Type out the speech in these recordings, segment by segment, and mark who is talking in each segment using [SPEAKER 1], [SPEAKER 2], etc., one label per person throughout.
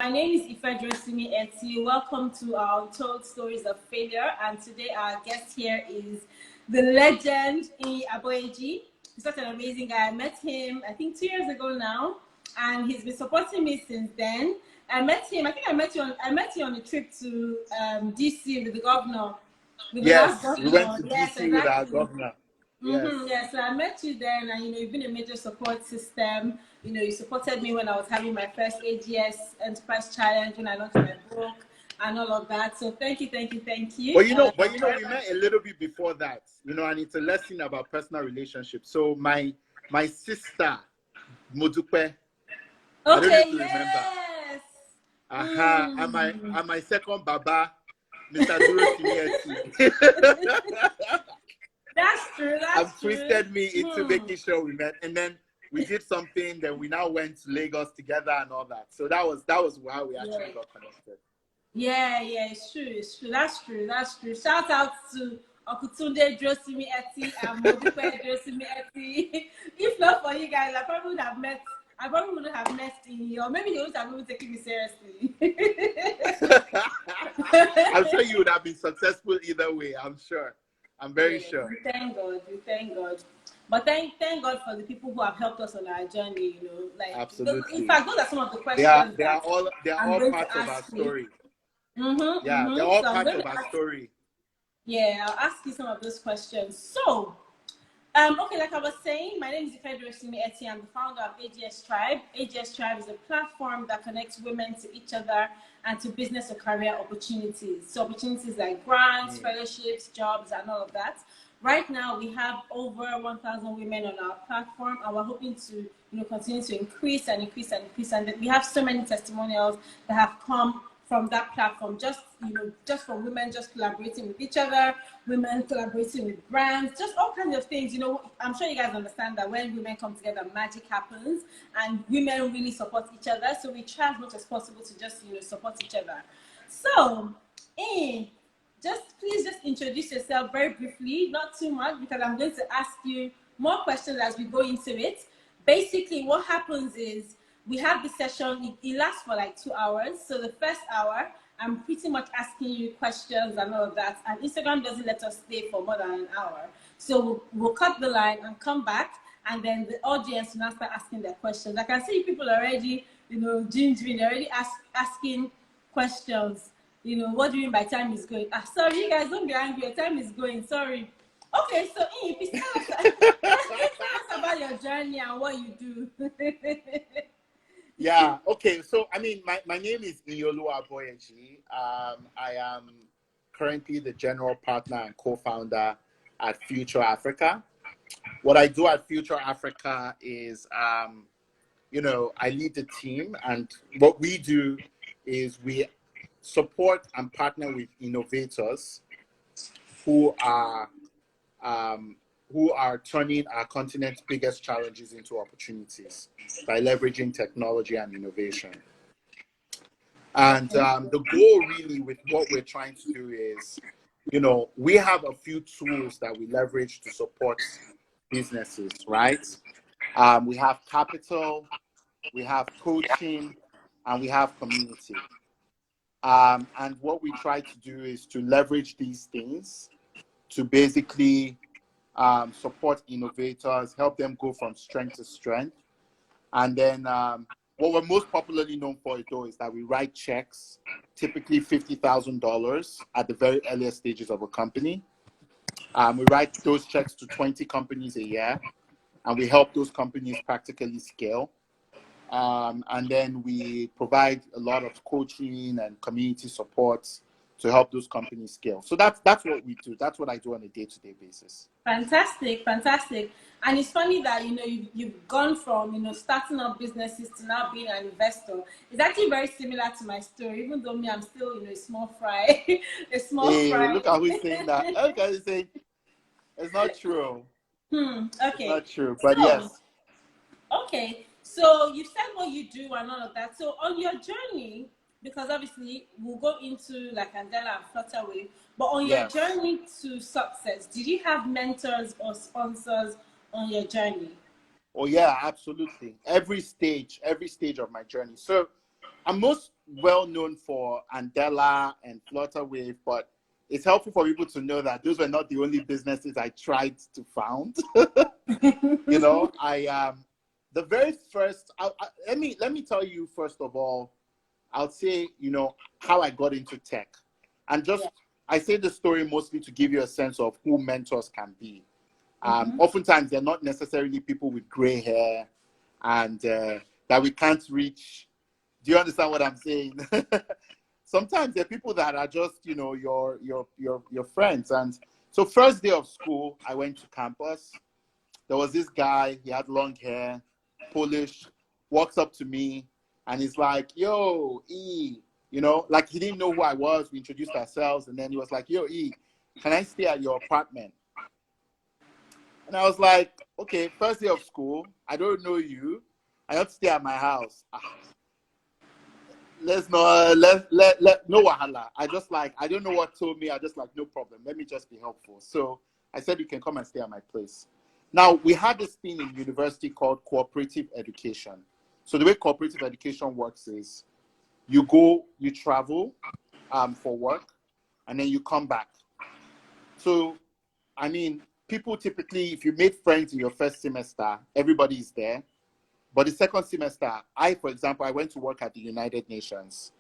[SPEAKER 1] My name is Durosinmi Etti. Welcome to our Untold Stories of Failure. And today our guest here is the legend Iyin Aboyeji. He's such an amazing guy. I met him, I think, 2 years ago now, and he's been supporting me since then. I met him. I think I met you on a trip to DC with the governor. With the last governor.
[SPEAKER 2] We went to DC
[SPEAKER 1] exactly.
[SPEAKER 2] with our governor.
[SPEAKER 1] Yes, so I met you then, and you've been a major support system. You supported me when I was having my first AGS Enterprise Challenge, when I launched my book and all of that. So thank you.
[SPEAKER 2] But we met a little bit before that, and it's a lesson about personal relationships. So my sister, Modupe, I don't know if you remember. And my second Baba, Mr. Durosinmi.
[SPEAKER 1] That's true.
[SPEAKER 2] Twisted me into making sure we met, and then we did something. Then we now went to Lagos together and all that. So that was how we actually got connected.
[SPEAKER 1] Yeah, it's true. That's true. Shout out to Okutunde Durosinmi Etti and Modupe Durosinmi Etti. If not for you guys, I probably wouldn't have met Iyin, or maybe he would have even taken me seriously.
[SPEAKER 2] I'm sure you would have been successful either way. I'm sure. I'm very sure.
[SPEAKER 1] We thank God. But thank God for the people who have helped us on our journey,
[SPEAKER 2] Absolutely.
[SPEAKER 1] In fact, those are some of the questions.
[SPEAKER 2] They are all parts of our story. They're all parts of our story.
[SPEAKER 1] Yeah, I'll ask you some of those questions. So, like I was saying, my name is Durosinmi Etti. I'm the founder of AGS Tribe. AGS Tribe is a platform that connects women to each other and to business or career opportunities. So opportunities like grants, fellowships, jobs, and all of that. Right now, we have over 1,000 women on our platform, and we're hoping to continue to increase. And we have so many testimonials that have come from that platform, just from women just collaborating with each other, women collaborating with brands, just all kinds of things. I'm sure you guys understand that when women come together, magic happens, and women really support each other. So we try as much as possible to just support each other. So, please just introduce yourself very briefly, not too much, because I'm going to ask you more questions as we go into it. Basically, what happens is, we have this session, it lasts for like 2 hours. So the first hour, I'm pretty much asking you questions and all of that. And Instagram doesn't let us stay for more than an hour. So we'll cut the line and come back. And then the audience will now start asking their questions. I can see people already, gingering, already asking questions. What do you mean by time is going? Sorry, you guys, don't be angry. Your time is going. Sorry. Okay, so please tell us about your journey and what you do.
[SPEAKER 2] Yeah, okay. So, my name is Iyin Aboyeji. I am currently the general partner and co-founder at Future Africa. What I do at Future Africa is, I lead the team, and what we do is we support and partner with innovators who are turning our continent's biggest challenges into opportunities by leveraging technology and innovation. And the goal really with what we're trying to do is, we have a few tools that we leverage to support businesses, right? We have capital, we have coaching, and we have community. And what we try to do is to leverage these things to basically support innovators, help them go from strength to strength. And then what we're most popularly known for, though, is that we write checks, typically $50,000 at the very earliest stages of a company. We write those checks to 20 companies a year, and we help those companies practically scale. And then we provide a lot of coaching and community support to help those companies scale. So that's what we do. That's what I do on a day-to-day basis.
[SPEAKER 1] Fantastic. And it's funny that you've gone from starting up businesses to now being an investor. It's actually very similar to my story, even though I'm still a small fry. Fry.
[SPEAKER 2] Look how he's saying that. Look how he's saying it's not true.
[SPEAKER 1] Okay.
[SPEAKER 2] It's not true, but yes.
[SPEAKER 1] Okay. So you said what you do and all of that. So on your journey, because obviously we'll go into like Angela and Flutterwave, but on your journey to success, did you have mentors or sponsors on your journey?
[SPEAKER 2] Oh yeah, absolutely. Every stage of my journey. So I'm most well known for Andela and Flutterwave, but it's helpful for people to know that those were not the only businesses I tried to found. You know, the very first. Let me tell you first of all. I'll say, you know, how I got into tech, and just I say the story mostly to give you a sense of who mentors can be. Oftentimes, they're not necessarily people with gray hair and that we can't reach. Do you understand what I'm saying? Sometimes they're people that are just, you know, your friends. And so first day of school, I went to campus. There was this guy, he had long hair, Polish, walks up to me and he's like, yo, E, you know, like he didn't know who I was. We introduced ourselves and then he was like, yo, E, can I stay at your apartment? And I was like, okay, first day of school, I don't know you. I have to stay at my house. Let's not let no wahala. I don't know what told me. I just like, no problem. Let me just be helpful. So I said you can come and stay at my place. Now we had this thing in university called cooperative education. So the way cooperative education works is you go, you travel for work, and then you come back. So I mean, people typically, if you made friends in your first semester, everybody is there. But the second semester, for example, I went to work at the United Nations.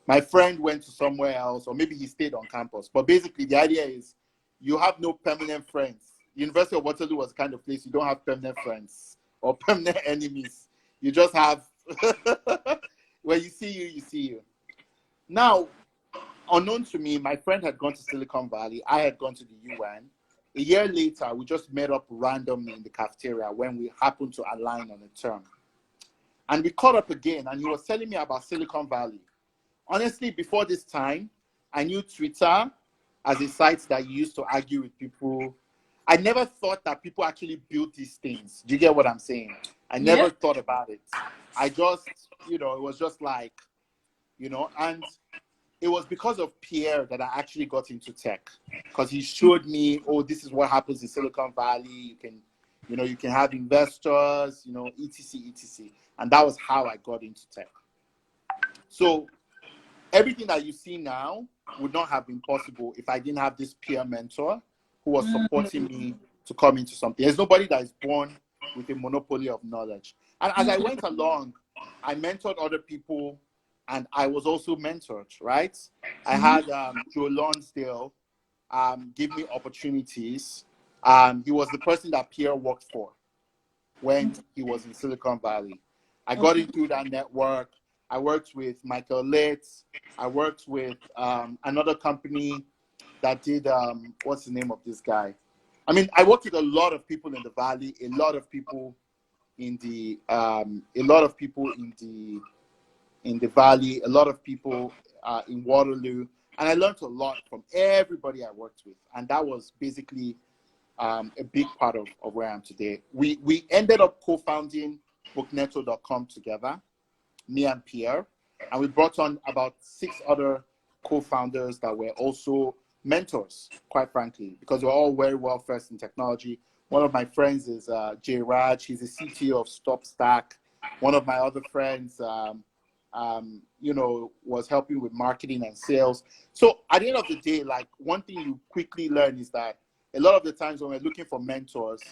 [SPEAKER 2] My friend went to somewhere else, or maybe he stayed on campus. But basically, the idea is you have no permanent friends. University of Waterloo was the kind of place you don't have permanent friends or permanent enemies. You just have, when you see you, you see you. Now, unknown to me, my friend had gone to Silicon Valley. I had gone to the UN. A year later, we just met up randomly in the cafeteria when we happened to align on a term. And we caught up again, and he was telling me about Silicon Valley. Honestly, before this time, I knew Twitter as a site that you used to argue with people. I never thought that people actually built these things. Do you get what I'm saying? I never thought about it. I just, you know, it was just like, you know, and it was because of Pierre that I actually got into tech, because he showed me, oh, this is what happens in Silicon Valley. You can, you know, you can have investors, you know, etc, etc. And that was how I got into tech. So everything that you see now would not have been possible if I didn't have this peer mentor who was supporting me to come into something. There's nobody that is born with a monopoly of knowledge. And as I went along, I mentored other people, and I was also mentored, right? I had Joe Lonsdale give me opportunities. He was the person that Pierre worked for when he was in Silicon Valley. I got in through that network. I worked with Michael Litz. I worked with another company that did, what's the name of this guy? I mean, I worked with a lot of people in the Valley, a lot of people in the Valley, a lot of people in Waterloo, and I learned a lot from everybody I worked with, and that was basically a big part of where I am today. We ended up co-founding bookneto.com together, me and Pierre, and we brought on about 6 other co-founders that were also mentors, quite frankly, because we're all very well versed in technology. One of my friends is Jay Raj. He's the CTO of StopStack. One of my other friends, you know, was helping with marketing and sales. So at the end of the day, like, one thing you quickly learn is that a lot of the times when we're looking for mentors,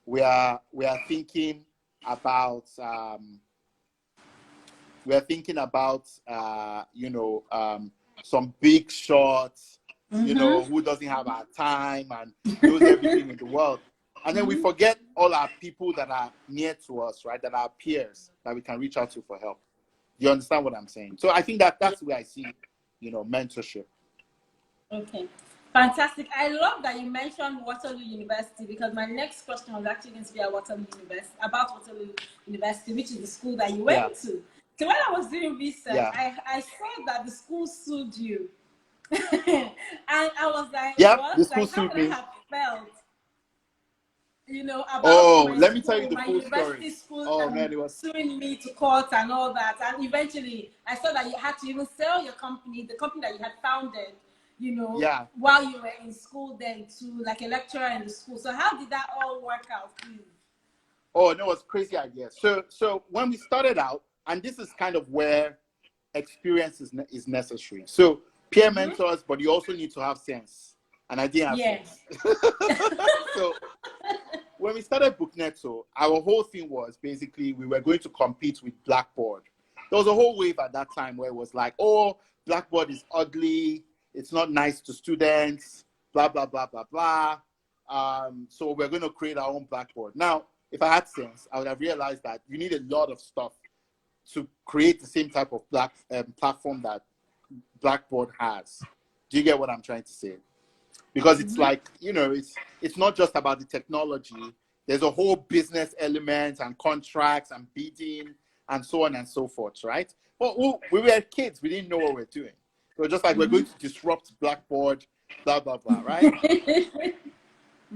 [SPEAKER 2] we are thinking about you know, some big shots, you know, who doesn't have our time and knows everything in the world. And then we forget all our people that are near to us, right? That are peers that we can reach out to for help. You understand what I'm saying? So I think that's where I see, you know, mentorship.
[SPEAKER 1] Okay, fantastic. I love that you mentioned Waterloo University, because my next question was actually going to be about Waterloo University, which is the school that you went to. So when I was doing research, I saw that the school sued you. And I was like, what?
[SPEAKER 2] The school
[SPEAKER 1] Like, how
[SPEAKER 2] sued
[SPEAKER 1] would I
[SPEAKER 2] me.
[SPEAKER 1] have felt? You know, about my
[SPEAKER 2] let me
[SPEAKER 1] school,
[SPEAKER 2] tell you the
[SPEAKER 1] my
[SPEAKER 2] full
[SPEAKER 1] university
[SPEAKER 2] story.
[SPEAKER 1] school,
[SPEAKER 2] Oh man, it was
[SPEAKER 1] suing me to court and all that. And eventually, I saw that you had to even sell your company, the company that you had founded, you know, while you were in school, then to like a lecturer in the school. So how did that all work out, please?
[SPEAKER 2] Oh no, it was a crazy idea. So when we started out, and this is kind of where experience is necessary. So peer mentors, but you also need to have sense. And I didn't have sense. So when we started Bookneto, our whole thing was basically we were going to compete with Blackboard. There was a whole wave at that time where it was like, oh, Blackboard is ugly. It's not nice to students, blah, blah, blah, blah, blah. So we're going to create our own Blackboard. Now, if I had sense, I would have realized that you need a lot of stuff to create the same type of platform that Blackboard has. Do you get what I'm trying to say? Because it's like, you know, it's not just about the technology. There's a whole business element and contracts and bidding and so on and so forth, right? But we were kids. We didn't know what we were doing. We were just like, we're going to disrupt Blackboard, blah, blah, blah, right?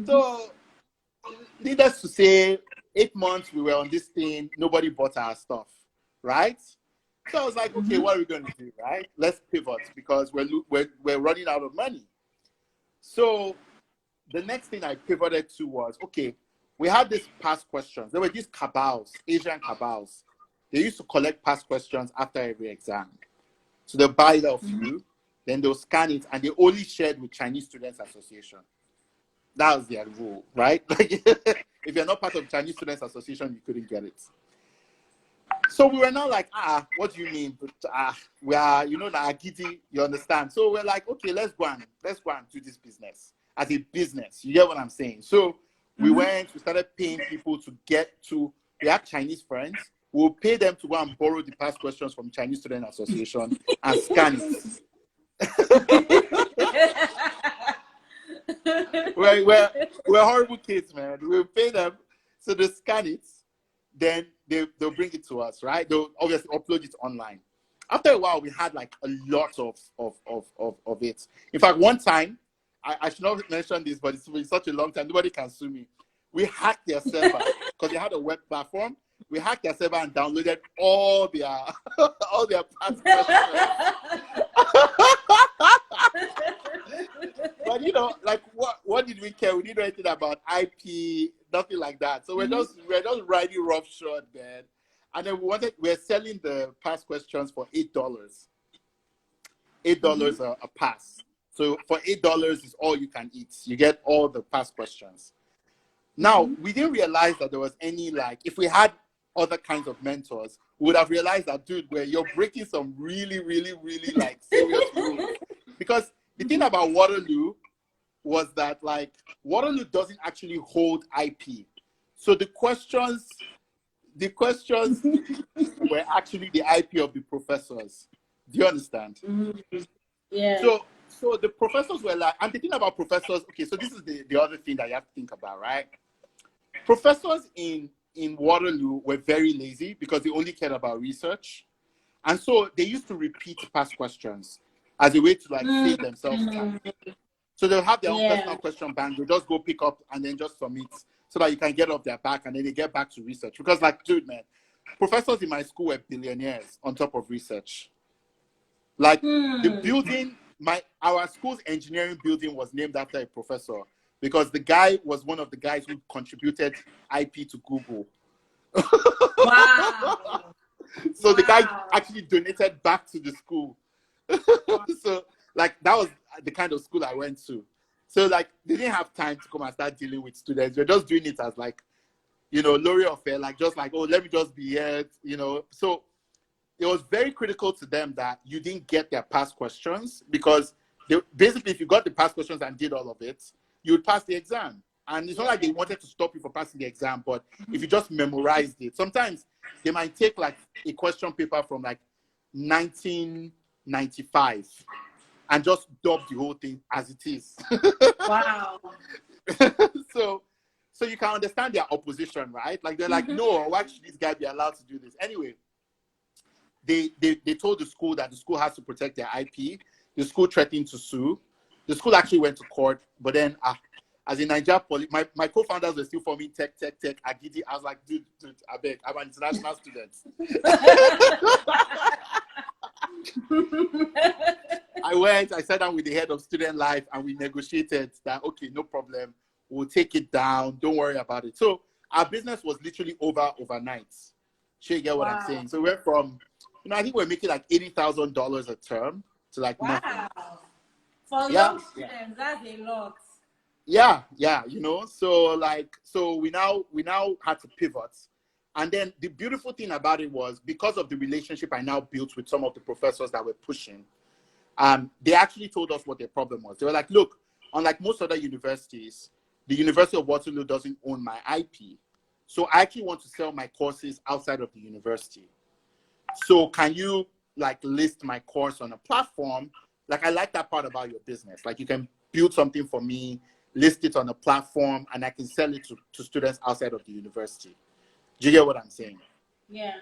[SPEAKER 2] So, needless to say, 8 months we were on this thing. Nobody bought our stuff, right? So I was like, okay, what are we going to do, right? Let's pivot because we're running out of money. So the next thing I pivoted to was, okay, we had these past questions. There were these cabals, Asian cabals. They used to collect past questions after every exam. So they'll buy it off you, then they'll scan it, and they only shared with Chinese Students Association. That was their rule, right? Like, if you're not part of Chinese Students Association, you couldn't get it. So we were now like, what do you mean? We are, you know, Agidi, you understand? So we're like, okay, let's go and do this business as a business. You get what I'm saying? So we started paying people to we have Chinese friends. We'll pay them to go and borrow the past questions from Chinese Student Association and scan it. we're horrible kids, man. We'll pay them, so they scan it, then they'll bring it to us, right? They'll obviously upload it online. After a while, we had like a lot of it. In fact, one time, I should not mention this, but it's been such a long time, nobody can sue me. We hacked their server because they had a web platform. We hacked their server and downloaded all their past questions. But you know, like what did we care? We didn't know anything about IP, nothing like that. So we're just riding roughshod, man. And then we're selling the past questions for $8. $8 a pass. So for $8 is all you can eat. You get all the past questions. Now we didn't realize that there was any, like, if we had other kinds of mentors, we would have realized that, dude, where you're breaking some really, really, really like serious rules. Because the thing about Waterloo was that, like, Waterloo doesn't actually hold IP. So the questions were actually the IP of the professors. Do you understand?
[SPEAKER 1] Yeah.
[SPEAKER 2] So the professors were like, and the thing about professors, okay, so this is the other thing that you have to think about, right? Professors in Waterloo were very lazy because they only cared about research. And so they used to repeat past questions as a way to like save themselves time. So they'll have their own personal question bank. They'll just go pick up and then just submit so that you can get off their back and then they get back to research. Because, like, dude, man, professors in my school were billionaires on top of research. Like, the building, our school's engineering building was named after a professor because the guy was one of the guys who contributed IP to Google.
[SPEAKER 1] Wow.
[SPEAKER 2] So the guy actually donated back to the school. So, like, that was the kind of school I went to. So, like, they didn't have time to come and start dealing with students. They're just doing it as, like, you know, Lori affair, like, just like, oh, let me just be here, you know. So it was very critical to them that you didn't get their past questions because basically, if you got the past questions and did all of it, you would pass the exam. And it's not like they wanted to stop you from passing the exam, but if you just memorized it, sometimes they might take like a question paper from like 1995 and just dub the whole thing as it is.
[SPEAKER 1] Wow.
[SPEAKER 2] So you can understand their opposition, right? Like, they're like, no, why should this guy be allowed to do this? Anyway, they told the school that the school has to protect their IP. The school threatened to sue. The school actually went to court, but then as in Nigeria, my co-founders were still forming tech, Agidi. I was like, dude, I beg, I'm an international student. I sat down with the head of student life and we negotiated that, okay, no problem. We'll take it down. Don't worry about it. So our business was literally over overnight. So you get what I'm saying? So we went from, I think we're making like $80,000 a term to like nothing.
[SPEAKER 1] Wow. For
[SPEAKER 2] Yeah,
[SPEAKER 1] young students, that's a lot.
[SPEAKER 2] yeah, so we now had to pivot. And then the beautiful thing about it was, because of the relationship I now built with some of the professors that were pushing, they actually told us what their problem was. They were like, look, unlike most other universities, the University of Waterloo doesn't own my IP. So I actually want to sell my courses outside of the university. So can you like list my course on a platform? Like, I like that part about your business. Like, you can build something for me, list it on a platform, and I can sell it to students outside of the university. Do you get what I'm saying?
[SPEAKER 1] Yeah.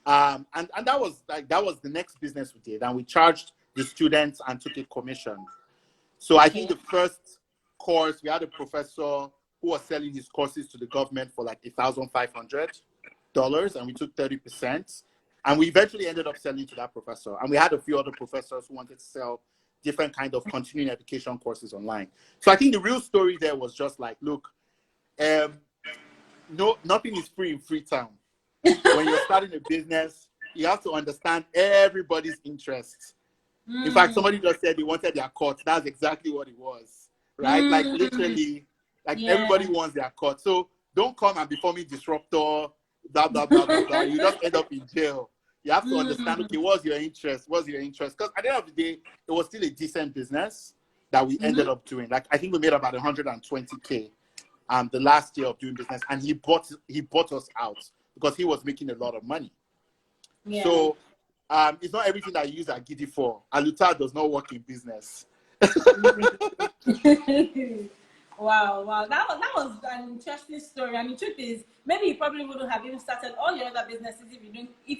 [SPEAKER 2] And that was the next business we did, and we charged the students and took a commission. So I think the first course, we had a professor who was selling his courses to the government for like $1,500, and we took 30%. And we eventually ended up selling to that professor. And we had a few other professors who wanted to sell different kind of continuing education courses online. So I think the real story there was just like, look, nothing is free in Freetown. When you're starting a business, you have to understand everybody's interests. In fact, somebody just said they wanted their cut. That's exactly what it was, right? Like, literally, like, everybody wants their cut. So don't come and be forming disruptor, blah, blah, blah, blah, blah. You just end up in jail. You have to understand, okay, what's your interest? What's your interest? Because at the end of the day, it was still a decent business that we ended up doing. Like, I think we made about 120K the last year of doing business. And he bought us out because he was making a lot of money. Yeah. So it's not everything that you use at Giddy for. Aluta does not work in business.
[SPEAKER 1] Wow. That was an interesting story. And the truth is, maybe you probably wouldn't have even started all your other businesses if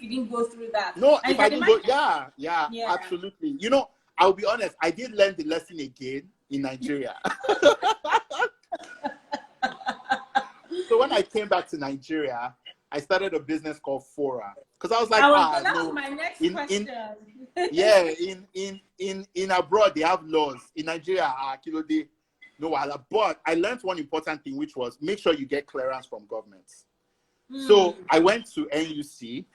[SPEAKER 1] you didn't go through that.
[SPEAKER 2] No, if I didn't go, yeah, absolutely. You know, I'll be honest, I did learn the lesson again in Nigeria. So when I came back to Nigeria, I started a business called Fora. Because I was like,
[SPEAKER 1] that was my next question.
[SPEAKER 2] In abroad, they have laws. In Nigeria, no, but I learned one important thing, which was make sure you get clearance from governments. So I went to NUC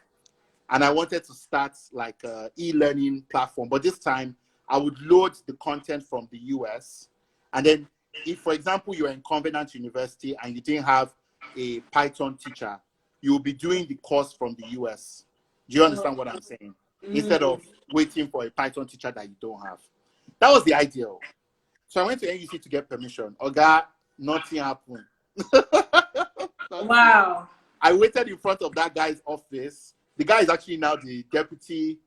[SPEAKER 2] and I wanted to start like an e-learning platform. But this time I would load the content from the US. And then if, for example, you're in Covenant University and you didn't have a Python teacher, you'll be doing the course from the US. Do you understand what I'm saying? Instead of waiting for a Python teacher that you don't have. That was the ideal. So I went to NUC to get permission. Oga, nothing happened.
[SPEAKER 1] Wow.
[SPEAKER 2] I waited in front of that guy's office. The guy is actually now the deputy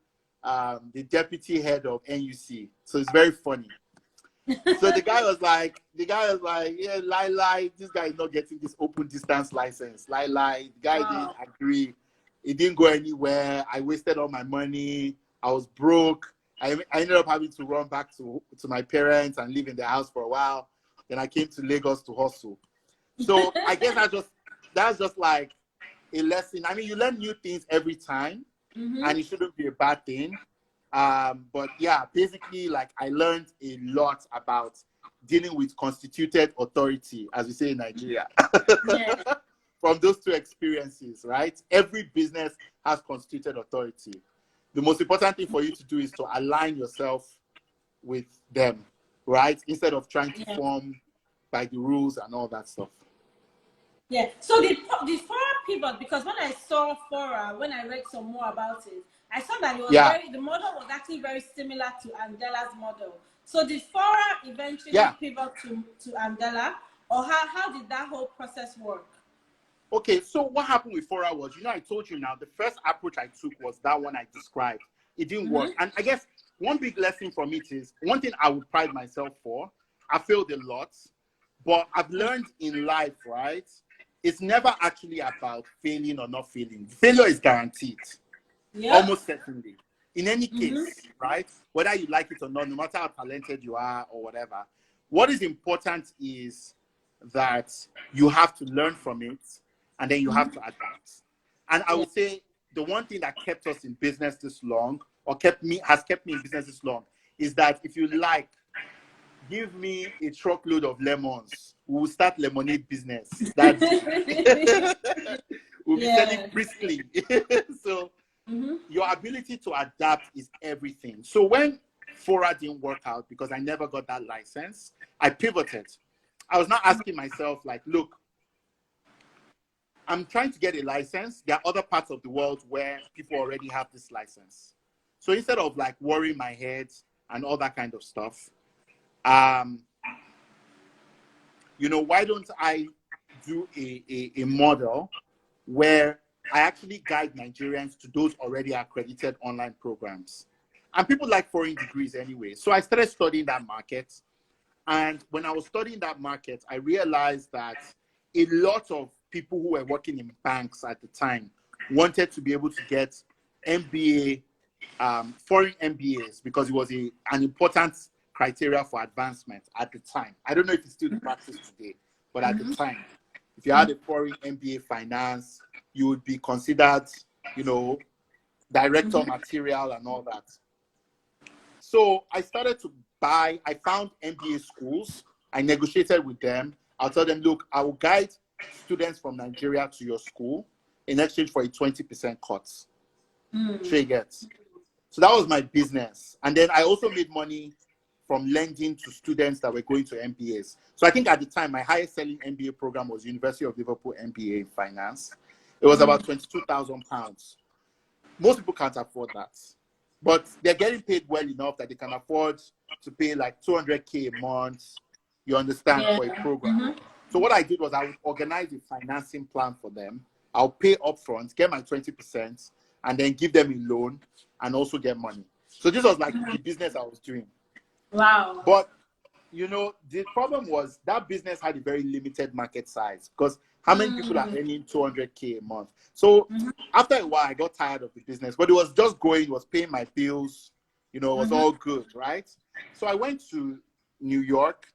[SPEAKER 2] head of NUC. So it's very funny. So the guy was like, yeah, lie. This guy is not getting this open distance license. Lie. The guy didn't agree. It didn't go anywhere. I wasted all my money. I was broke. I ended up having to run back to my parents and live in their house for a while. Then I came to Lagos to hustle. So I guess that's just like a lesson. I mean, you learn new things every time, and it shouldn't be a bad thing. But yeah, basically, like, I learned a lot about dealing with constituted authority, as we say in Nigeria, from those two experiences, right? Every business has constituted authority. The most important thing for you to do is to align yourself with them, right? Instead of trying to form by the rules and all that stuff.
[SPEAKER 1] Yeah. So the Fora pivot, because when I saw Fora, when I read some more about it, I saw that it was the model was actually very similar to Andela's model. So did Fora eventually pivot to Andela, or how did that whole process work?
[SPEAKER 2] Okay, so what happened with Fora was, I told you now, the first approach I took was that one I described. It didn't work. And I guess one big lesson from it is, one thing I would pride myself for, I failed a lot, but I've learned in life, right? It's never actually about failing or not failing. Failure is guaranteed, almost certainly. In any case, right? Whether you like it or not, no matter how talented you are or whatever, what is important is that you have to learn from it, and then you have to adapt. And I would say the one thing that kept us in business this long, or has kept me in business this long, is that if you like, give me a truckload of lemons, we will start lemonade business. We'll be selling briskly. So your ability to adapt is everything. So when Fora didn't work out because I never got that license, I pivoted. I was not asking myself, like, look, I'm trying to get a license. There are other parts of the world where people already have this license. So instead of like worrying my head and all that kind of stuff, why don't I do a model where I actually guide Nigerians to those already accredited online programs? And people like foreign degrees anyway. So I started studying that market. And when I was studying that market, I realized that a lot of people who were working in banks at the time wanted to be able to get MBA, foreign MBAs, because it was an important criteria for advancement at the time. I don't know if it's still the practice today, but at the time, if you had a foreign MBA finance, you would be considered, director material and all that. So I started to I found MBA schools. I negotiated with them. I'll tell them, look, I will guide students from Nigeria to your school in exchange for a 20% cut. Sure you get. So that was my business. And then I also made money from lending to students that were going to MBAs. So I think at the time, my highest selling MBA program was University of Liverpool MBA in finance. It was about £22,000. Most people can't afford that. But they're getting paid well enough that they can afford to pay like 200K a month, you understand, for a program. So what I did was I would organize a financing plan for them. I'll pay upfront, get my 20%, and then give them a loan and also get money. So this was like the business I was doing.
[SPEAKER 1] Wow.
[SPEAKER 2] But, the problem was that business had a very limited market size, because how many people are earning 200K a month? So after a while, I got tired of the business, but it was just going, it was paying my bills, it was all good, right? So I went to New York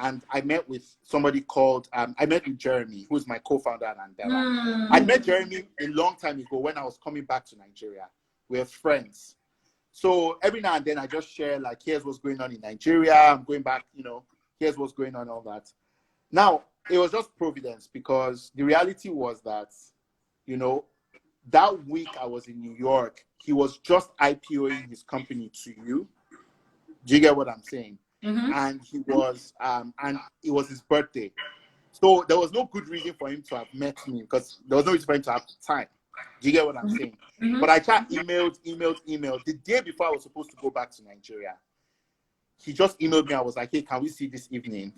[SPEAKER 2] and I met with somebody called, I met with Jeremy, who's my co-founder at Andela. I met Jeremy a long time ago when I was coming back to Nigeria. We're friends. So every now and then I just share, like, here's what's going on in Nigeria. I'm going back, here's what's going on, all that. Now, it was just providence, because the reality was that, that week I was in New York, he was just IPOing his company to you. Do you get what I'm saying? And he was, and it was his birthday. So there was no good reason for him to have met me, because there was no reason for him to have time. Do you get what I'm saying? But I tried emailed. The day before I was supposed to go back to Nigeria, he just emailed me. I was like, hey, can we see this evening?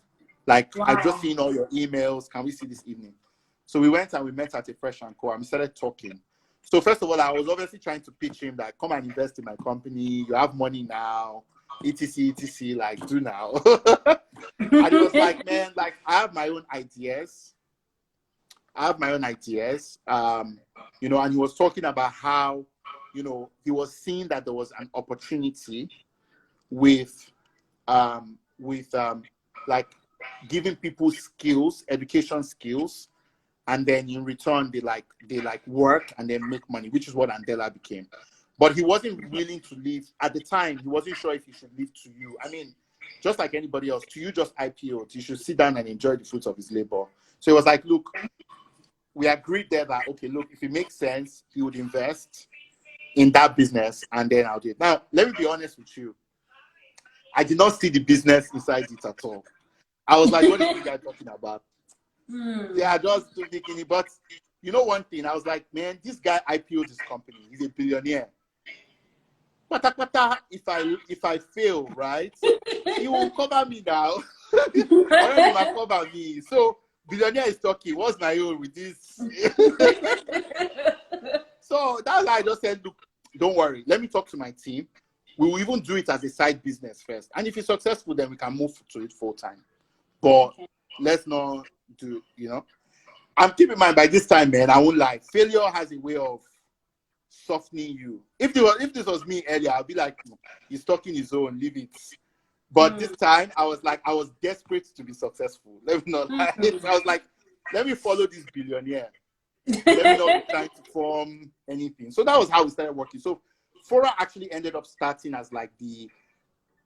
[SPEAKER 2] Like, wow. I've just seen all your emails. Can we see this evening? So we went and we met at a Fresh and Co. and we started talking. So first of all, I was obviously trying to pitch him that, come and invest in my company. You have money now, etc., like, do now. And he was like, man, like, I have my own ideas. And he was talking about how, he was seeing that there was an opportunity with like giving people skills, education skills, and then in return they work and then make money, which is what Andela became. But he wasn't willing to leave at the time. He wasn't sure if he should leave to you. I mean, just like anybody else, to you just IPO'd. You should sit down and enjoy the fruits of his labor. So he was like, look, we agreed there that, okay, look, if it makes sense, he would invest in that business and then I'll do it. Now, let me be honest with you. I did not see the business inside it at all. I was like, what is this guy talking about? They are just making it. But one thing, I was like, man, this guy IPO'd his company. He's a billionaire. If I fail, right, he will cover me now. Or he will cover me. So billionaire is talking. What's my own with this? So that's why I just said, look, don't worry. Let me talk to my team. We will even do it as a side business first. And if it's successful, then we can move to it full time. But let's not do, And keep in mind, by this time, man, I won't lie. Failure has a way of softening you. If this was me earlier, I'd be like, he's talking his own, leave it. But this time, I was desperate to be successful. Let me not lie. I was like, let me follow this billionaire. Let me not be trying to form anything. So that was how we started working. So Fora actually ended up starting as like the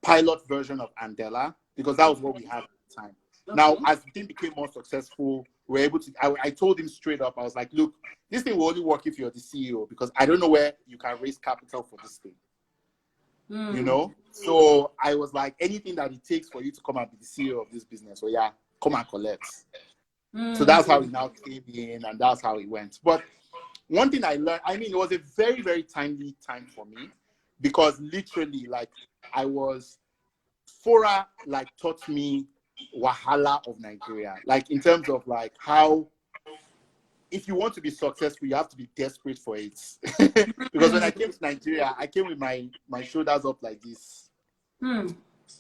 [SPEAKER 2] pilot version of Andela, because that was what we had at the time. Okay. Now, as the thing became more successful, we're able to, I told him straight up, I was like, look, this thing will only work if you're the CEO, because I don't know where you can raise capital for this thing. You know? So I was like, anything that it takes for you to come and be the CEO of this business, so yeah, come and collect. So that's how it now came in, and that's how it went. But one thing I learned, I mean, it was a very, very timely time for me, because literally, like, Fora, like, taught me wahala of Nigeria. Like, in terms of, like, how, if you want to be successful, you have to be desperate for it. Because when I came to Nigeria, I came with my shoulders up like this.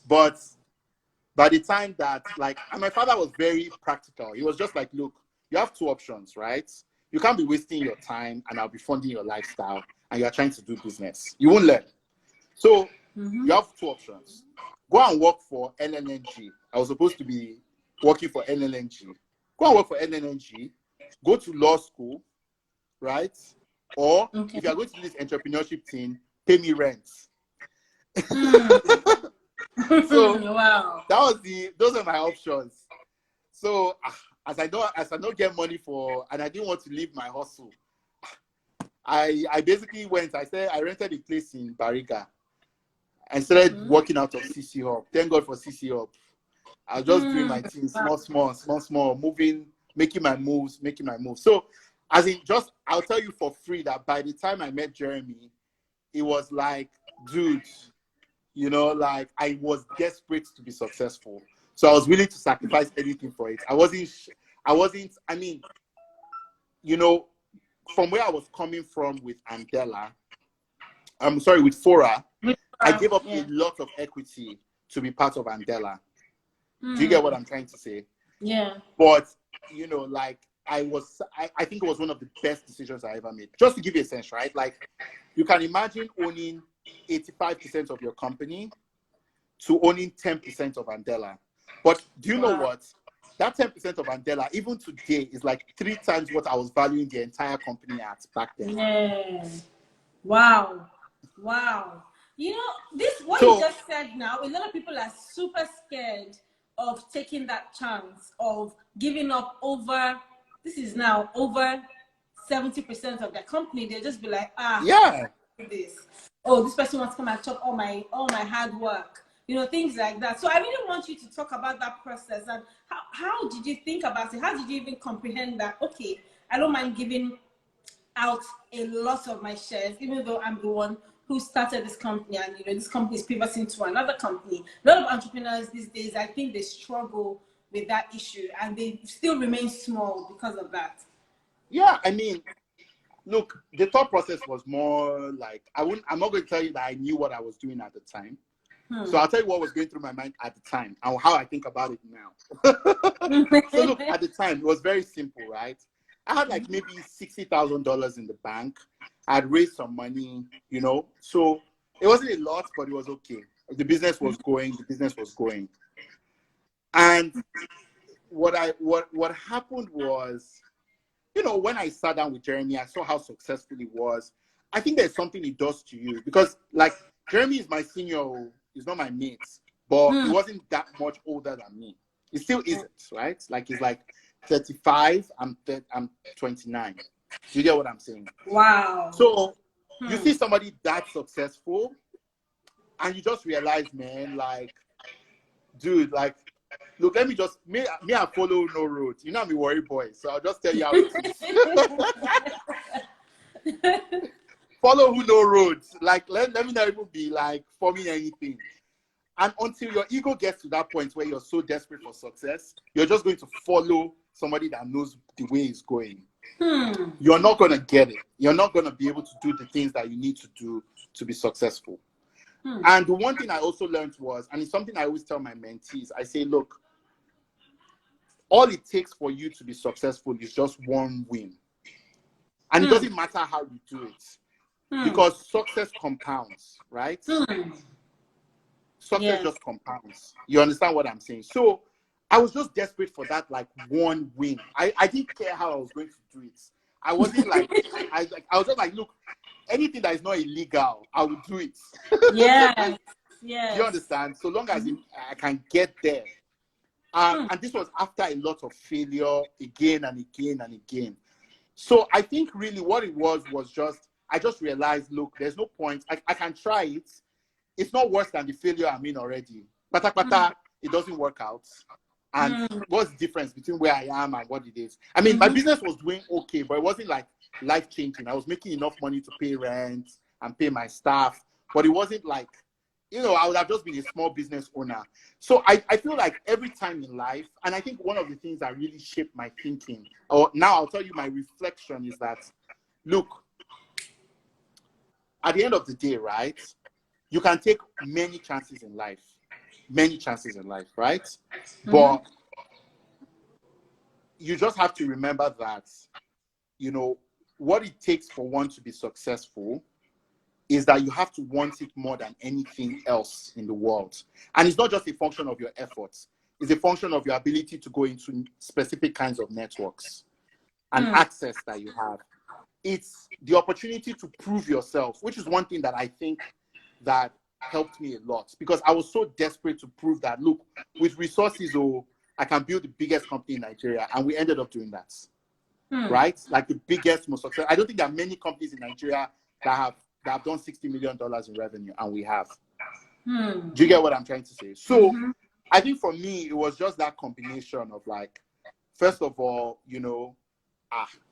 [SPEAKER 2] But by the time that, like, and my father was very practical. He was just like, look, you have two options, right? You can't be wasting your time and I'll be funding your lifestyle, and you're trying to do business. You won't learn. So you have two options. Go and work for LNNG. I was supposed to be working for LNNG. Go and work for LNNG. Go to law school, right? Or if you're going to do this entrepreneurship thing, pay me rent. So
[SPEAKER 1] wow.
[SPEAKER 2] Those are my options. So as I don't get money for, and I didn't want to leave my hustle, I basically went. I rented a place in Bariga and started working out of CC Hub. Thank God for CC Hub. I was just doing my things, small, moving, making my moves. So, as in, I'll tell you for free that by the time I met Jeremy, it was like, dude, you know, like, I was desperate to be successful. So I was willing to sacrifice anything for it. I mean, you know, from where I was coming from with Andela, with Fora, I gave up a lot of equity to be part of Andela. Do you get what I'm trying to say?
[SPEAKER 1] Yeah.
[SPEAKER 2] But, you know, like, I think it was one of the best decisions I ever made. Just to give you a sense, right? Like, you can imagine owning 85% of your company to owning 10% of Andela. But do you know what? That 10% of Andela, even today, is like 3 times what I was valuing the entire company at back then.
[SPEAKER 1] Yeah. Wow. You know, you just said now, a lot of people are super scared of taking that chance of giving up over 70% of their company. They'll just be like, this person wants to come and chop all my hard work, you know, things like that. So I really want you to talk about that process, and how did you think about it? How did you even comprehend that, okay, I don't mind giving out a lot of my shares, even though I'm the one who started this company, and, you know, this company is pivoting to another company. A lot of entrepreneurs these days, I think they struggle with that issue, and they still remain small because of that.
[SPEAKER 2] Yeah, I mean, look, the thought process was more like, I'm not going to tell you that I knew what I was doing at the time. So I'll tell you what was going through my mind at the time and how I think about it now. So look, at the time, it was very simple, right? I had like maybe $60,000 in the bank. I had raised some money, you know. So it wasn't a lot, but it was okay. The business was going. And what happened was, you know, when I sat down with Jeremy, I saw how successful he was. I think there's something it does to you, because, like, Jeremy is my senior, he's not my mate, but he wasn't that much older than me. He still isn't, right? Like, he's like 35, I'm 29. Do you get what I'm saying?
[SPEAKER 1] Wow.
[SPEAKER 2] So you see somebody that successful, and you just realize, man, like, dude, like, look, let me just, me I follow no road. You know, I'm a worry boy, so I'll just tell you how it is. Follow who no roads. Like, let me not even be like forming anything. And until your ego gets to that point where you're so desperate for success, you're just going to follow somebody that knows the way it's going. You're not going to get it. You're not going to be able to do the things that you need to do to be successful. And the one thing I also learned was, and it's something I always tell my mentees, I say, look, all it takes for you to be successful is just one win. And it doesn't matter how you do it, because success compounds, right? Success just compounds. You understand what I'm saying? So I was just desperate for that, like, one win. I didn't care how I was going to do it. I wasn't like, I was just like, look, anything that is not illegal, I will do it.
[SPEAKER 1] Yeah.
[SPEAKER 2] You understand? So long as I can get there. And this was after a lot of failure again and again and again. So I think really what it was just, I just realized, look, there's no point. I can try it. It's not worse than the failure I'm in already. Pata, it doesn't work out. And what's the difference between where I am and what it is? I mean, my business was doing okay, but it wasn't like life-changing. I was making enough money to pay rent and pay my staff, but it wasn't like, you know, I would have just been a small business owner. So I feel like every time in life, and I think one of the things that really shaped my thinking, or now I'll tell you my reflection, is that, look, at the end of the day, right, you can take many chances in life, right? But you just have to remember that, you know, what it takes for one to be successful is that you have to want it more than anything else in the world. And it's not just a function of your efforts. It's a function of your ability to go into specific kinds of networks and access that you have. It's the opportunity to prove yourself, which is one thing that I think that helped me a lot, because I was so desperate to prove that, look, with resources, I can build the biggest company in Nigeria. And we ended up doing that, right? Like the biggest, most successful. I don't think there are many companies in Nigeria that have done $60 million in revenue, and we have. Do you get what I'm trying to say? So I think for me, it was just that combination of like, first of all, you know,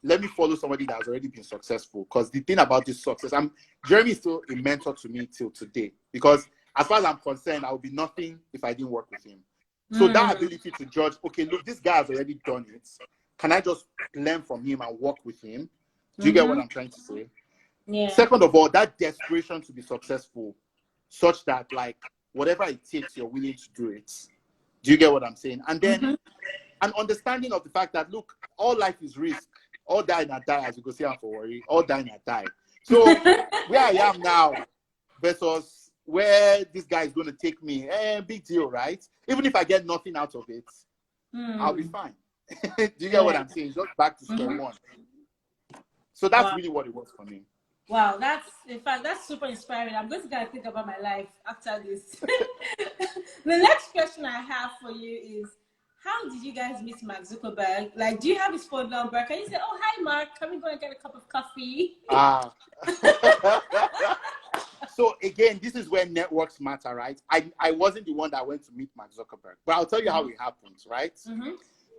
[SPEAKER 2] let me follow somebody that has already been successful. Because the thing about this success, Jeremy is still a mentor to me till today. Because as far as I'm concerned, I would be nothing if I didn't work with him. So that ability to judge, okay, look, this guy has already done it. Can I just learn from him and work with him? Do you get what I'm trying to say?
[SPEAKER 1] Yeah.
[SPEAKER 2] Second of all, that desperation to be successful, such that like whatever it takes, you're willing to do it. Do you get what I'm saying? And then an understanding of the fact that, look, all life is risk. All die and die, as you go say, I'm for worry. All die and die. So where I am now versus where this guy is going to take me, big deal, right? Even if I get nothing out of it, I'll be fine. Do you get what I'm saying? Just back to square one. So that's really what it was for me.
[SPEAKER 1] Wow, that's super inspiring. I'm going to kind of think about my life after this. The next question I have for you is, how did you guys meet Mark Zuckerberg? Like, do you have his phone number? Can you say, oh, hi, Mark, can we go and get a cup of coffee?
[SPEAKER 2] So again, this is where networks matter, right? I wasn't the one that went to meet Mark Zuckerberg, but I'll tell you how it happened, right?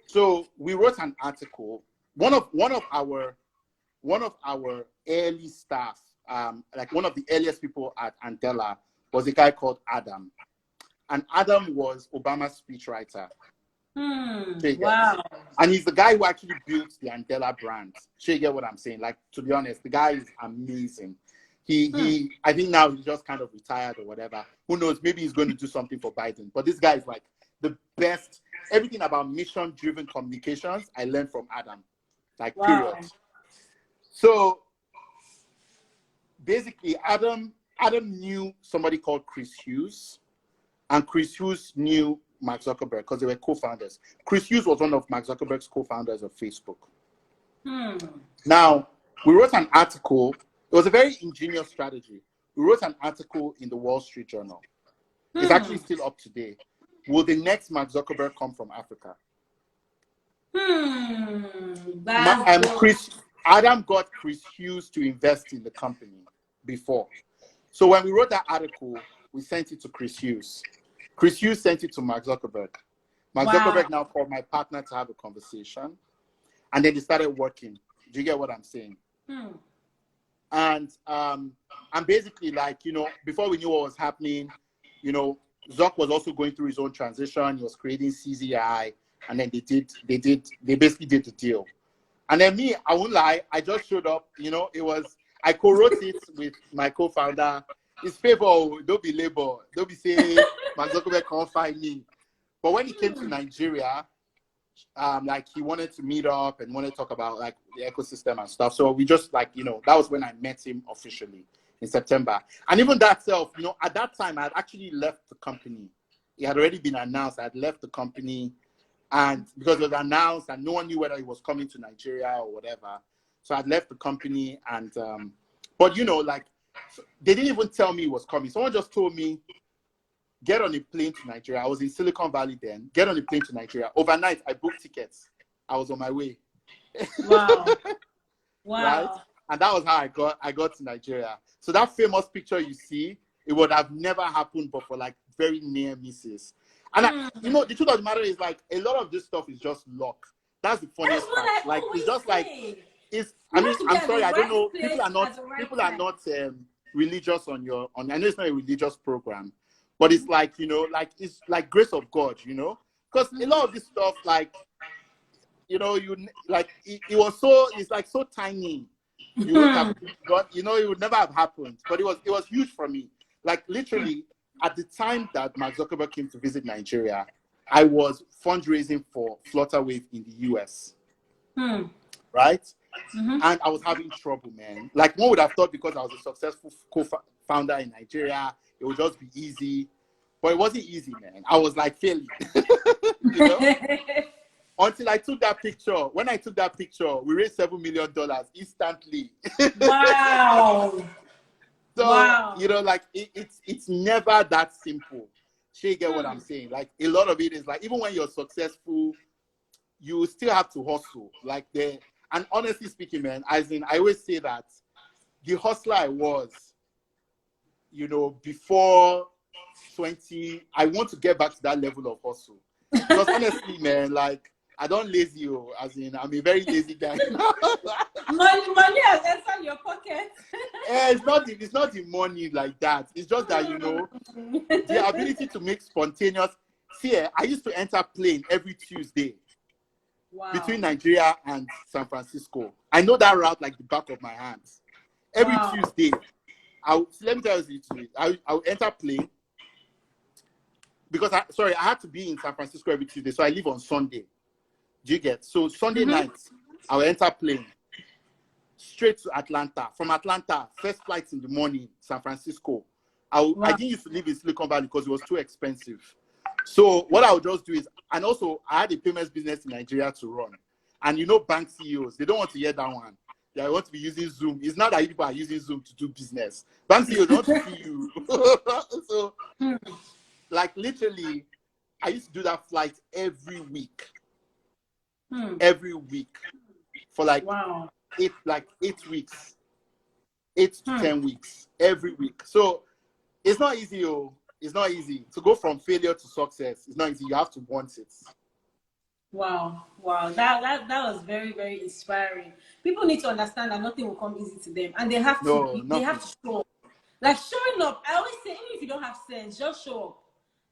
[SPEAKER 2] So we wrote an article. One of our early staff, like one of the earliest people at Andela, was a guy called Adam. And Adam was Obama's speechwriter.
[SPEAKER 1] Wow.
[SPEAKER 2] And he's the guy who actually built the Andela brand. So you get what I'm saying? Like, to be honest, the guy is amazing. He I think now he's just kind of retired or whatever. Who knows? Maybe he's going to do something for Biden. But this guy is like the best. Everything about mission-driven communications, I learned from Adam. Like, period. So basically, Adam knew somebody called Chris Hughes, and Chris Hughes knew Mark Zuckerberg because they were co-founders. Chris Hughes was one of Mark Zuckerberg's co-founders of Facebook. Now, we wrote an article. It was a very ingenious strategy. We wrote an article in the Wall Street Journal. It's actually still up to date. Will the next Mark Zuckerberg come from Africa? Adam got Chris Hughes to invest in the company before. So when we wrote that article, we sent it to Chris Hughes. Chris Hughes sent it to Mark Zuckerberg. Mark Zuckerberg now called my partner to have a conversation. And then they started working. Do you get what I'm saying? And basically, like, you know, before we knew what was happening, you know, Zuck was also going through his own transition. He was creating CZI. And then they basically did the deal. And then me, I won't lie, I just showed up. You know, I co-wrote it with my co-founder. It's favor, don't be labor. Don't be saying Mark Zuckerberg can't find me. But when he came to Nigeria, like, he wanted to meet up and wanted to talk about like the ecosystem and stuff. So we just, like, you know, that was when I met him officially in September. And even that self, you know, at that time I had actually left the company. It had already been announced I had left the company. And because it was announced and no one knew whether he was coming to Nigeria or whatever. So I'd left the company and, but you know, like, they didn't even tell me he was coming. Someone just told me get on a plane to Nigeria. I was in Silicon Valley then. Get on a plane to Nigeria. Overnight, I booked tickets. I was on my way.
[SPEAKER 1] Wow. Wow.
[SPEAKER 2] Right? And that was how I got to Nigeria. So that famous picture you see, it would have never happened but for like very near misses. And you know, the truth of the matter is like a lot of this stuff is just luck. That's the funniest part. Like it's just like I'm sorry, I don't know. People are not religious on I know it's not a religious program, but it's like, you know, like it's like grace of God, you know, because a lot of this stuff, like, you know, you like it's like so tiny. You wouldn't have got, you know, it would never have happened, but it was huge for me. Like literally at the time that Mark Zuckerberg came to visit Nigeria, I was fundraising for Flutterwave in the US. Right? And I was having trouble, man. Like one would have thought because I was a successful co-founder in Nigeria, it would just be easy. But it wasn't easy, man. I was like failing. You know? Until I took that picture. When I took that picture, we raised $7 million instantly.
[SPEAKER 1] Wow.
[SPEAKER 2] So,
[SPEAKER 1] wow.
[SPEAKER 2] You know, like it's never that simple. You get what I'm saying? Like a lot of it is like, even when you're successful, you still have to hustle. Like and honestly speaking, man, as in, I always say that the hustler I was, you know, before 20, I want to get back to that level of hustle. Because honestly, man, like, I don't lazy, as in, I'm a very lazy guy.
[SPEAKER 1] money has entered your pocket.
[SPEAKER 2] It's not the money like that. It's just that, you know, the ability to make spontaneous. See, I used to enter plane every Tuesday. Wow. Between Nigeria and San Francisco. I know that route like the back of my hands. Every Tuesday, let me tell you, I'll enter plane because I had to be in San Francisco every Tuesday, so I leave on Sunday. Do you get? So Sunday night, I'll enter plane straight to Atlanta. From Atlanta, first flights in the morning, San Francisco. I didn't used to live in Silicon Valley because it was too expensive. So what I would just do is, and also I had a payments business in Nigeria to run. And you know, bank CEOs, they don't want to hear that one. They want to be using Zoom. It's not that people are using Zoom to do business. Bank CEOs don't want to see you. So, like literally, I used to do that flight every week. Every week for like 8 weeks, 8 to 10 weeks, every week. So it's not easy, It's not easy to go from failure to success. It's not easy. You have to want it.
[SPEAKER 1] Wow. That was very, very inspiring. People need to understand that nothing will come easy to them, and they have to show up. Like showing up. I always say, even if you don't have sense, just show up.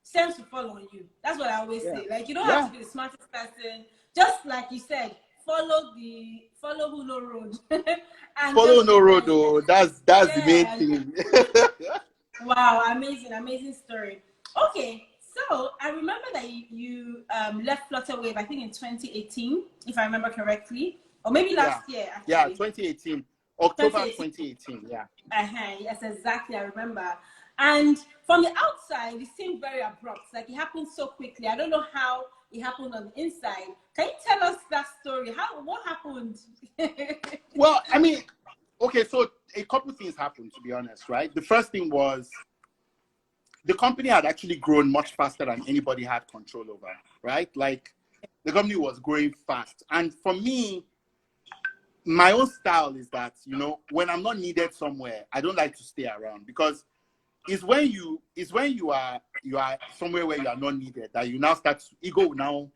[SPEAKER 1] Sense will follow on you. That's what I always say. Like you don't have to be the smartest person. Just like you said, follow who no road. And
[SPEAKER 2] follow no road, though. That's the main thing.
[SPEAKER 1] Wow, amazing story. Okay, so I remember that you left Flutterwave, I think in 2018, if I remember correctly, or maybe last year. Actually.
[SPEAKER 2] Yeah, 2018, October 2018. Yeah.
[SPEAKER 1] Yes, exactly. I remember. And from the outside, it seemed very abrupt. Like it happened so quickly. I don't know how it happened on the inside. Can you tell us that story? What happened?
[SPEAKER 2] Well, I mean, okay, so a couple of things happened, to be honest, right? The first thing was the company had actually grown much faster than anybody had control over, right? Like the company was growing fast. And for me, my own style is that, you know, when I'm not needed somewhere, I don't like to stay around, because it's when you are somewhere where you are not needed that you now ego now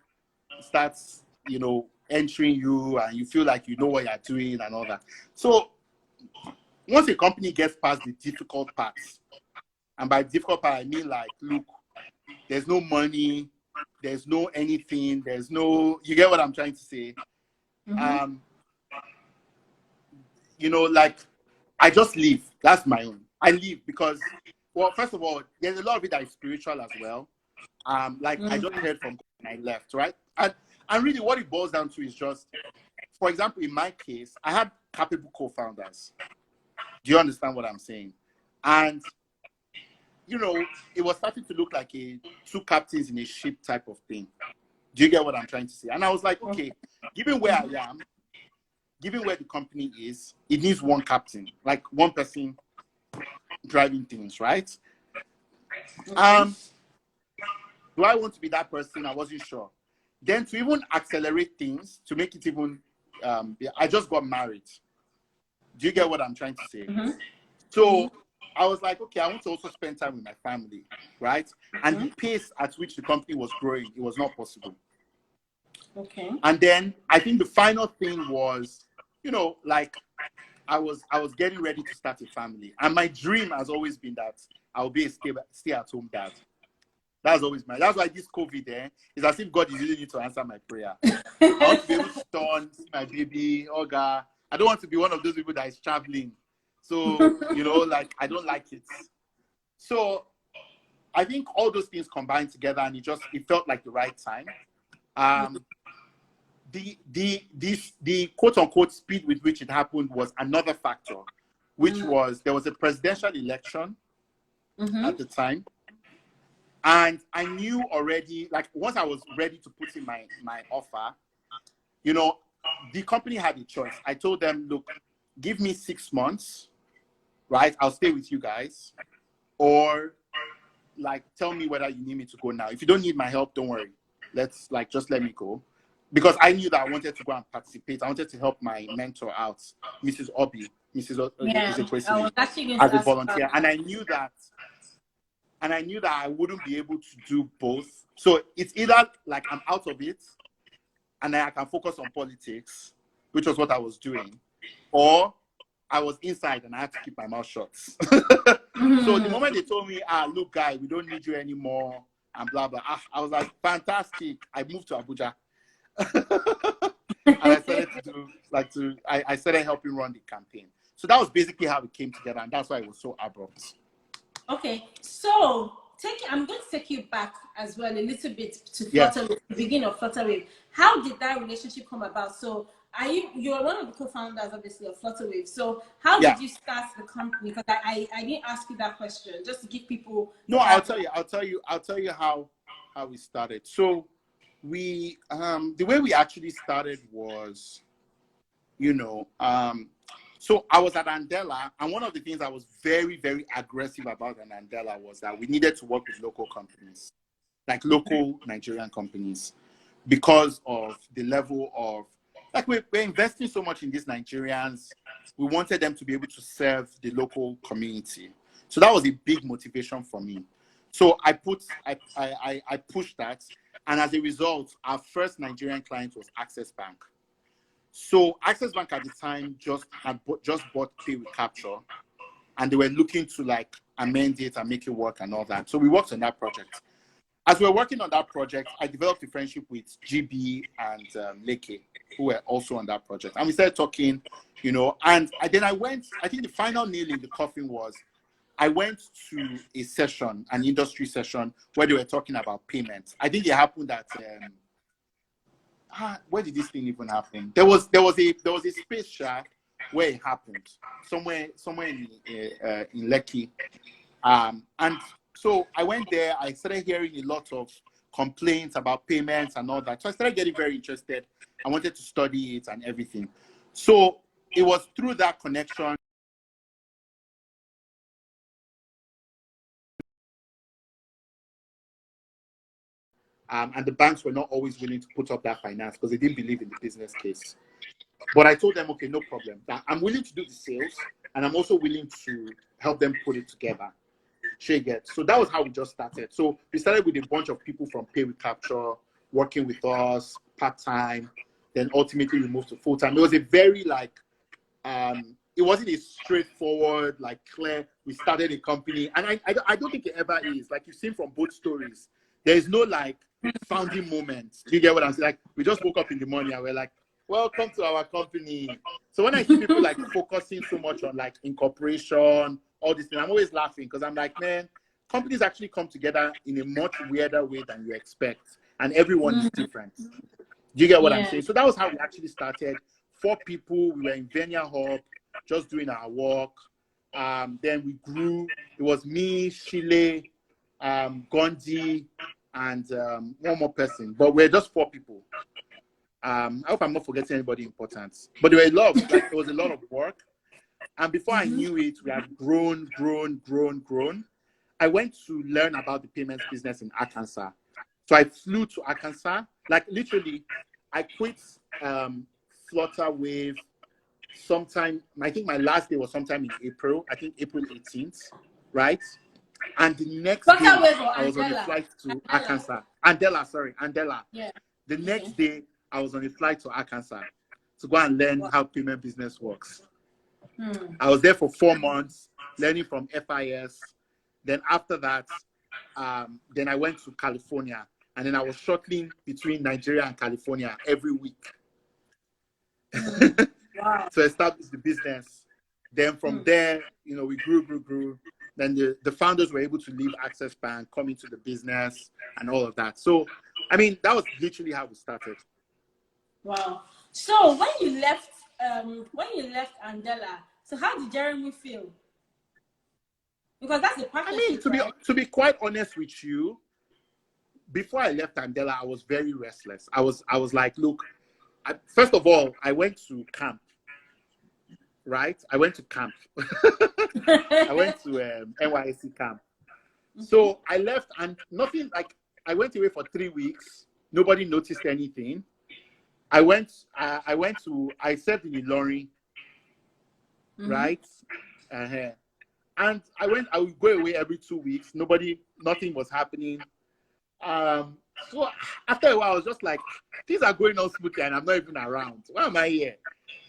[SPEAKER 2] starts, you know, entering you, and you feel like you know what you're doing and all that. So once a company gets past the difficult parts, and by difficult part I mean like, look, there's no money, there's no anything, there's no, you get what I'm trying to say? You know, like I just leave. That's my own. I leave because, well, first of all, there's a lot of it that is spiritual as well. Like I just heard from God and I left, right? And really what it boils down to is just, for example, in my case, I had capable co-founders. Do you understand what I'm saying? And, you know, it was starting to look like a two captains in a ship type of thing. Do you get what I'm trying to say? And I was like, okay, given where I am, given where the company is, it needs one captain, like one person driving things, right? Do I want to be that person? I wasn't sure. Then to even accelerate things, to make it even, I just got married. Do you get what I'm trying to say?
[SPEAKER 1] Mm-hmm.
[SPEAKER 2] So I was like, okay, I want to also spend time with my family, right? And the
[SPEAKER 1] Mm-hmm.
[SPEAKER 2] pace at which the company was growing, it was not possible.
[SPEAKER 1] Okay.
[SPEAKER 2] And then I think the final thing was, you know, like I was getting ready to start a family. And my dream has always been that I'll be a stay-at-home dad. That's why this COVID is as if God is using you to answer my prayer. I want to be able to turn, see my baby, oh God. I don't want to be one of those people that is traveling. So, you know, like I don't like it. So I think all those things combined together and it felt like the right time. The quote unquote speed with which it happened was another factor, which was there was a presidential election at the time. And I knew already, like once I was ready to put in my offer, you know, the company had a choice. I told them, look, give me 6 months, right? I'll stay with you guys. Or like, tell me whether you need me to go now. If you don't need my help, don't worry. Just let me go. Because I knew that I wanted to go and participate. I wanted to help my mentor out, Mrs. Obi, Mrs. Ezekwesili, as a volunteer. And I knew that I wouldn't be able to do both. So it's either like I'm out of it and I can focus on politics, which was what I was doing, or I was inside and I had to keep my mouth shut. So the moment they told me, look, guy, we don't need you anymore, and blah, blah, I was like, fantastic. I moved to Abuja. And I started I started helping run the campaign. So that was basically how it came together, and that's why it was so abrupt.
[SPEAKER 1] Okay, so I'm going to take you back as well a little bit to Flutterwave, the beginning of Flutterwave. How did that relationship come about? So you're one of the co-founders, obviously, of Flutterwave. So how did you start the company? Because I didn't ask you that question, just to give people.
[SPEAKER 2] No, I'll tell you how we started. So we the way we actually started was, you know, so I was at Andela, and one of the things I was very, very aggressive about at Andela was that we needed to work with local companies, like local Nigerian companies, because of the level of, like we're investing so much in these Nigerians. We wanted them to be able to serve the local community. So that was a big motivation for me. So I pushed that, and as a result, our first Nigerian client was Access Bank. So Access Bank at the time just bought Pay with Capture, and they were looking to like amend it and make it work and all that. So we worked on that project. As we were working on that project, I developed a friendship with GB and Leke, who were also on that project. And we started talking, you know, and then I think the final nail in the coffin was I went to a session, an industry session, where they were talking about payments. I think it happened at where did this thing even happen? There was a space share where it happened, somewhere in Lekki, and so I went there. I started hearing a lot of complaints about payments and all that. So I started getting very interested. I wanted to study it and everything. So it was through that connection. And the banks were not always willing to put up that finance because they didn't believe in the business case. But I told them, okay, no problem. I'm willing to do the sales, and I'm also willing to help them put it together. So that was how we just started. So we started with a bunch of people from Pay with Capture working with us part-time. Then ultimately we moved to full-time. It was a very it wasn't a straightforward, like clear, we started a company. And I don't think it ever is. Like you've seen from both stories, there is no like founding moment. Do you get what I'm saying? Like we just woke up in the morning and we're like, welcome to our company. So when I see people like focusing so much on like incorporation, all this thing, I'm always laughing because I'm like, man, companies actually come together in a much weirder way than you expect. And everyone is different. Do you get what I'm saying? So that was how we actually started. 4 people, we were in Venia Hub, just doing our work. Then we grew. It was me, Shile, Gondi, and one more person. But we're just 4 people. I hope I'm not forgetting anybody important. But there were a lot of, like, there was a lot of work. And before I knew it, we had grown. I went to learn about the payments business in Arkansas. So I flew to Arkansas. Like literally, I quit Flutter Wave sometime. I think my last day was sometime in April. I think April 18th, right? And the next day, I was on a flight to Arkansas. Andela.
[SPEAKER 1] Yeah.
[SPEAKER 2] The next day, I was on a flight to Arkansas to go and learn how payment business works. I was there for 4 months, learning from FIS. Then after that, then I went to California. And then I was shuttling between Nigeria and California every week.
[SPEAKER 1] Wow.
[SPEAKER 2] To establish the business. Then from there, you know, we grew. Then the founders were able to leave Access Bank, come into the business and all of that. So, I mean, that was literally how we started.
[SPEAKER 1] Wow. So when you left Andela, so how did Jeremy feel? Because that's the partnership.
[SPEAKER 2] I mean, to be quite honest with you, before I left Andela, I was very restless. I was like, look, first of all, I went to camp. Right? I went to camp. I went to NYSC camp. So I left and nothing, like, I went away for 3 weeks. Nobody noticed anything. I served in Ilorin, right? And I would go away every 2 weeks. Nothing was happening. So after a while, I was just like, things are going on smoothly and I'm not even around. Why am I here?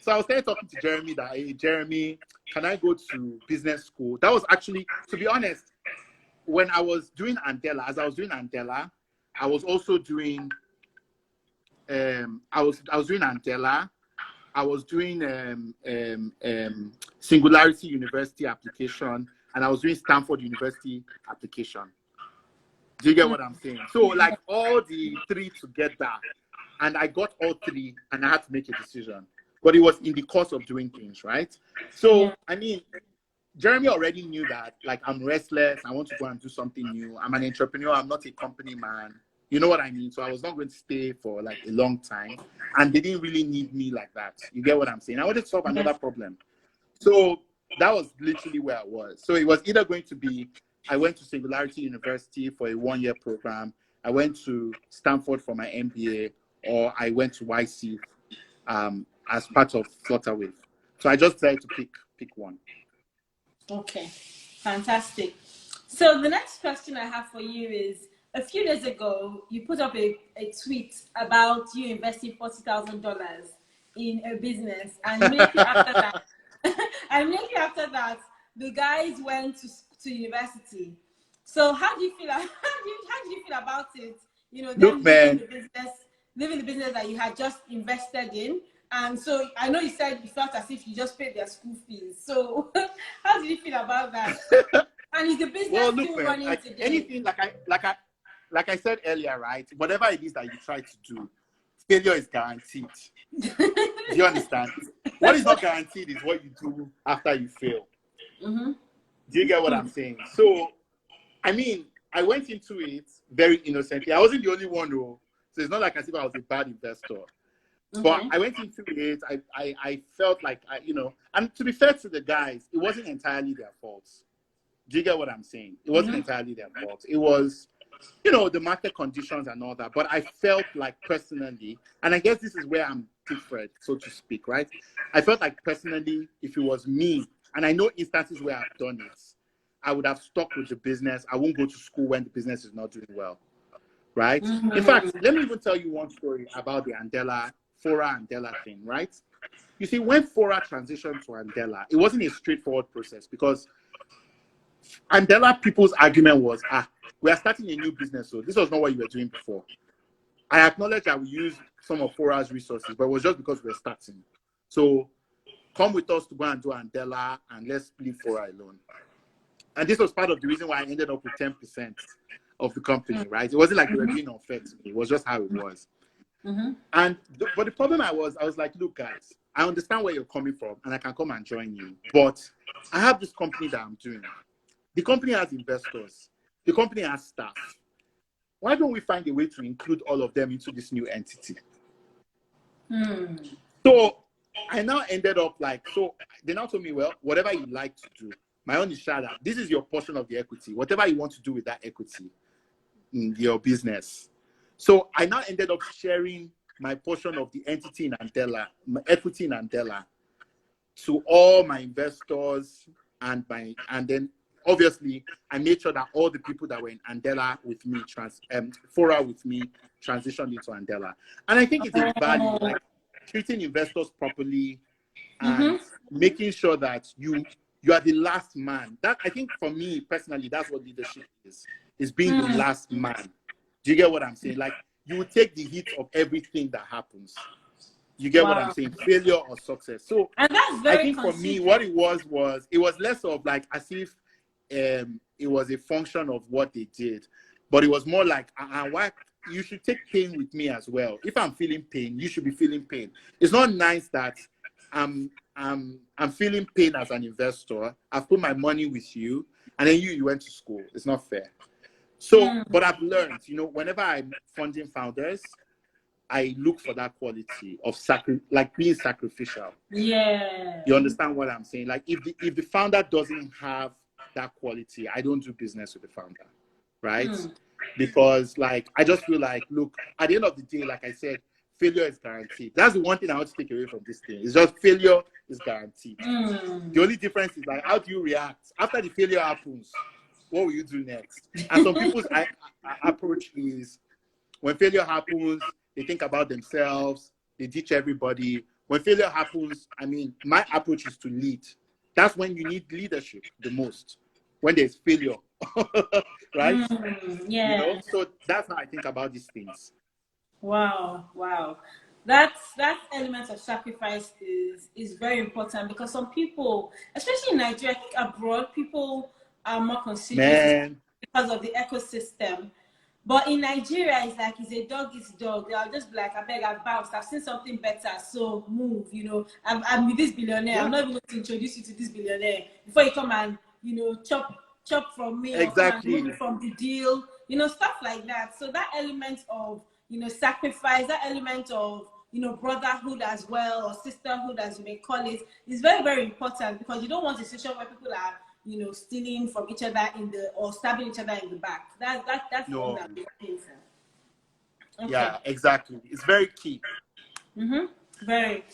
[SPEAKER 2] So I was talking to Jeremy that, hey, Jeremy, can I go to business school? That was actually, to be honest, when I was doing Andela, I was also doing, I was doing Andela. I was doing Singularity University application, and I was doing Stanford University application. Do you get what I'm saying? So like all the three together, and I got all three, and I had to make a decision. But it was in the course of doing things, right? So, I mean, Jeremy already knew that, like, I'm restless. I want to go and do something new. I'm an entrepreneur. I'm not a company man. You know what I mean? So I was not going to stay for, like, a long time. And they didn't really need me like that. You get what I'm saying? I wanted to solve another problem. So that was literally where I was. So it was either going to be, I went to Singularity University for a 1-year program. I went to Stanford for my MBA, or I went to YC as part of Flutterwave. So I just decided to pick one.
[SPEAKER 1] Okay, fantastic. So the next question I have for you is, a few days ago, you put up a tweet about you investing $40,000 in a business, and immediately after that, the guys went to university. So how do you feel? How do you feel about it? You know, them leaving the business that you had just invested in. And so I know you said you felt as if you just paid their school fees. So how do you feel about that? And is the business still running
[SPEAKER 2] like
[SPEAKER 1] today?
[SPEAKER 2] Anything like I said earlier, right? Whatever it is that you try to do, failure is guaranteed. Do you understand? What is not guaranteed is what you do after you fail. Do you get what I'm saying? So, I mean, I went into it very innocently. I wasn't the only one, though. So it's not like as if I was a bad investor. But I went into it, I felt like, and to be fair to the guys, it wasn't entirely their fault. Do you get what I'm saying? It wasn't entirely their fault. It was, the market conditions and all that. But I felt like personally, and I guess this is where I'm different, so to speak, right? I felt like personally, if it was me, and I know instances where I've done it, I would have stuck with the business. I won't go to school when the business is not doing well, right? In fact, let me even tell you one story about the Fora Andela thing, right? You see, when Fora transitioned to Andela, it wasn't a straightforward process because Andela people's argument was, we are starting a new business, so this was not what you were doing before. I acknowledge that we used some of Fora's resources, but it was just because we were starting. So come with us to go and do Andela, and let's leave Fora alone. And this was part of the reason why I ended up with 10% of the company, right? It wasn't like they were being unfair to me. It was just how it was. But the problem I was like, look, guys, I understand where you're coming from, and I can come and join you. But I have this company that I'm doing. The company has investors. The company has staff. Why don't we find a way to include all of them into this new entity? So I now ended up so they now told me, well, whatever you like to do, my own is share that. This is your portion of the equity. Whatever you want to do with that equity in your business, So I now ended up sharing my portion of the entity in Andela, my equity in Andela, to all my investors and then obviously I made sure that all the people that were in Andela with me, Fora with me, transitioned into Andela. And I think it's a value, like treating investors properly and making sure that you are the last man. That, I think, for me personally, that's what leadership is being the last man. Do you get what I'm saying? Like, you will take the heat of everything that happens. You get what I'm saying? Failure or success. So
[SPEAKER 1] and that's
[SPEAKER 2] I
[SPEAKER 1] very
[SPEAKER 2] think for me, what it was less of like as if it was a function of what they did, but it was more like, why you should take pain with me as well. If I'm feeling pain, you should be feeling pain. It's not nice that I'm feeling pain as an investor. I've put my money with you, and then you went to school. It's not fair. So, but I've learned, whenever I'm funding founders, I look for that quality of like being sacrificial.
[SPEAKER 1] Yeah.
[SPEAKER 2] You understand what I'm saying? Like, if the founder doesn't have that quality, I don't do business with the founder, right? Because like, I just feel like, look, at the end of the day, like I said, failure is guaranteed. That's the one thing I want to take away from this thing. It's just failure is guaranteed. The only difference is like, how do you react after the failure happens? What will you do next? And some people's approach is, when failure happens, they think about themselves, they ditch everybody. When failure happens, I mean, my approach is to lead. That's when you need leadership the most, when there's failure, right?
[SPEAKER 1] Yeah.
[SPEAKER 2] So that's how I think about these things.
[SPEAKER 1] Wow. That element of sacrifice is very important, because some people, especially in Nigeria, I think abroad, people are more considerate because of the ecosystem. But in Nigeria, it's like, it's a dog, it's dog. I'll just be like, I beg, I've bounced. I've seen something better, so move. I'm with this billionaire. Yeah. I'm not even going to introduce you to this billionaire before you come and, chop from me, or come and move from the deal. Stuff like that. So that element of, sacrifice, that element of, brotherhood as well, or sisterhood, as you may call it, is very, very important, because you don't want a situation where people are, stealing from each other or stabbing each other in the back. That's
[SPEAKER 2] no.
[SPEAKER 1] what I'm looking for. Okay.
[SPEAKER 2] Yeah, exactly. It's very key.
[SPEAKER 1] Very.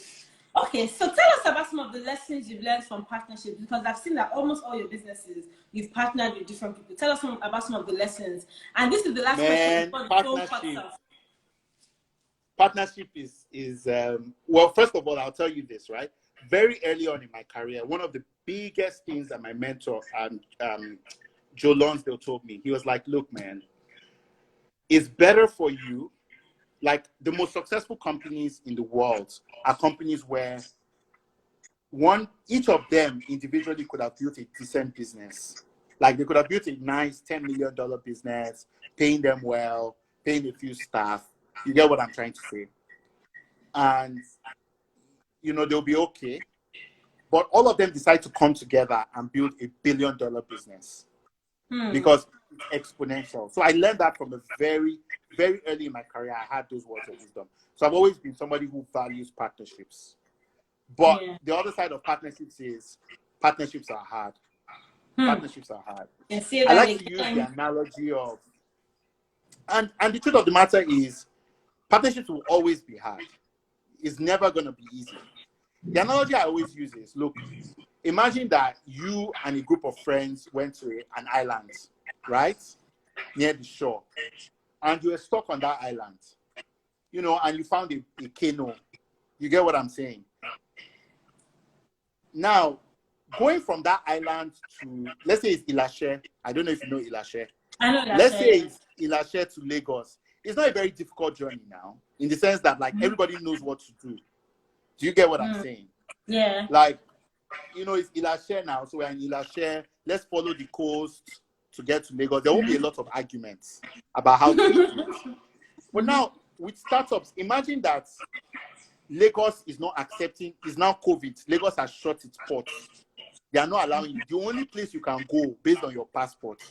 [SPEAKER 1] Okay, so tell us about some of the lessons you've learned from partnerships, because I've seen that almost all your businesses, you've partnered with different people. Tell us about some of the lessons. And this is the last question before the phone cuts off.
[SPEAKER 2] Partnership is well, first of all, I'll tell you this, right? Very early on in my career, one of the biggest things that my mentor, Joe Lonsdale, told me, he was like, look, man, it's better for you. Like, the most successful companies in the world are companies where each of them individually could have built a decent business. Like, they could have built a nice $10 million business, paying them well, paying a few staff. You get what I'm trying to say? And, they'll be okay. But all of them decide to come together and build a $1 billion business because it's exponential. So I learned that from a very, very early in my career. I had those words of wisdom. So I've always been somebody who values partnerships. But the other side of partnerships is partnerships are hard. Partnerships are hard. I like to use the analogy of, and the truth of the matter is, partnerships will always be hard. It's never going to be easy. The analogy I always use is, look, imagine that you and a group of friends went to an island, right, near the shore, and you were stuck on that island, and you found a canoe. You get what I'm saying? Now, going from that island to, let's say it's Ilashe. I don't know if you know Ilashe.
[SPEAKER 1] I know Ilashe.
[SPEAKER 2] Let's say it's Ilashe to Lagos. It's not a very difficult journey now, in the sense that, like, everybody knows what to do. Do you get what I'm saying?
[SPEAKER 1] Yeah.
[SPEAKER 2] Like, it's Ilashe now, so we're in Ilashe. Let's follow the coast to get to Lagos. There won't be a lot of arguments about how to do it. But now, with startups, imagine that Lagos is not accepting, it's now COVID. Lagos has shut its ports. They are not allowing you. The only place you can go based on your passport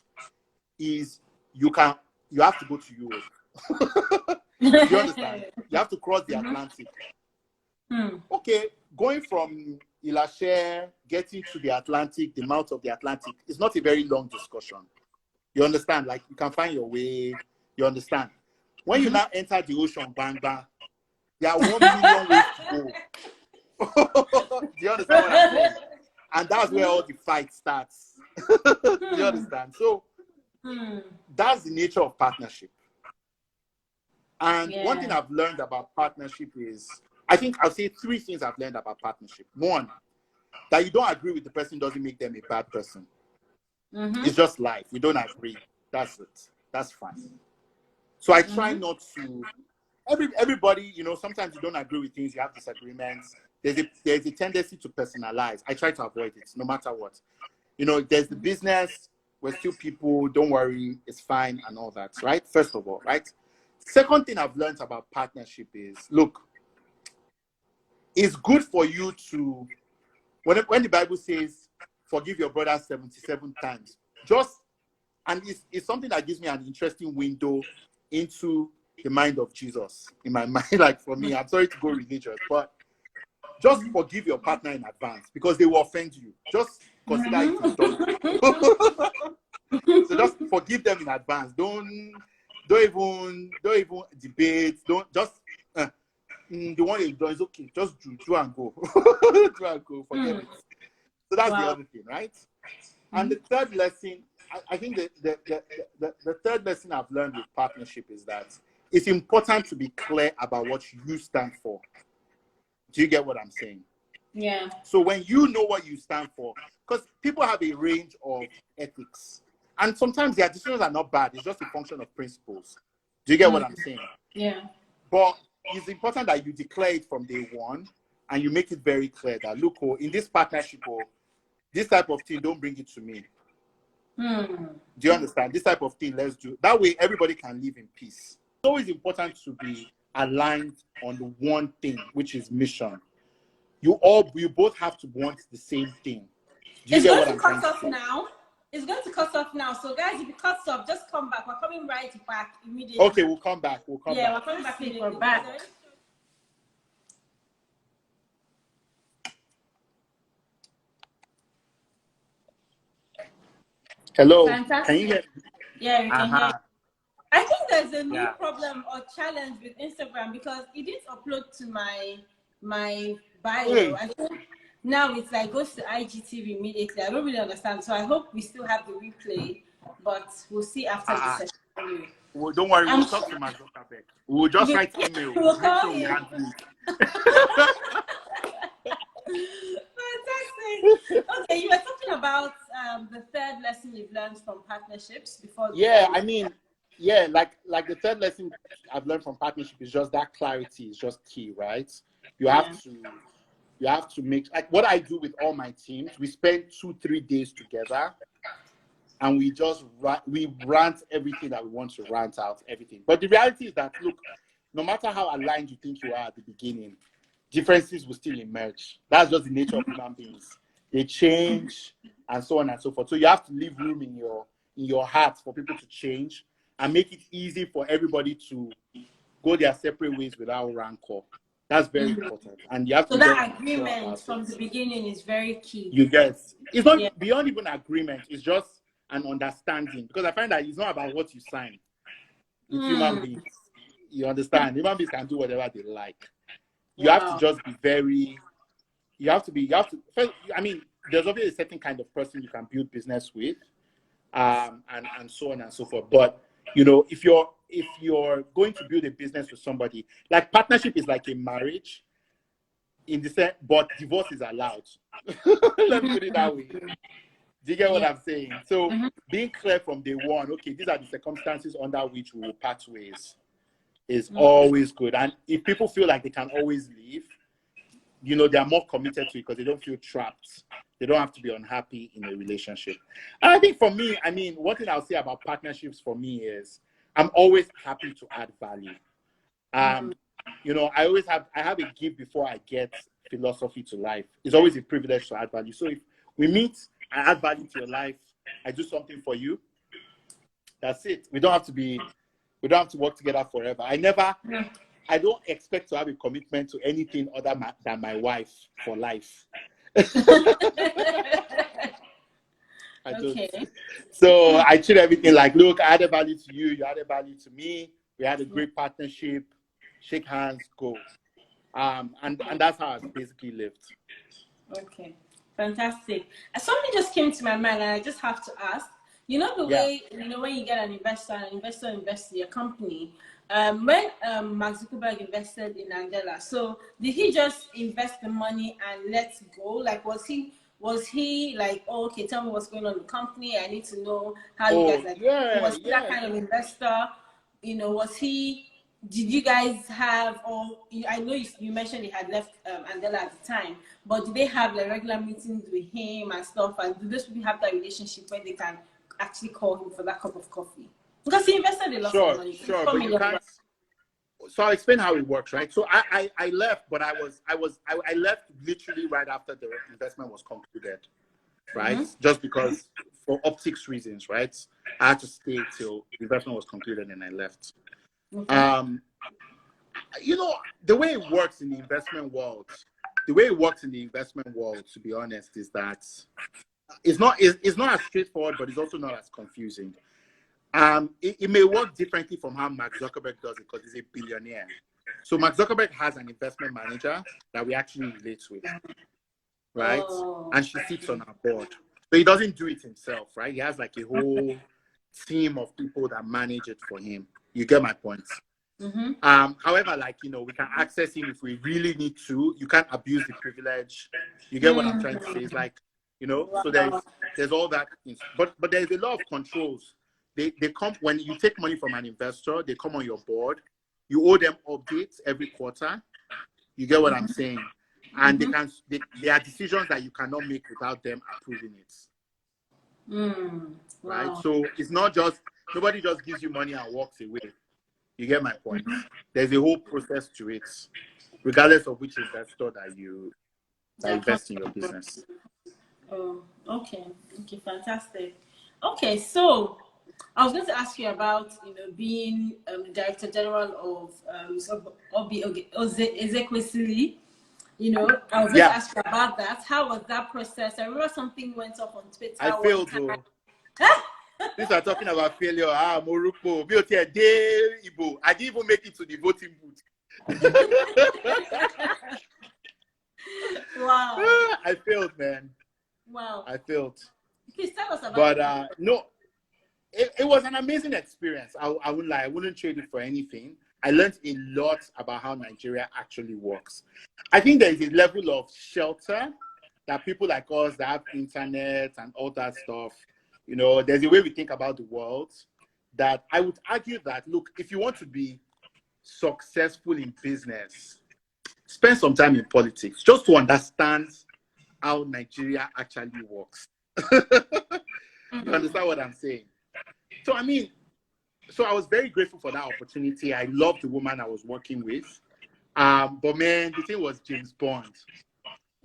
[SPEAKER 2] is you have to go to Europe. Do you understand? You have to cross the Atlantic. Okay, going from Ilashe, getting to the Atlantic, the mouth of the Atlantic, is not a very long discussion. You understand? Like, you can find your way. You understand? When you now enter the ocean, bang bang, there are 1 million ways to go. Do you understand what I'm saying? And that's where all the fight starts. Do you understand? So that's the nature of partnership. And one thing I've learned about partnership is, I think I'll say 3 things I've learned about partnership. 1, that you don't agree with the person doesn't make them a bad person. It's just life. We don't agree. That's it. That's fine. So I try not to. Everybody, you know, sometimes you don't agree with things. You have disagreements. There's a tendency to personalize. I try to avoid it, no matter what. You know, there's the business. We're still people. Don't worry, it's fine and all that. Right? First of all, right. Second thing I've learned about partnership is, look, it's good for you to, when the Bible says, forgive your brother 77 times, and it's something that gives me an interesting window into the mind of Jesus in my mind. Like, for me, I'm sorry to go religious, but just forgive your partner in advance, because they will offend you. Just consider it is done. So just forgive them in advance. Don't even debate. Don't just the one you do is okay. Just do and go. Do and go. Forget it. So that's the other thing, right? And the third lesson, I think the third lesson I've learned with partnership is that it's important to be clear about what you stand for. Do you get what I'm saying?
[SPEAKER 1] Yeah.
[SPEAKER 2] So when you know what you stand for, because people have a range of ethics, and sometimes their decisions are not bad. It's just a function of principles. Do you get what I'm saying?
[SPEAKER 1] Yeah.
[SPEAKER 2] But it's important that you declare it from day one, and you make it very clear that, look, in this partnership, this type of thing, don't bring it to me. Do you understand? This type of thing, let's do. That way, everybody can live in peace. It's always important to be aligned on the one thing, which is mission. You both have to want the same thing. Do you get what I'm saying?
[SPEAKER 1] It's going to cut off now. It's going to cut off now. So, guys, if it cuts off, just come back. We're coming right back immediately.
[SPEAKER 2] Okay, we'll come back. We're coming back
[SPEAKER 1] immediately.
[SPEAKER 3] We're back.
[SPEAKER 2] Hello.
[SPEAKER 1] Fantastic.
[SPEAKER 2] Can you hear me?
[SPEAKER 1] Yeah, we can hear you. I think there's a new problem or challenge with Instagram, because it didn't upload to my bio. I think now it's like goes to IGTV immediately. I don't really understand. So I hope we still have the replay, but we'll see after the session.
[SPEAKER 2] Well, don't worry, we'll talk to Mark Zuckerberg. We'll just write email.
[SPEAKER 1] We'll call him. Fantastic. Okay, you were talking about the third lesson you've learned from partnerships before.
[SPEAKER 2] Like the third lesson I've learned from partnership is just that clarity is just key, right? You have to make, like what I do with all my teams, we spend 2-3 days together, and we just rant everything that we want to rant out, everything. But the reality is that, look, no matter how aligned you think you are at the beginning, differences will still emerge. That's just the nature of human beings. They change and so on and so forth. So you have to leave room in your heart for people to change and make it easy for everybody to go their separate ways without rancor. That's very important. And you have to
[SPEAKER 1] that agreement from the beginning is very key.
[SPEAKER 2] You guys, it's not beyond even agreement, it's just an understanding. Because I find that it's not about what you sign. It's human beings. You understand? Human beings can do whatever they like. You have to just be very, first, I mean, there's obviously a certain kind of person you can build business with, and so on and so forth. But, you know, if you're going to build a business with somebody, like partnership is like a marriage in the sense, but divorce is allowed. Let me put it that way. Do you get what I'm saying? So being clear from day one, okay, these are the circumstances under which we will part ways, is always good. And if people feel like they can always leave, you know, they're more committed to it because they don't feel trapped. They don't have to be unhappy in a relationship. And I think for me, I mean, one thing I'll say about partnerships for me is I'm always happy to add value. You know, I have a gift before I get philosophy to life. It's always a privilege to add value. So if we meet, I add value to your life, I do something for you, that's it. We don't have to work together forever. I don't expect to have a commitment to anything other than my wife for life. I don't. So I treat everything like, look, I added value to you, you added value to me. We had a great partnership, shake hands, go. And that's how it's basically lived.
[SPEAKER 1] Okay, fantastic. Something just came to my mind, and I just have to ask. You know the
[SPEAKER 2] Yeah.
[SPEAKER 1] way when you get an investor invests in your company. When Mark Zuckerberg invested in Andela, so did he just invest the money and let go? Like, was he like, oh, okay, tell me what's going on in the company. I need to know how you guys
[SPEAKER 2] Oh,
[SPEAKER 1] like.
[SPEAKER 2] yeah,
[SPEAKER 1] Was he that
[SPEAKER 2] yeah.
[SPEAKER 1] kind of investor? Was he? Did you guys have, or I know you mentioned he had left Andela at the time, but did they have like regular meetings with him and stuff? And do those people have that relationship where they can actually call him for that cup of coffee? Because he invested a lot of
[SPEAKER 2] Sure,
[SPEAKER 1] money,
[SPEAKER 2] sure,
[SPEAKER 1] $4
[SPEAKER 2] but you
[SPEAKER 1] million.
[SPEAKER 2] can't. So I'll explain how it works, right? So I left, but I left literally right after the investment was concluded, right? Just because for optics reasons, right? I had to stay till the investment was concluded and I left.
[SPEAKER 1] Okay.
[SPEAKER 2] The way it works in the investment world, to be honest, is that it's not as straightforward, but it's also not as confusing. It may work differently from how Mark Zuckerberg does it because he's a billionaire. So Mark Zuckerberg has an investment manager that we actually relate with, right?
[SPEAKER 1] Oh.
[SPEAKER 2] And she sits on our board. So he doesn't do it himself, right? He has like a whole team of people that manage it for him. You get my point? However, we can access him if we really need to. You can't abuse the privilege. You get what I'm trying to say? It's like, so there's all that. But there's a lot of controls. They come when you take money from an investor, they come on your board. You owe them updates every quarter. You get what I'm saying? And there are decisions that you cannot make without them approving it. Right?
[SPEAKER 1] Wow.
[SPEAKER 2] So it's not just, nobody just gives you money and walks away. You get my point? There's a whole process to it, regardless of which investor that invest in your business.
[SPEAKER 1] Oh, okay. Okay, fantastic. Okay, so I was going to ask you about, being Director General of Ezekwesili. I was going to ask you about that. How was that process? I remember something went up on Twitter.
[SPEAKER 2] I failed, though. These are talking about failure. Morupo. I didn't even make it to the voting booth.
[SPEAKER 1] Wow.
[SPEAKER 2] I failed, man.
[SPEAKER 1] Wow.
[SPEAKER 2] I failed.
[SPEAKER 1] Please tell us about
[SPEAKER 2] it.
[SPEAKER 1] But
[SPEAKER 2] no, it was an amazing experience. I wouldn't lie. I wouldn't trade it for anything. I learned a lot about how Nigeria actually works. I think there is a level of shelter that people like us that have internet and all that stuff, there's a way we think about the world that I would argue that, look, if you want to be successful in business, spend some time in politics just to understand how Nigeria actually works. You understand what I'm saying? So, I was very grateful for that opportunity. I loved the woman I was working with. But man, the thing was James Bond.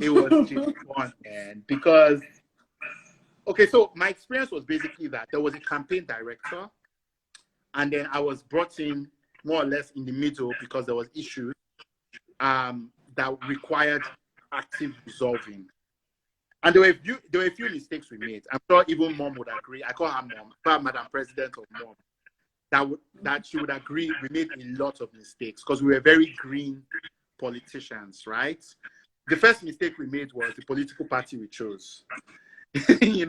[SPEAKER 2] It was James Bond, man, because okay, so my experience was basically that there was a campaign director, and then I was brought in more or less in the middle because there was issues that required active resolving. And there were a few mistakes we made. I'm sure even Mom would agree. I call her Mom, not Madam President or Mom. That she would agree we made a lot of mistakes because we were very green politicians, right? The first mistake we made was the political party we chose. We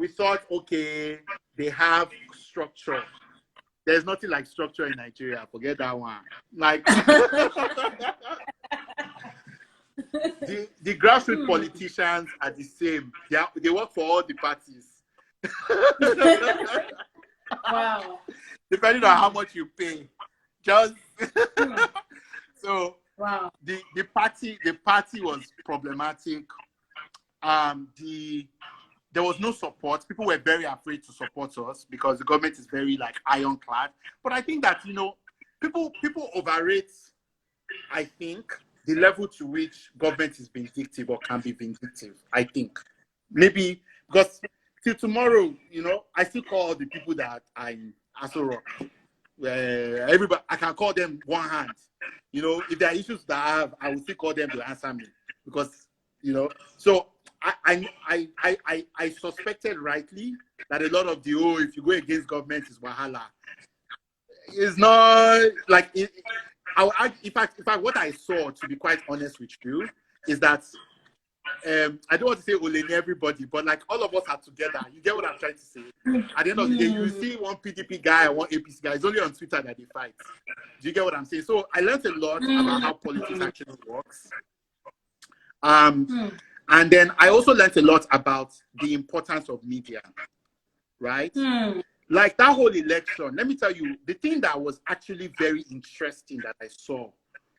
[SPEAKER 2] thought, okay, they have structure. There's nothing like structure in Nigeria. Forget that one. Like the grassroots politicians are the same. They work for all the parties.
[SPEAKER 1] Wow.
[SPEAKER 2] Depending on how much you pay. Just so
[SPEAKER 1] wow.
[SPEAKER 2] The party was problematic. There was no support. People were very afraid to support us because the government is very ironclad. But I think that people overrate, I think, the level to which government is vindictive or can be vindictive. I think maybe because till tomorrow, I still call all the people that are in Aso Rock. Everybody, I can call them one hand. If there are issues that I have, I will still call them to answer me because So I suspected rightly that a lot of if you go against government is wahala. it's not like it. In fact, what I saw, to be quite honest with you, is that I don't want to say Oleni everybody, but like all of us are together. You get what I'm trying to say? At the end of the day, you see one PDP guy and one APC guy. It's only on Twitter that they fight. Do you get what I'm saying? So I learned a lot about how politics actually works. And then I also learned a lot about the importance of media, right? Like that whole election, let me tell you, the thing that was actually very interesting that I saw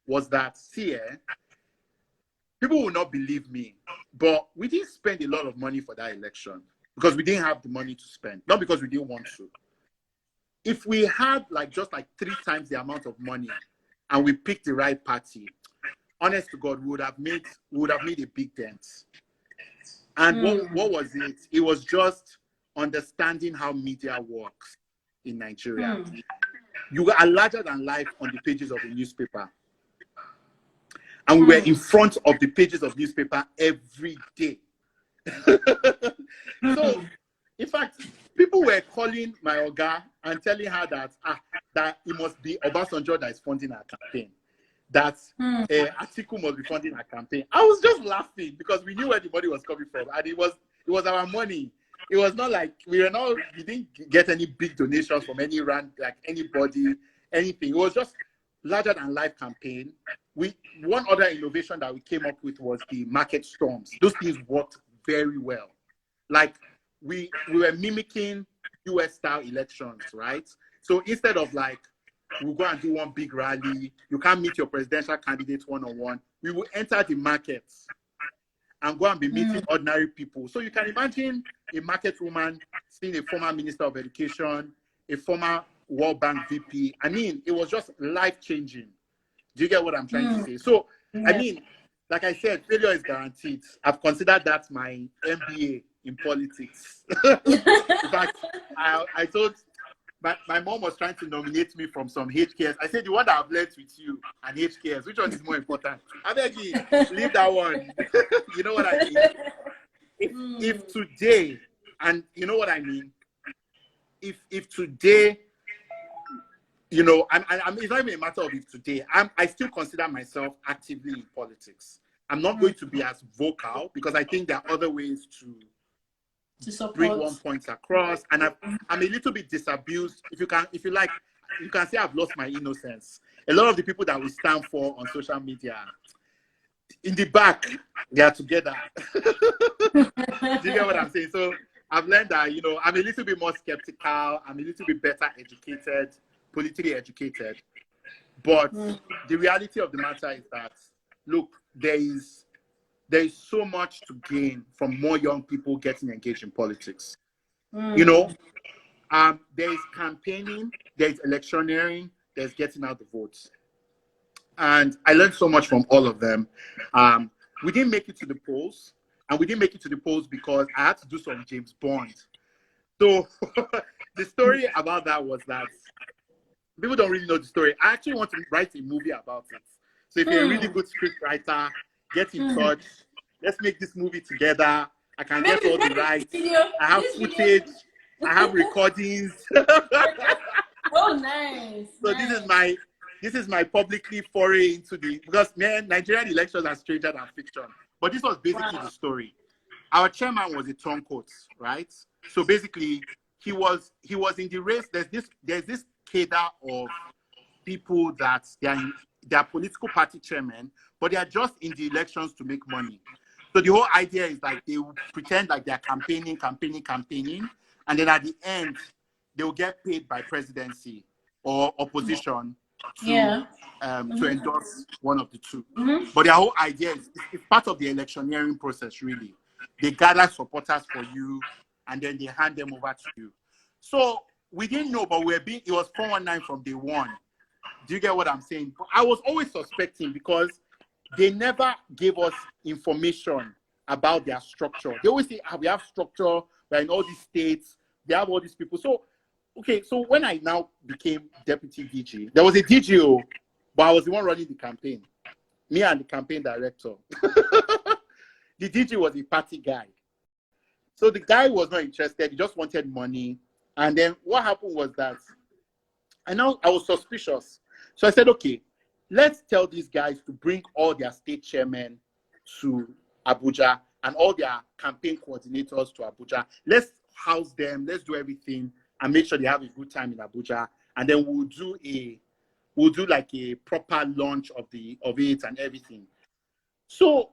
[SPEAKER 2] was that, people will not believe me, but we didn't spend a lot of money for that election because we didn't have the money to spend, not because we didn't want to. If we had just 3 times the amount of money and we picked the right party, honest to God, we would have made a big dent. And what was it? It was just understanding how media works in Nigeria. You are larger than life on the pages of the newspaper. And we were in front of the pages of newspaper every day. So, in fact, people were calling my Oga and telling her that it must be Obasanjo that is funding our campaign. That Atiku must be funding our campaign. I was just laughing because we knew where the money was coming from, and it was our money. It was not like we didn't get any big donations from any anybody, anything. It was just larger than life campaign. One other innovation that we came up with was the market storms. Those things worked very well. Like we were mimicking US style elections, right? So instead of we'll go and do one big rally, you can't meet your presidential candidate one-on-one, we will enter the markets and go and be meeting ordinary people. So you can imagine a market woman seeing a former minister of education, a former World Bank VP. I mean, it was just life-changing. Do you get what I'm trying to say? So, I mean, like I said, failure is guaranteed. I've considered that my MBA in politics. In fact, I told my mom was trying to nominate me from some HKS. I said, the one that I've learned with you and HKS, which one is more important? I beg you, leave that one. You know what I mean? If today, and you know what I mean? If today, it's not even a matter of if today. I still consider myself actively in politics. I'm not going to be as vocal because I think there are other ways to bring one point across. And I'm a little bit disabused. If you like, you can say I've lost my innocence. A lot of the people that we stand for on social media, in the back, they are together. Do you get what I'm saying? So I've learned that, I'm a little bit more skeptical. I'm a little bit better educated, politically educated. But the reality of the matter is that, look, there is so much to gain from more young people getting engaged in politics. There is campaigning, there's electioneering, there's getting out the votes. And I learned so much from all of them. We didn't make it to the polls, and we didn't make it to the polls because I had to do some James Bond. So the story about that was that people don't really know the story. I actually want to write a movie about it. So if you're a really good script writer, get in touch. Let's make this movie together. I can get all the rights. I have footage. I have recordings.
[SPEAKER 1] Oh, nice.
[SPEAKER 2] So
[SPEAKER 1] nice.
[SPEAKER 2] this is my publicly foray into because Nigerian elections are stranger than fiction. But this was basically the story. Our chairman was a turncoat, right? So basically, he was in the race. There's this cadre of people that they are political party chairmen, but they are just in the elections to make money. So the whole idea is they will pretend like they're campaigning, and then at the end, they will get paid by presidency or opposition to endorse one of the two. But their whole idea is it's part of the electioneering process, really. They gather supporters for you, and then they hand them over to you. So we didn't know, but it was 419 from day one. Do you get what I'm saying? But I was always suspecting because they never gave us information about their structure. They always say, we have structure, we're in all these states, they have all these people. So, okay, so when I now became deputy DG, there was a DGO, but I was the one running the campaign. Me and the campaign director. The DG was a party guy. So the guy was not interested, he just wanted money. And then what happened was that And now I was suspicious. So I said, okay, let's tell these guys to bring all their state chairmen to Abuja and all their campaign coordinators to Abuja. Let's house them, let's do everything and make sure they have a good time in Abuja. And then we'll do like a proper launch of it and everything. So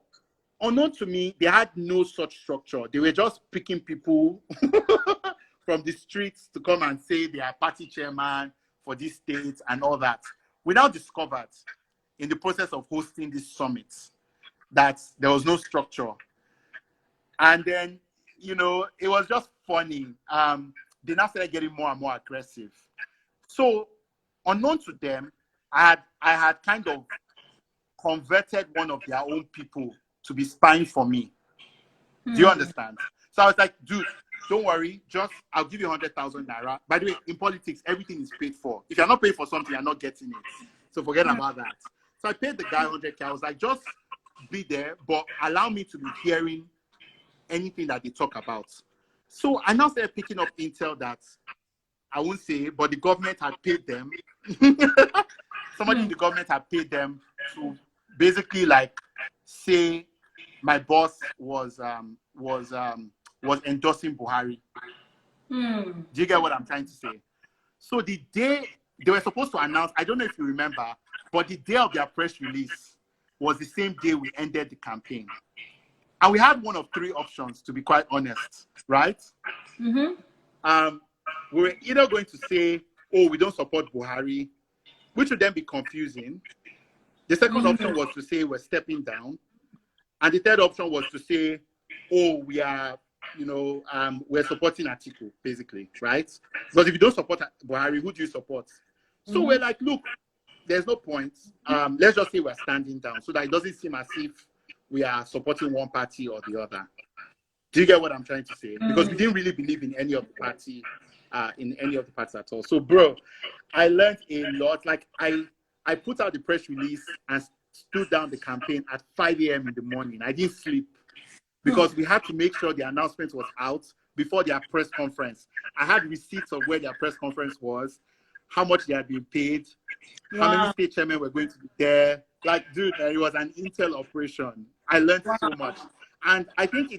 [SPEAKER 2] unknown to me, they had no such structure. They were just picking people from the streets to come and say they are party chairman for this state and all that. We now discovered in the process of hosting this summit that there was no structure. And then, you know, it was just funny. They now started getting more and more aggressive. So unknown to them, I had kind of converted one of their own people to be spying for me. Do you understand? So I was like, dude, don't worry, I'll give you 100,000 naira. By the way, in politics, everything is paid for. If you're not paying for something, you're not getting it. So forget about that. So I paid the guy 100K. I was like, just be there, but allow me to be hearing anything that they talk about. So I now started picking up intel that I won't say, but the government had paid them. Somebody in the government had paid them to basically like say my boss was endorsing Buhari. Do you get what I'm trying to say? So the day they were supposed to announce, I don't know if you remember, but the day of their press release was the same day we ended the campaign. And we had one of three options, to be quite honest, right? We were either going to say, oh, we don't support Buhari, which would then be confusing. The second option was to say we're stepping down. And the third option was to say, oh, we are, you know, we're supporting Atiku, basically, right? Because if you don't support Buhari, who do you support? So we're like, look, there's no point. Let's just say we're standing down so that it doesn't seem as if we are supporting one party or the other. Do you get what I'm trying to say? Because we didn't really believe in any of the parties at all. So, bro, I learned a lot. Like, I put out the press release and stood down the campaign at 5 a.m. in the morning. I didn't sleep because we had to make sure the announcement was out before their press conference. I had receipts of where their press conference was, how much they had been paid, how many state chairmen were going to be there. Like, dude, it was an intel operation. I learned so much. And I think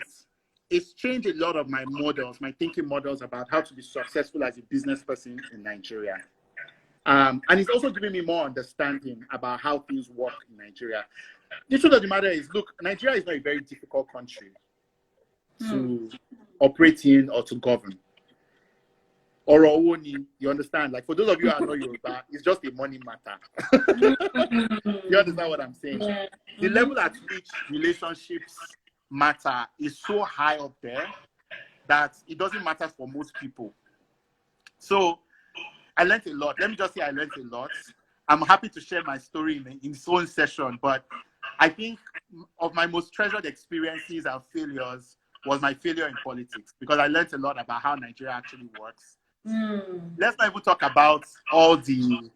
[SPEAKER 2] it's changed a lot of my models, my thinking models about how to be successful as a business person in Nigeria. And it's also giving me more understanding about how things work in Nigeria. The truth of the matter is, look, Nigeria is not a very difficult country to operate in or to govern. Or you understand? Like, for those of you who are not Yoruba, it's just a money matter. You understand what I'm saying? The level at which relationships matter is so high up there that it doesn't matter for most people. So I learned a lot. Let me just say I learned a lot. I'm happy to share my story in its own session, but I think of my most treasured experiences and failures was my failure in politics, because I learned a lot about how Nigeria actually works. Let's not even talk about all the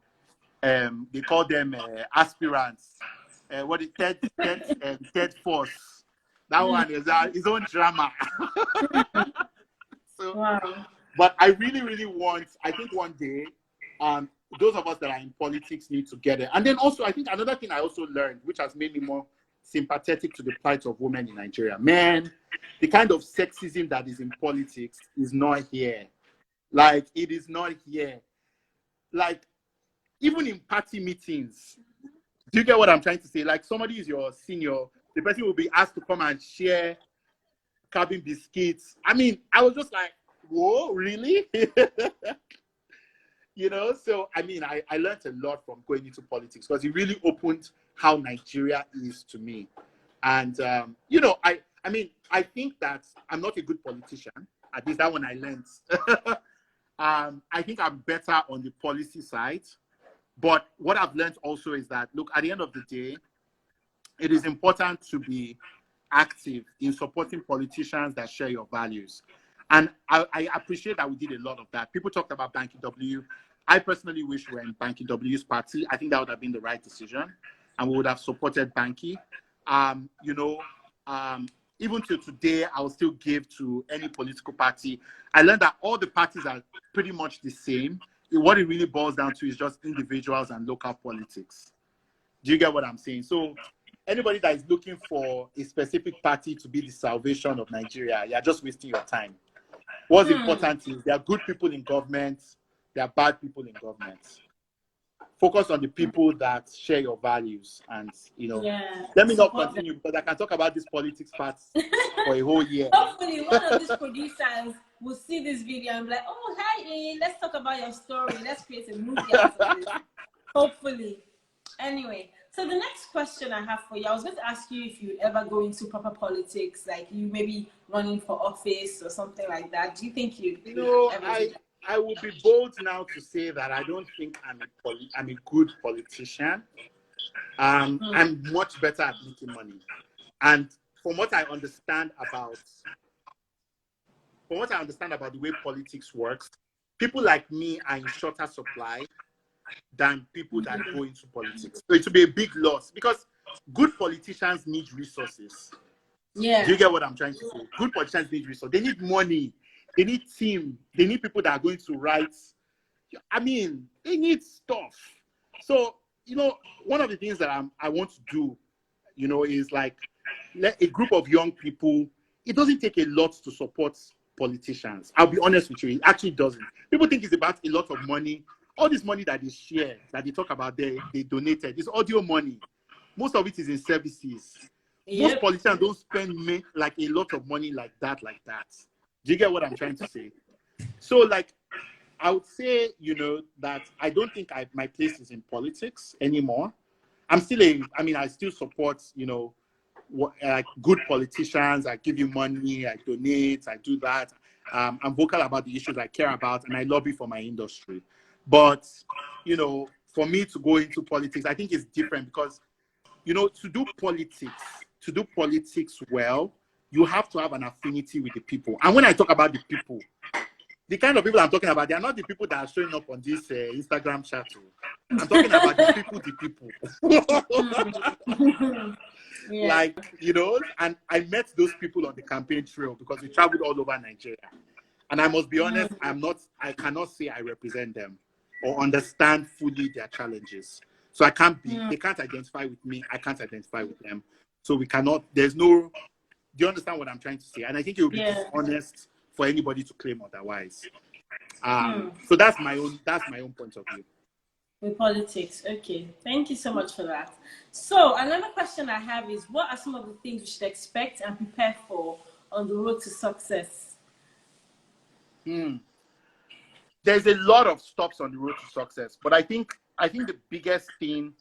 [SPEAKER 2] they call them aspirants. What the third force. That one is his own drama. So, but I really, really want, I think one day, those of us that are in politics need to get it. And then also, I think another thing I also learned, which has made me more sympathetic to the plight of women in Nigeria. Man, the kind of sexism that is in politics is not here. Like, it is not here. Like, even in party meetings, do you get what I'm trying to say? Like, somebody is your senior, the person will be asked to come and share cabin biscuits. I mean, I was just like, whoa, really? You know, so I mean, I learned a lot from going into politics, because it really opened how Nigeria is to me. And, you know, I mean, I think that I'm not a good politician. At least that one I learned. I think I'm better on the policy side. But what I've learned also is that, look, at the end of the day, it is important to be active in supporting politicians that share your values. And I appreciate that we did a lot of that. People talked about Banky W. I personally wish we were in Banky W's party. I think that would have been the right decision, and we would have supported Banky. You know, even till today, I will still give to any political party. I learned that all the parties are pretty much the same. what it really boils down to is just individuals and local politics. Do you get what I'm saying? So anybody that is looking for a specific party to be the salvation of Nigeria, you're just wasting your time. What's important is there are good people in government, there are bad people in government. Focus on the people that share your values, and let me not continue because I can talk about this politics part for a whole year.
[SPEAKER 1] Hopefully one of these producers will see this video and be like, oh, hi Iyin, let's talk about your story, let's create a movie out of this. Hopefully. Anyway, so the next question I have for you, I was going to ask you if you'd ever go into proper politics, like you maybe running for office or something like that. Do you think you'd ever do that?
[SPEAKER 2] I will be bold now to say that I don't think I'm a good politician. I'm much better at making money. And from what I understand about the way politics works, people like me are in shorter supply than people that go into politics. So it will be a big loss because good politicians need resources.
[SPEAKER 1] Yeah.
[SPEAKER 2] Do you get what I'm trying to say? Good politicians need resources. They need money. They need team. They need people that are going to write. I mean, they need stuff. So, one of the things that I want to do, is like let a group of young people. It doesn't take a lot to support politicians. I'll be honest with you. It actually doesn't. People think it's about a lot of money. All this money that they share, that they talk about, they donated. It's audio money. Most of it is in services. Yep. Most politicians don't spend like a lot of money like that. Do you get what I'm trying to say? So, like, I would say, that I don't think my place is in politics anymore. I still support, good politicians. I give you money, I donate, I do that. I'm vocal about the issues I care about, and I lobby for my industry. But, for me to go into politics, I think it's different because, to do politics well, you have to have an affinity with the people. And when I talk about the people, the kind of people I'm talking about, they are not the people that are showing up on this Instagram chat. I'm talking about the people.
[SPEAKER 1] Yeah.
[SPEAKER 2] Like, and I met those people on the campaign trail because we traveled all over Nigeria. And I must be honest, I cannot say I represent them or understand fully their challenges. So they can't identify with me, I can't identify with them. So we cannot, do you understand what I'm trying to say? And I think it would be dishonest for anybody to claim otherwise. So that's my own point of view.
[SPEAKER 1] With politics. Okay. Thank you so much for that. So another question I have is, what are some of the things we should expect and prepare for on the road to success?
[SPEAKER 2] There's a lot of stops on the road to success, but I think the biggest thing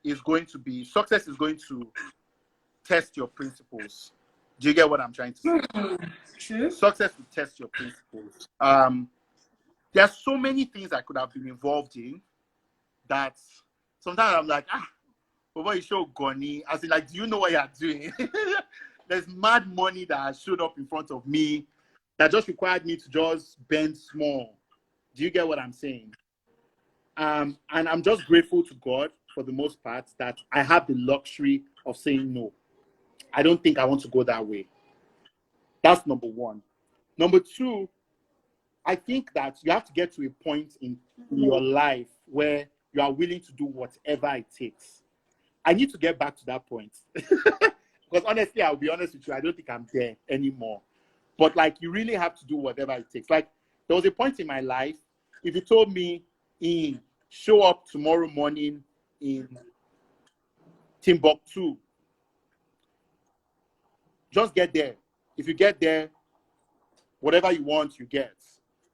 [SPEAKER 2] is going to be success is going to test your principles. Do you get what I'm trying to say?
[SPEAKER 1] True.
[SPEAKER 2] Success will test your principles. There are so many things I could have been involved in that sometimes I'm like, over you show Goni. I say, like, do you know what you're doing? There's mad money that has showed up in front of me that just required me to just bend small. Do you get what I'm saying? And I'm just grateful to God for the most part that I have the luxury of saying no. I don't think I want to go that way. That's number one. Number two, I think that you have to get to a point in your life where you are willing to do whatever it takes. I need to get back to that point. Because honestly, I'll be honest with you, I don't think I'm there anymore. But like, you really have to do whatever it takes. Like, there was a point in my life, if you told me, show up tomorrow morning in Timbuktu, just get there. If you get there, whatever you want, you get.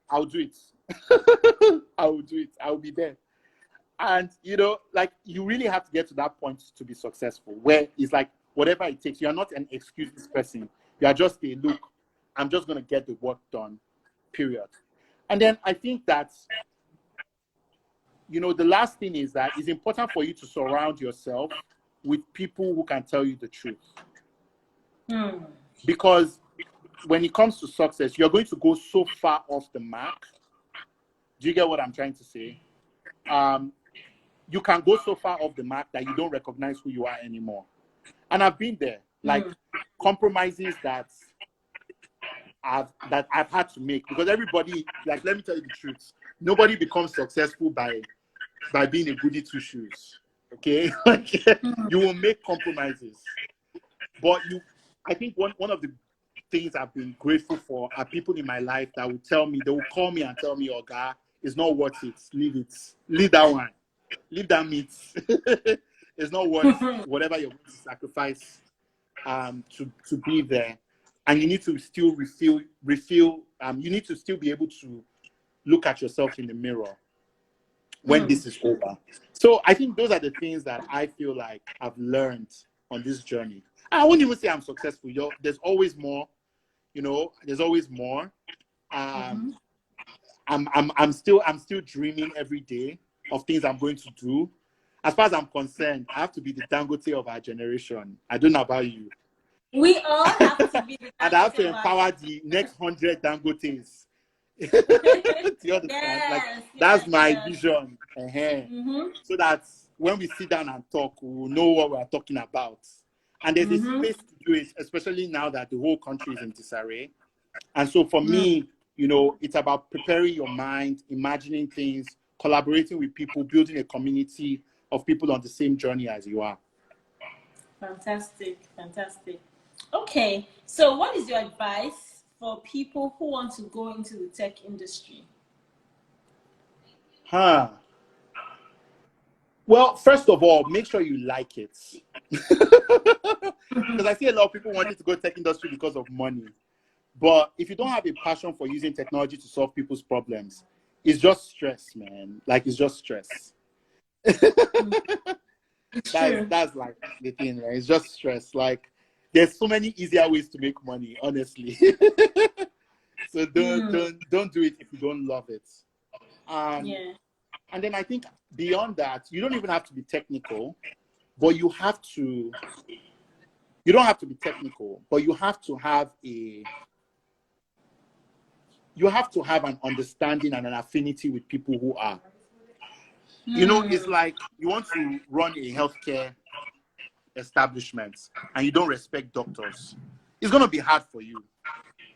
[SPEAKER 2] I'll do it. I will do it. I will be there. And, like, you really have to get to that point to be successful, where it's like, whatever it takes. You are not an excuses person. You are just look, I'm just going to get the work done, period. And then I think that, the last thing is that it's important for you to surround yourself with people who can tell you the truth. Because when it comes to success, you're going to go so far off the mark. Do you get what I'm trying to say? You can go so far off the mark that you don't recognize who you are anymore. And I've been there, like compromises that I've had to make, because everybody, like, let me tell you the truth. nobody becomes successful by being a goody two shoes. Okay, you will make compromises, but I think one of the things I've been grateful for are people in my life that will tell me, they will call me and tell me, "Oh, God, it's not worth it. Leave it. Leave that one. Leave that meat. It's not worth whatever you're going to sacrifice to be there." And you need to still refill. You need to still be able to look at yourself in the mirror when this is over. So I think those are the things that I feel like I've learned on this journey. I wouldn't even say I'm successful. There's always more. There's always more. I'm still dreaming every day of things I'm going to do. As far as I'm concerned, I have to be the Dangote of our generation. I don't know about you.
[SPEAKER 1] We all have to be the Dangote.
[SPEAKER 2] And I have to empower the next 100 Dangotes. Do you understand? That's my vision. So that when we sit down and talk, we'll know what we're talking about. And there's a space to do it, especially now that the whole country is in disarray. And so for me, it's about preparing your mind, imagining things, collaborating with people, building a community of people on the same journey as you are.
[SPEAKER 1] Fantastic. Okay, so what is your advice for people who want to go into the tech industry?
[SPEAKER 2] Well, first of all, make sure you like it. Because I see a lot of people wanting to go tech industry because of money. But if you don't have a passion for using technology to solve people's problems, it's just stress, man. Like, it's just stress. That's like the thing, right? It's just stress. Like, there's so many easier ways to make money, honestly. So don't do it if you don't love it. And then I think beyond that, you don't even have to be technical, but you don't have to be technical, but you have to have an understanding and an affinity with people who are. It's like you want to run a healthcare establishment and you don't respect doctors. It's going to be hard for you.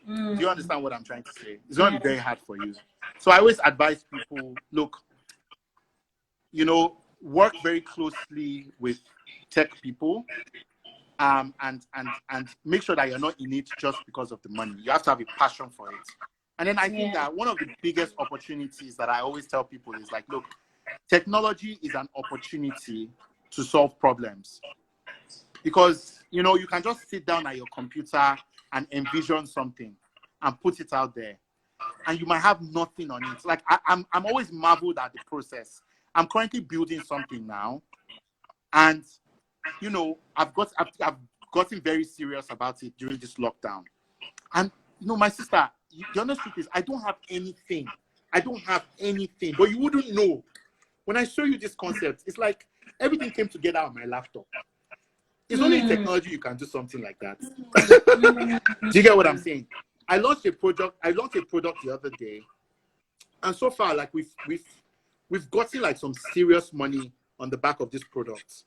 [SPEAKER 2] Do you understand what I'm trying to say? It's going to be very hard for you. So I always advise people, look, work very closely with tech people, and make sure that you're not in it just because of the money. You have to have a passion for it. And then I think that one of the biggest opportunities that I always tell people is like, look, technology is an opportunity to solve problems. Because, you can just sit down at your computer and envision something and put it out there. And you might have nothing on it. Like, I'm always marveled at the process. I'm currently building something now. And, I've gotten very serious about it during this lockdown. And, my sister, the honest truth is, I don't have anything. But you wouldn't know. When I show you this concept, it's like everything came together on my laptop. It's only in technology you can do something like that. Do you get what I'm saying? I launched a product the other day, and so far, like we've gotten like some serious money on the back of this product.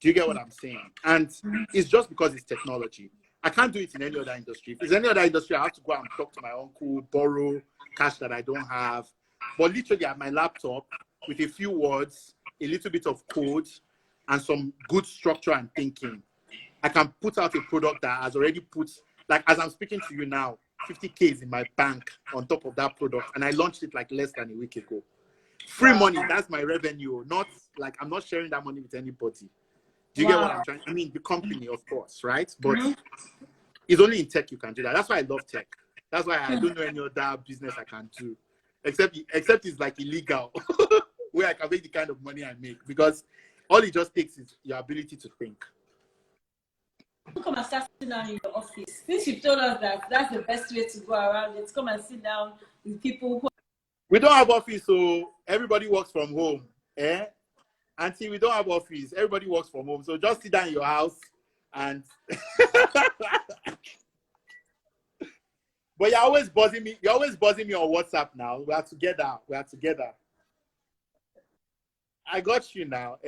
[SPEAKER 2] Do you get what I'm saying? And it's just because it's technology. I can't do it in any other industry. If it's any other industry, I have to go and talk to my uncle, borrow cash that I don't have. But literally at my laptop, with a few words, a little bit of code, and some good structure and thinking, I can put out a product that has already put, like as I'm speaking to you now, 50K is in my bank on top of that product. And I launched it like less than a week ago. Free money, that's my revenue. Not like I'm not sharing that money with anybody. Do you get what I'm trying? I mean, the company, of course, right? But it's only in tech you can do that. That's why I love tech. That's why I don't know any other business I can do. Except it's like illegal, where I can make the kind of money I make. Because all it just takes is your ability to think.
[SPEAKER 1] Come and start sitting down in your office. Since you've told us that that's the best way to go around it, come and sit down with people who...
[SPEAKER 2] We don't have office, so everybody works from home. Auntie, we don't have office. Everybody works from home. So just sit down in your house and... But you're always buzzing me. You're always buzzing me on WhatsApp now. We are together. I got you now,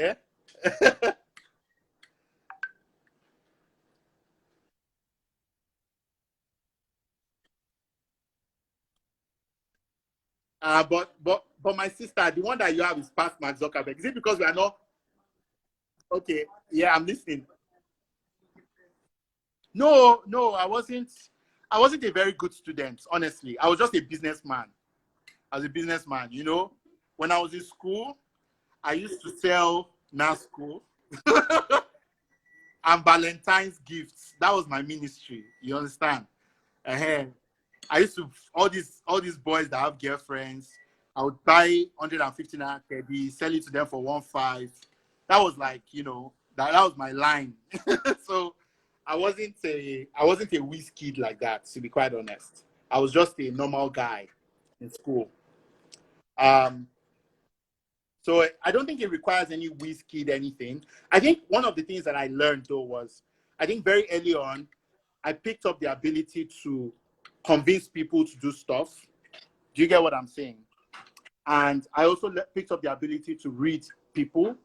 [SPEAKER 2] for my sister, the one that you have is past Mark Zuckerberg. Is it because we are not? Okay, yeah, I'm listening. No, I wasn't. I wasn't a very good student, honestly. I was just a businessman. I was a businessman, you know. When I was in school, I used to sell NASCO and Valentine's gifts. That was my ministry. You understand? uh I used to all these boys that have girlfriends. I would buy 150 naira teddy, sell it to them for 1.5. That was like, that was my line. So I wasn't a whiz kid like that, to be quite honest. I was just a normal guy in school. Um, so I don't think it requires any whiz kid anything. I think one of the things that I learned though was, I think very early on, I picked up the ability to convince people to do stuff. Do you get what I'm saying? And I also picked up the ability to read people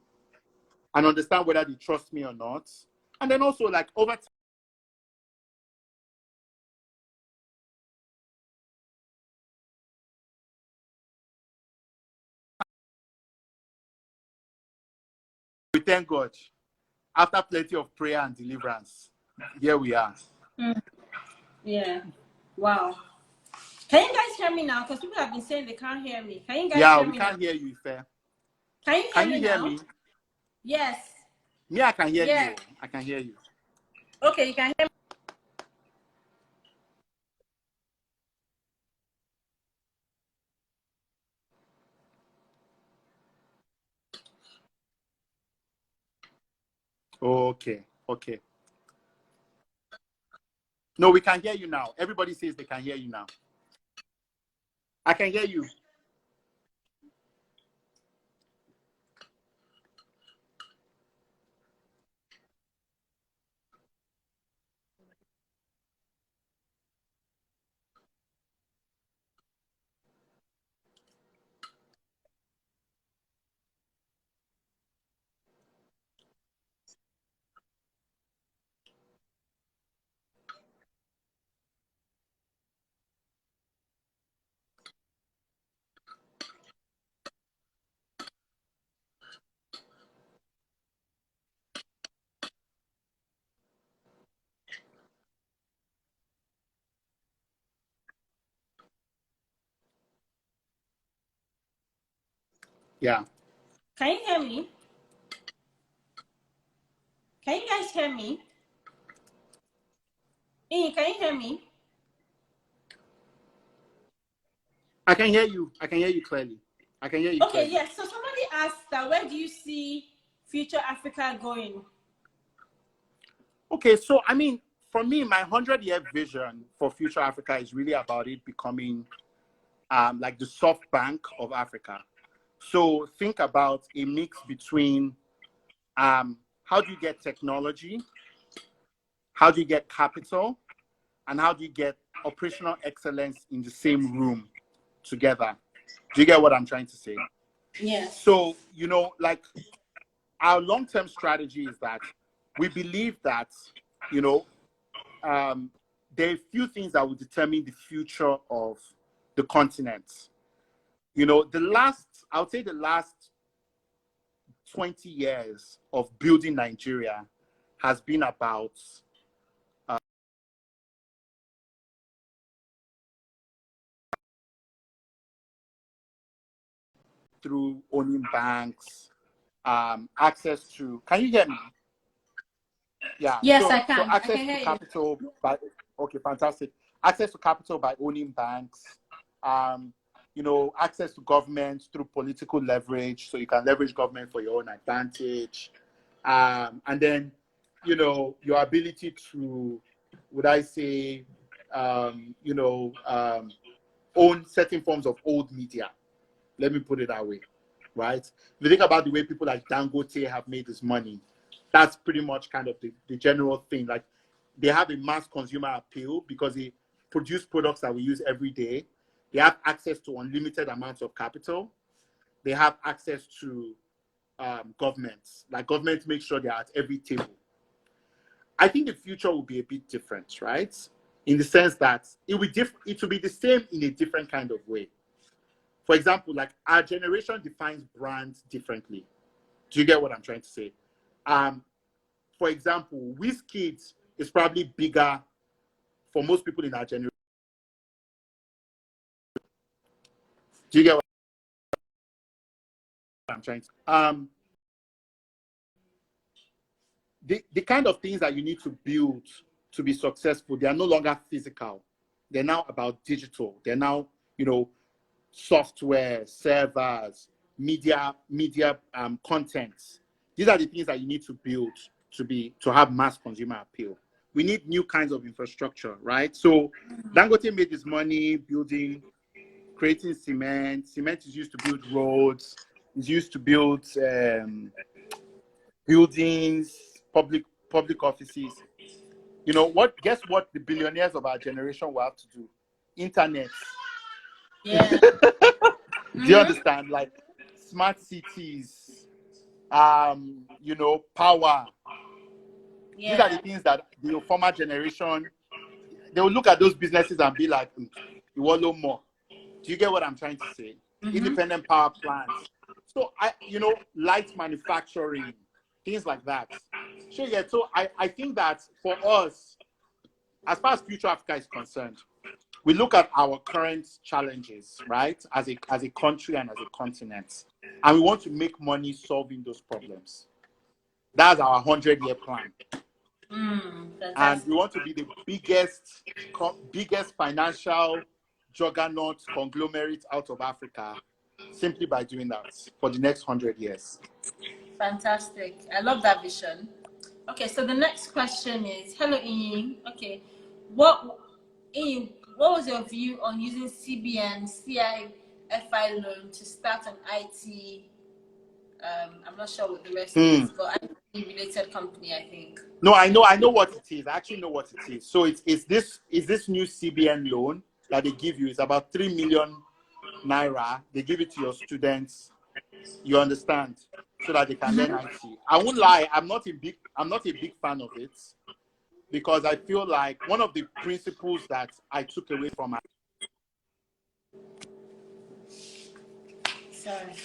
[SPEAKER 2] and understand whether they trust me or not. And then also, like, over time, we thank God. After plenty of prayer and deliverance, here we are.
[SPEAKER 1] Yeah. Wow. Can you guys hear me now? Because people have been saying they can't hear me. Can you guys
[SPEAKER 2] Yeah,
[SPEAKER 1] hear
[SPEAKER 2] we
[SPEAKER 1] me
[SPEAKER 2] can't
[SPEAKER 1] now?
[SPEAKER 2] hear you, Ife.
[SPEAKER 1] Can you hear
[SPEAKER 2] Can
[SPEAKER 1] me
[SPEAKER 2] you hear
[SPEAKER 1] now?
[SPEAKER 2] me?
[SPEAKER 1] Yes.
[SPEAKER 2] Me, I can hear
[SPEAKER 1] Yeah.
[SPEAKER 2] you. I can hear you.
[SPEAKER 1] Okay, you can hear me.
[SPEAKER 2] Okay. Okay. No, we can hear you now. Everybody says they can hear you now. I can hear you. Yeah.
[SPEAKER 1] Can you hear me? Can you guys hear me? Iyin, can you hear me?
[SPEAKER 2] I can hear you. I can hear you clearly. I can hear you
[SPEAKER 1] Okay,
[SPEAKER 2] clearly.
[SPEAKER 1] yes. So somebody asked that where do you see future Africa going?
[SPEAKER 2] Okay, so I mean, for me, my 100-year vision for future Africa is really about it becoming like the soft bank of Africa. So think about a mix between how do you get technology, how do you get capital, and how do you get operational excellence in the same room together. Do you get what I'm trying to say?
[SPEAKER 1] Yes.
[SPEAKER 2] So, like, our long-term strategy is that we believe that, you know, there are a few things that will determine the future of the continent. I would say the last 20 years of building Nigeria has been about through owning banks, access to, can you hear me? Yeah,
[SPEAKER 1] Yes, I
[SPEAKER 2] so
[SPEAKER 1] can. I
[SPEAKER 2] access
[SPEAKER 1] can
[SPEAKER 2] to
[SPEAKER 1] hear you.
[SPEAKER 2] capital by, okay, fantastic. Access to capital by owning banks, access to government through political leverage, so you can leverage government for your own advantage. And then, your ability to, would I say, own certain forms of old media. Let me put it that way, right? If you think about the way people like Dangote have made this money, that's pretty much kind of the general thing. Like, they have a mass consumer appeal because they produce products that we use every day. They have access to unlimited amounts of capital. They have access to governments. Like, governments make sure they're at every table. I think the future will be a bit different, right? In the sense that it will be the same in a different kind of way. for example, like our generation defines brands differently. Do you get what I'm trying to say? For example, Wizkid is probably bigger for most people in our generation. Do you get what I'm trying to? The kind of things that you need to build to be successful, they are no longer physical. They're now about digital. They're now, software, servers, media, content. These are the things that you need to build to have mass consumer appeal. We need new kinds of infrastructure, right? So Dangote made his money creating cement. Cement is used to build roads. It's used to build buildings, public offices. You know what? Guess what the billionaires of our generation will have to do? Internet.
[SPEAKER 1] Yeah.
[SPEAKER 2] Do you understand? Like smart cities, power.
[SPEAKER 1] Yeah.
[SPEAKER 2] These are the things that the former generation, they will look at those businesses and be like, you want no more. Do you get what I'm trying to say? Independent power plants. So light manufacturing, things like that. So yeah, so I think that for us, as far as Future Africa is concerned, we look at our current challenges, right, as a country and as a continent, and we want to make money solving those problems. That's our 100-year plan. And we want to be the biggest financial juggernaut conglomerate out of Africa simply by doing that for the next 100 years.
[SPEAKER 1] Fantastic. I love that vision. Okay, so the next question is, hello Iyin. Okay, what was your view on using CBN CIFI loan to start an IT? I'm not sure what the rest is, but IT related company, I think.
[SPEAKER 2] No, I know what it is. I actually know what it is. So it's this new CBN loan that they give you. It's about 3 million naira. They give it to your students. You understand, so that they can learn IT. I won't lie. I'm not a big fan of it, because I feel like one of the principles that I took away from it.
[SPEAKER 1] Sorry.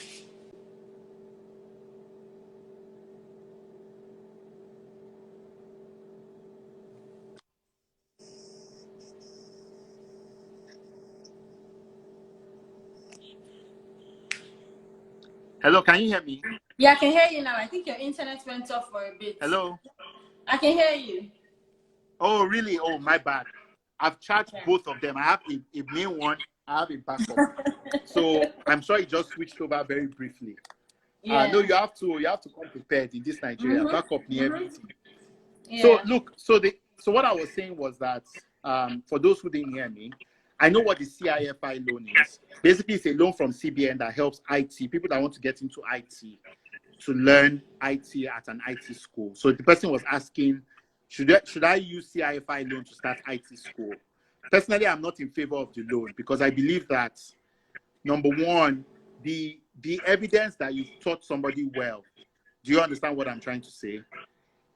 [SPEAKER 2] Hello, can you hear me?
[SPEAKER 1] Yeah, I can hear you now. I think your internet went off for a bit.
[SPEAKER 2] Hello?
[SPEAKER 1] I can hear you.
[SPEAKER 2] Oh, really? Oh, my bad. I've charged both of them. I have a main one. I have a backup. So I'm sure it just switched over very briefly.
[SPEAKER 1] Yeah.
[SPEAKER 2] No, you have to come prepared in this Nigeria. Backup near everything.
[SPEAKER 1] Yeah.
[SPEAKER 2] So look, so what I was saying was that for those who didn't hear me, I know what the CIFI loan is. Basically, it's a loan from CBN that helps people that want to get into IT to learn IT at an IT school. So the person was asking, should I use CIFI loan to start IT school? Personally, I'm not in favor of the loan, because I believe that, number one, the evidence that you've taught somebody well, do you understand what I'm trying to say?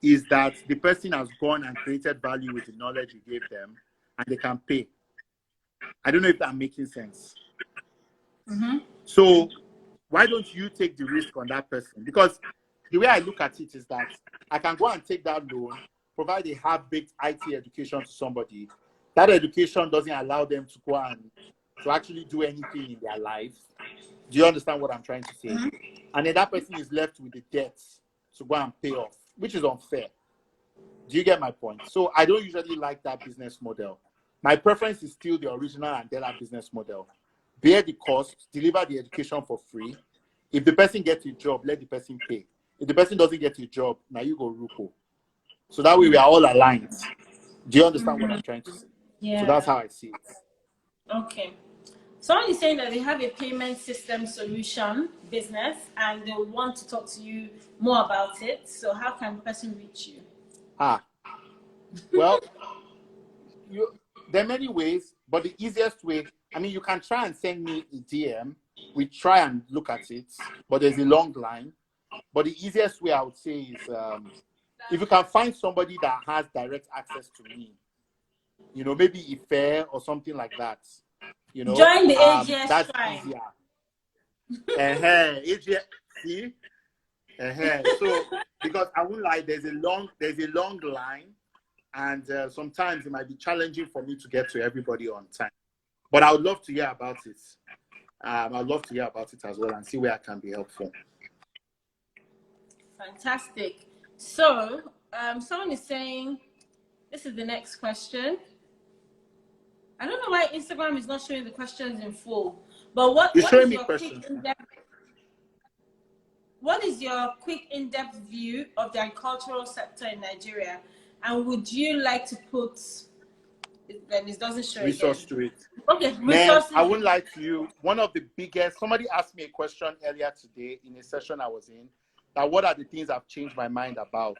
[SPEAKER 2] Is that the person has gone and created value with the knowledge you gave them, and they can pay. I don't know if that's making sense. So why don't you take the risk on that person? Because the way I look at it is that I can go and take that loan, provide a half-baked IT education to somebody. That education doesn't allow them to go and to actually do anything in their life. Do you understand what I'm trying to say? And then that person is left with the debts to go and pay off, which is unfair. Do you get my point? So I don't usually like that business model. My preference is still the original Andela business model. Bear the cost, deliver the education for free. If the person gets a job, let the person pay. If the person doesn't get a job, now you go rupo. So that way we are all aligned. Do you understand what I'm trying to say?
[SPEAKER 1] Yeah.
[SPEAKER 2] So that's how I see it.
[SPEAKER 1] Okay. Someone is saying that they have a payment system solution business and they want to talk to you more about it. So how can the person reach you?
[SPEAKER 2] Well, there are many ways, but the easiest way, I mean, you can try and send me a DM. We try and look at it, but there's a long line. But the easiest way I would say is if you can find somebody that has direct access to me, maybe Ife or something like that.
[SPEAKER 1] Join the AGS
[SPEAKER 2] that's
[SPEAKER 1] tribe.
[SPEAKER 2] easier. AGS, see? So because I won't lie, there's a long line, and sometimes it might be challenging for me to get to everybody on time. But I would love to hear about it. I'd love to hear about it as well and see where I can be helpful.
[SPEAKER 1] Fantastic. So, someone is saying, this is the next question. I don't know why Instagram is not showing the questions in full. But what is your quick in-depth view of the agricultural sector in Nigeria? And would you like to put, then it doesn't show
[SPEAKER 2] resource
[SPEAKER 1] again.
[SPEAKER 2] to it?
[SPEAKER 1] Okay,
[SPEAKER 2] Man, I wouldn't lie to you. One of the biggest, somebody asked me a question earlier today in a session I was in, that what are the things I've changed my mind about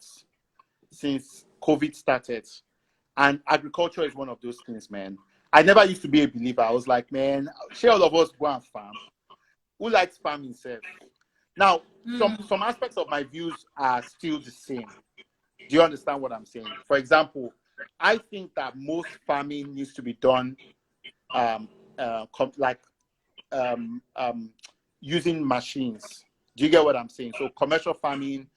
[SPEAKER 2] since COVID started? And agriculture is one of those things, man. I never used to be a believer. I was like, man, share all of us go and farm. Who likes farming self? Now, some aspects of my views are still the same. Do you understand what I'm saying? For example, I think that most farming needs to be done using machines. Do you get what I'm saying? So commercial farming,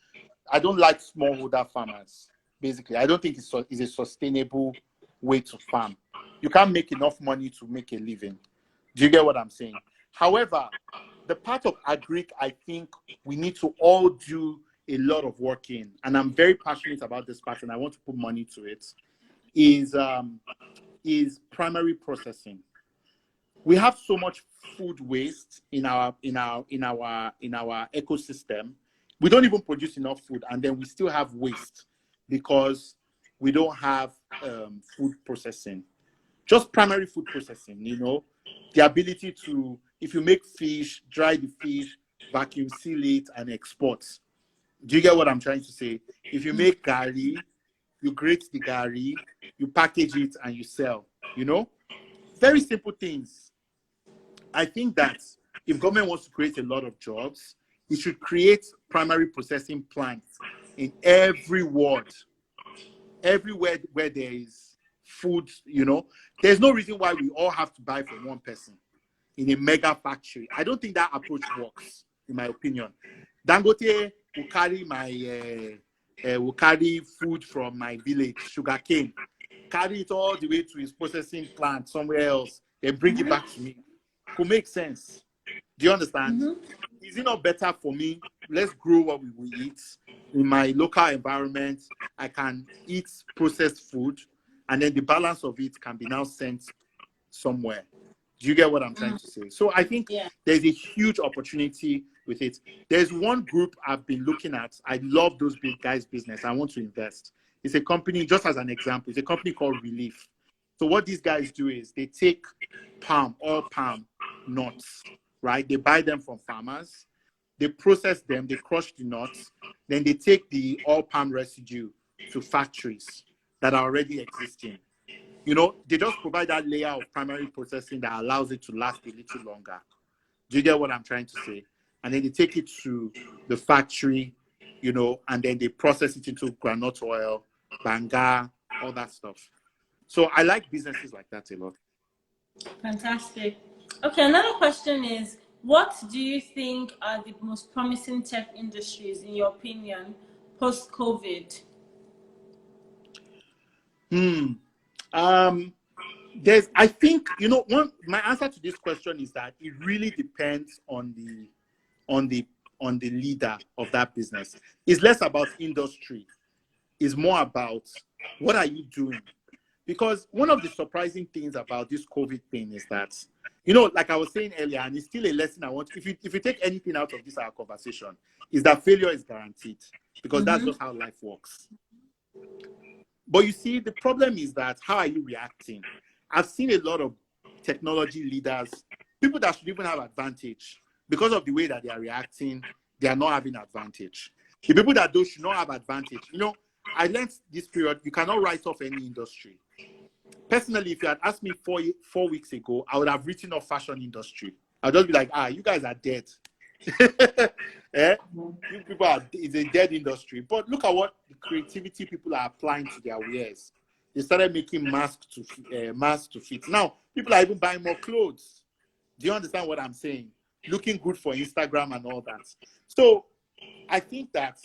[SPEAKER 2] I don't like smallholder farmers. Basically, I don't think it's a sustainable way to farm. You can't make enough money to make a living. Do you get what I'm saying? However, the part of agric, I think we need to all do a lot of work in, and I'm very passionate about this part, and I want to put money to it, is primary processing. We have so much food waste in our ecosystem. We don't even produce enough food, and then we still have waste because we don't have food processing. Just primary food processing, the ability to, if you make fish, dry the fish, vacuum seal it, and export. Do you get what I'm trying to say? If you make garri, you grate the garri, you package it, and you sell. Very simple things. I think that if government wants to create a lot of jobs, it should create primary processing plants in every ward, everywhere where there is food. There's no reason why we all have to buy from one person in a mega factory. I don't think that approach works, in my opinion. Dangote will carry food from my village, sugarcane, carry it all the way to his processing plant somewhere else, then bring it back to me. Could make sense. Do you understand? Is it not better for me? Let's grow what we will eat in my local environment. I can eat processed food, and then the balance of it can be now sent somewhere. Do you get what I'm trying to say? So I think there's a huge opportunity with it. There's one group I've been looking at. I love those big guys' business. I want to invest. It's a company, just as an example, it's a company called Relief. So what these guys do is they take palm nuts, right? They buy them from farmers. They process them, they crush the nuts. Then they take the all palm residue to factories that are already existing. They just provide that layer of primary processing that allows it to last a little longer. Do you get what I'm trying to say? And then they take it to the factory, and then they process it into groundnut oil, banga, all that stuff. So I like businesses like that a lot.
[SPEAKER 1] Fantastic. Okay, another question is, what do you think are the most promising tech industries, in your opinion, post-COVID?
[SPEAKER 2] I think, my answer to this question is that it really depends on the leader of that business. It's less about industry. It's more about what are you doing? Because one of the surprising things about this COVID thing is that, like I was saying earlier, and it's still a lesson I want, if you take anything out of this our conversation, is that failure is guaranteed, because that's just how life works. But you see, the problem is that, how are you reacting? I've seen a lot of technology leaders, people that should even have advantage, because of the way that they are reacting, they are not having advantage. The people that should not have advantage, I learned this period, you cannot write off any industry. Personally, if you had asked me 4 weeks ago, I would have written off fashion industry. I'd just be like, you guys are dead. You people it's a dead industry. But look at what the creativity people are applying to their wares. They started making masks to fit. Now, people are even buying more clothes. Do you understand what I'm saying? looking good for Instagram and all that. So I think that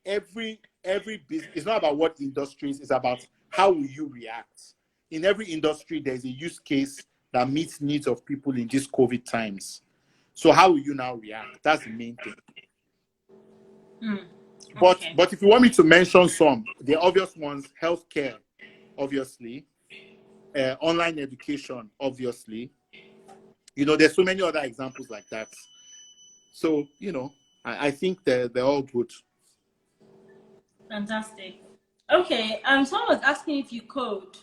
[SPEAKER 2] every business, it's not about what industries, it's about how will you react. In every industry, there's a use case that meets needs of people in these COVID times. So how will you now react? That's the main thing.
[SPEAKER 1] Okay.
[SPEAKER 2] But if you want me to mention some, the obvious ones, healthcare, obviously, online education, obviously. There's so many other examples like that. So, I think they're all good.
[SPEAKER 1] Fantastic. Okay. Someone was asking if you code.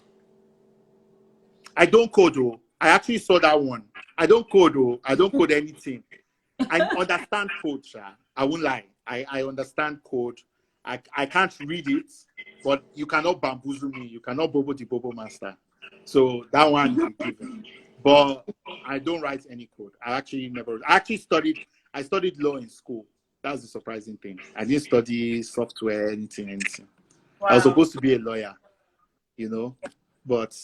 [SPEAKER 2] I don't code, though. I actually saw that one. I don't code, though. I don't code anything. I understand code, Sha. I won't lie. I understand code. I can't read it, but you cannot bamboozle me. You cannot bobo the bobo master. So that one is a given. But I don't write any code. I actually studied law in school. That's the surprising thing. I didn't study software, anything. Wow. I was supposed to be a lawyer, but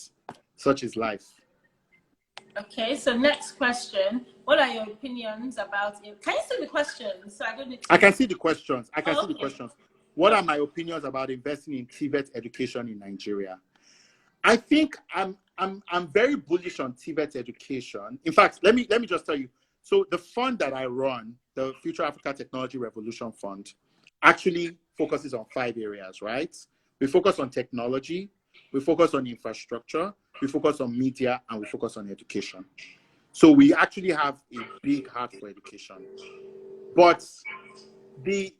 [SPEAKER 2] such is life.
[SPEAKER 1] Okay, so next question. What are your opinions about it? Can you see the questions? So I don't need to...
[SPEAKER 2] I can see the questions. See the questions. What are my opinions about investing in TVET education in Nigeria? I think I'm very bullish on TVET education. In fact, let me just tell you. So the fund that I run, the Future Africa Technology Revolution Fund, actually focuses on 5 areas, right? We focus on technology, we focus on infrastructure, we focus on media, and we focus on education. So we actually have a big heart for education. But the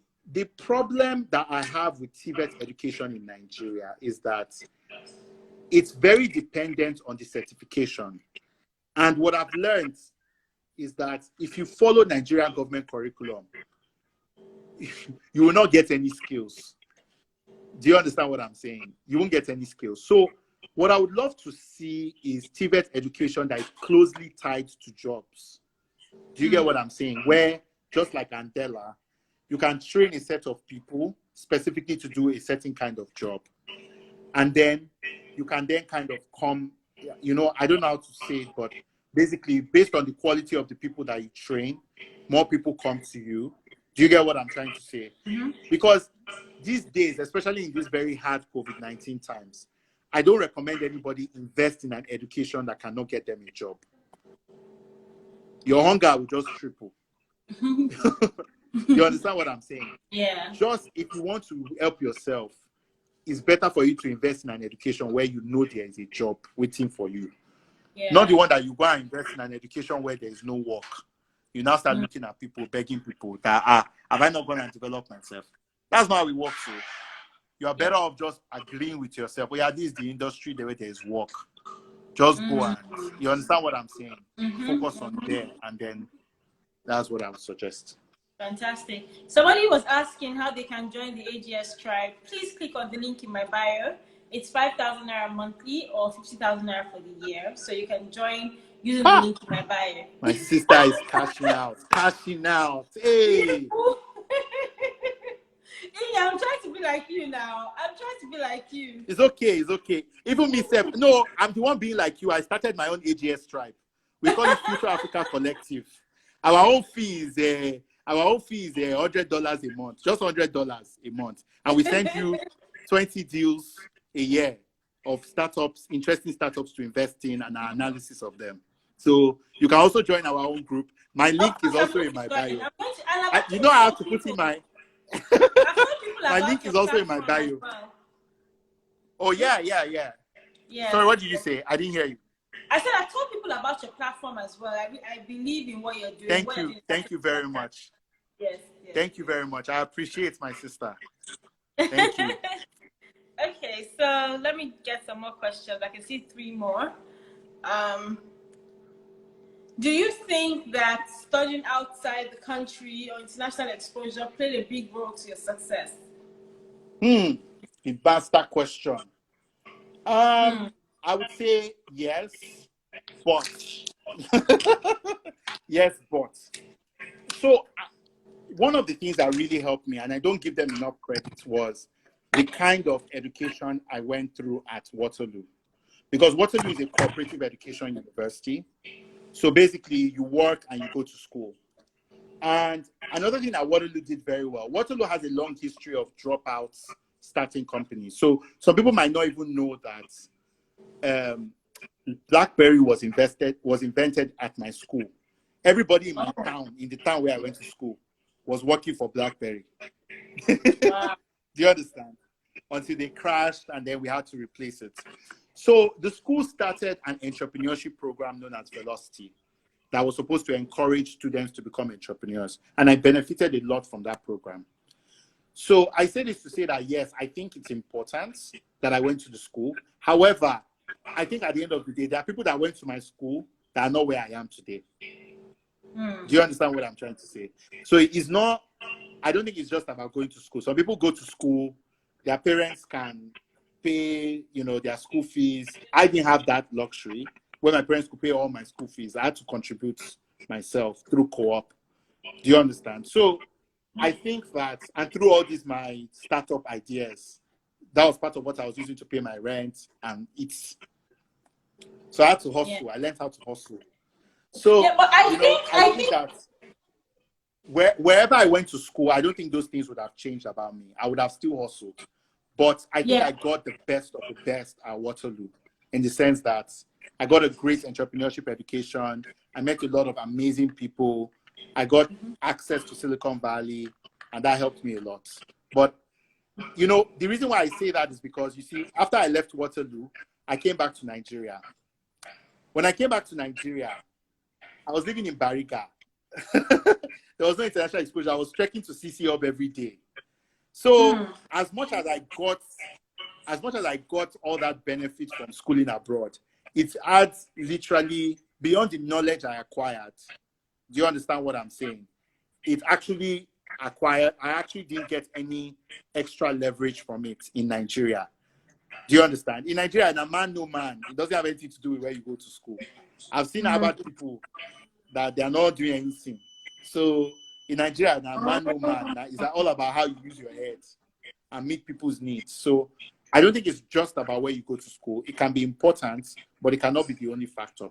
[SPEAKER 2] problem that I have with TVET education in Nigeria is that it's very dependent on the certification. And what I've learned is that if you follow Nigerian government curriculum, you will not get any skills. Do you understand what I'm saying? You won't get any skills. So what I would love to see is TVET education that is closely tied to jobs. Do you get what I'm saying? Where, just like Andela, you can train a set of people specifically to do a certain kind of job. And then you can then kind of come, I don't know how to say it, but basically based on the quality of the people that you train, more people come to you. Do you get what I'm trying to say? Mm-hmm. Because these days, especially in these very hard COVID-19 times, I don't recommend anybody invest in an education that cannot get them a job. Your hunger will just triple. You understand what I'm saying?
[SPEAKER 1] Yeah.
[SPEAKER 2] Just if you want to help yourself, it's better for you to invest in an education where you know there is a job waiting for you. Yeah. Not the one that you go and invest in an education where there is no work. You now start looking at people, begging people that, have I not gone and developed myself? That's not how it works. So you are better off just agreeing with yourself. Well, yeah, this is the industry the way there is work. Just go and, you understand what I'm saying? Focus on there, and then that's what I would suggest.
[SPEAKER 1] Fantastic. Somebody was asking how they can join the AGS tribe. Please click on the link in my bio. It's 5,000 naira monthly or 50,000 naira for the year. So you can join using the link in my bio.
[SPEAKER 2] My sister is cashing out. Cashing out. Hey.
[SPEAKER 1] Yeah, I'm trying to be like you now. I'm trying to be like you.
[SPEAKER 2] It's okay. It's okay. Even me, no, I'm the one being like you. I started my own AGS tribe. We call it Future Africa Collective. Our own fee is $100 a month, just $100 a month, and we send you 20 deals a year of startups, interesting startups to invest in, and our analysis of them. So you can also join our own group. My link is also in my bio. You know I have to put in my. My link is also in my bio.
[SPEAKER 1] Well.
[SPEAKER 2] Oh yeah. Sorry, what did you say? I didn't hear you.
[SPEAKER 1] I said I told people about your platform as well. I believe in what you're doing.
[SPEAKER 2] Thank you very much.
[SPEAKER 1] Yes.
[SPEAKER 2] Thank you very much. I appreciate my sister. Thank you.
[SPEAKER 1] Okay, so let me get some more questions. I can see 3 more. Do you think that studying outside the country or international exposure played a big role to your success?
[SPEAKER 2] That's that question. I would say yes, but yes, but. So one of the things that really helped me, and I don't give them enough credit, was the kind of education I went through at Waterloo. Because Waterloo is a cooperative education university. So basically, you work and you go to school. And another thing that Waterloo did very well, Waterloo has a long history of dropouts starting companies. So some people might not even know that BlackBerry was invented at my school. Everybody in my town, in the town where I went to school, was working for BlackBerry.
[SPEAKER 1] Wow.
[SPEAKER 2] Do you understand? Until they crashed and then we had to replace it. So the school started an entrepreneurship program known as Velocity that was supposed to encourage students to become entrepreneurs. And I benefited a lot from that program. So I say this to say that, yes, I think it's important that I went to the school. However, I think at the end of the day, there are people that went to my school that are not where I am today. Do you understand what I'm trying to say? So it's not, I don't think it's just about going to school. Some people go to school, their parents can pay, their school fees. I didn't have that luxury where my parents could pay all my school fees. I had to contribute myself through co-op. Do you understand? So I think that, and through all these, my startup ideas, that was part of what I was using to pay my rent and eat. So I had to hustle. I learned how to hustle. So,
[SPEAKER 1] but I think
[SPEAKER 2] that wherever I went to school, I don't think those things would have changed about me. I would have still hustled. But I think I got the best of the best at Waterloo in the sense that I got a great entrepreneurship education. I met a lot of amazing people. I got access to Silicon Valley, and that helped me a lot. But, the reason why I say that is because, you see, after I left Waterloo, I came back to Nigeria. When I came back to Nigeria, I was living in Bariga. There was no international exposure. I was trekking to CC Hub every day. So as much as I got all that benefit from schooling abroad, it adds literally beyond the knowledge I acquired. Do you understand what I'm saying? It actually acquired, I actually didn't get any extra leverage from it in Nigeria. Do you understand? In Nigeria, a man, no man. It doesn't have anything to do with where you go to school. I've seen about people that they are not doing anything. So in Nigeria, a man, no man. It's all about how you use your head and meet people's needs. So I don't think it's just about where you go to school. It can be important, but it cannot be the only factor.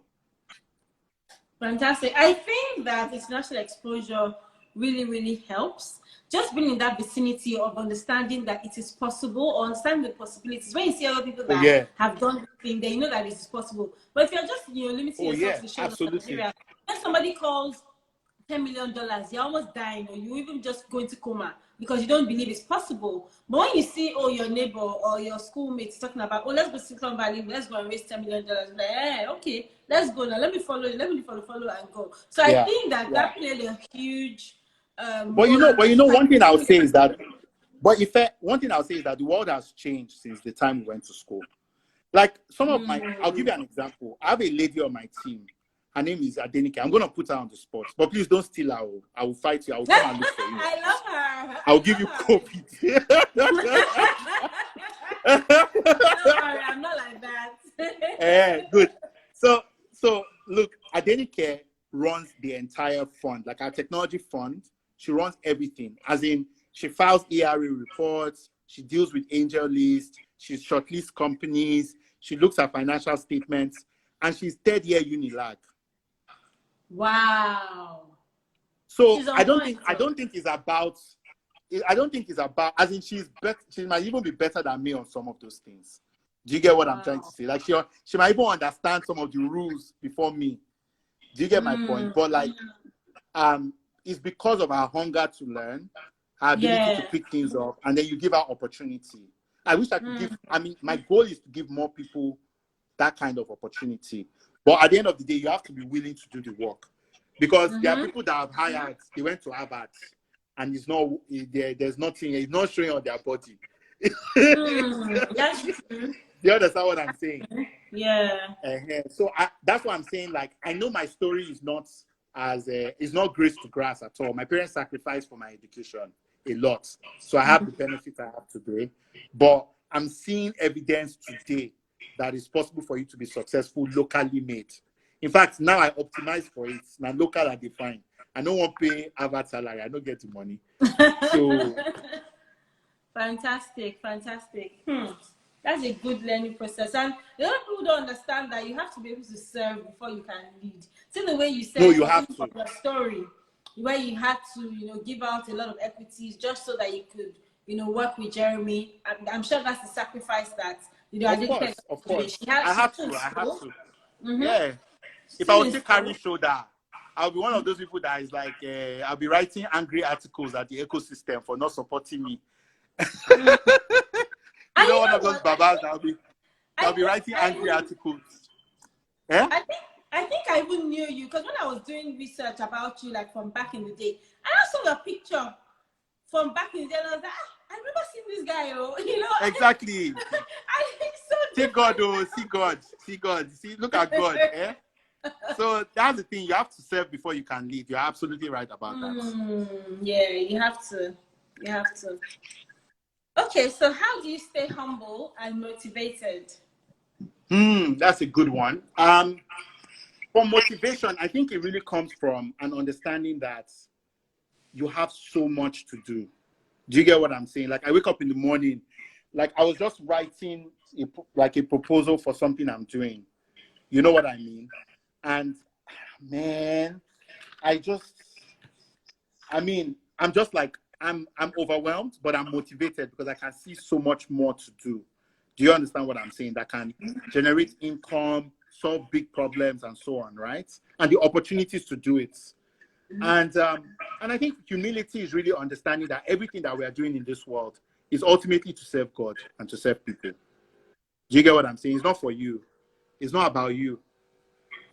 [SPEAKER 1] Fantastic. I think that international exposure really, really helps. Just being in that vicinity of understanding that it is possible, or understand the possibilities. When you see other people that have done the thing, then you know that it is possible. But if you're just limiting yourself to the show of Nigeria, when somebody calls $10 million, you're almost dying, or you even just go into coma because you don't believe it's possible. But when you see, your neighbor or your schoolmates talking about, let's go to Silicon Valley, let's go and raise $10 million, like, okay, let's go now, let me follow you, let me follow and go. So I think that played a huge
[SPEAKER 2] but one thing I'll say is that the world has changed since the time we went to school. Like some of I'll give you an example. I have a lady on my team. Her name is Adenike. I'm going to put her on the spot. But please don't steal her. I will fight you. I will come and look for you.
[SPEAKER 1] I love her.
[SPEAKER 2] I'll give you COVID.
[SPEAKER 1] I'm not like that.
[SPEAKER 2] Good. So look, Adenike runs the entire fund, like our technology fund. She runs everything. As in, she files ERA reports. She deals with angel lists. She shortlists companies. She looks at financial statements. And she's third year Unilag.
[SPEAKER 1] Wow.
[SPEAKER 2] So I don't think it's about, as in she might even be better than me on some of those things. Do you get what I'm trying to say? Like she might even understand some of the rules before me. Do you get my point? But like, it's because of our hunger to learn, our ability to pick things up, and then you give her opportunity. I wish I could give, my goal is to give more people that kind of opportunity. But at the end of the day, you have to be willing to do the work. Because there are people that have hired, they went to Harvard, and there's nothing, it's not showing on their body.
[SPEAKER 1] That's true.
[SPEAKER 2] You understand what I'm saying?
[SPEAKER 1] Yeah.
[SPEAKER 2] So that's what I'm saying. Like, I know my story is not grace to grass at all. My parents sacrificed for my education a lot. So I have the benefit I have today. But I'm seeing evidence today that it's possible for you to be successful locally made. In fact, now I optimize for it. Now local are defined. I don't want to pay Harvard salary. I don't get the money. So
[SPEAKER 1] fantastic. That's a good learning process. And a lot of people don't understand that you have to be able to serve before you can lead. See the way you said,
[SPEAKER 2] no, you have to.
[SPEAKER 1] Your story. where you had to, give out a lot of equities just so that you could, work with Jeremy. I'm sure that's the sacrifice that,
[SPEAKER 2] Of
[SPEAKER 1] Aduke got
[SPEAKER 2] course, of
[SPEAKER 1] to do.
[SPEAKER 2] course. I
[SPEAKER 1] She's
[SPEAKER 2] had
[SPEAKER 1] still in
[SPEAKER 2] to. I had
[SPEAKER 1] school.
[SPEAKER 2] to.
[SPEAKER 1] Mm-hmm.
[SPEAKER 2] Yeah. If I
[SPEAKER 1] Still
[SPEAKER 2] was
[SPEAKER 1] in
[SPEAKER 2] still
[SPEAKER 1] school.
[SPEAKER 2] carrying shoulder, I'll be one of those people that is like, I'll be writing angry articles at the ecosystem for not supporting me.
[SPEAKER 1] Mm.
[SPEAKER 2] You know,
[SPEAKER 1] You
[SPEAKER 2] one
[SPEAKER 1] know
[SPEAKER 2] of those
[SPEAKER 1] what?
[SPEAKER 2] babas that'll be
[SPEAKER 1] think
[SPEAKER 2] writing
[SPEAKER 1] I
[SPEAKER 2] angry
[SPEAKER 1] even
[SPEAKER 2] articles. Yeah?
[SPEAKER 1] I even knew you because when I was doing research about you, like from back in the day, and I saw your picture from back in the day, and I was like, I remember seeing this guy,
[SPEAKER 2] Exactly.
[SPEAKER 1] I think so.
[SPEAKER 2] See God, oh, see God. See God. See, look at God. Eh? So that's the thing. You have to serve before you can lead. You're absolutely right about that.
[SPEAKER 1] Yeah, you have to. You have to. Okay, so how do you stay humble and motivated?
[SPEAKER 2] That's a good one. For motivation, I think it really comes from an understanding that you have so much to do. Do you get what I'm saying? Like I wake up in the morning, like I was just writing a proposal for something I'm doing. You know what I mean? And man, I'm just like I'm overwhelmed, but I'm motivated because I can see so much more to do. Do you understand what I'm saying? That can generate income, solve big problems, and so on, right? And the opportunities to do it. And I think humility is really understanding that everything that we are doing in this world is ultimately to serve God and to serve people. Do you get what I'm saying? It's not for you. It's not about you.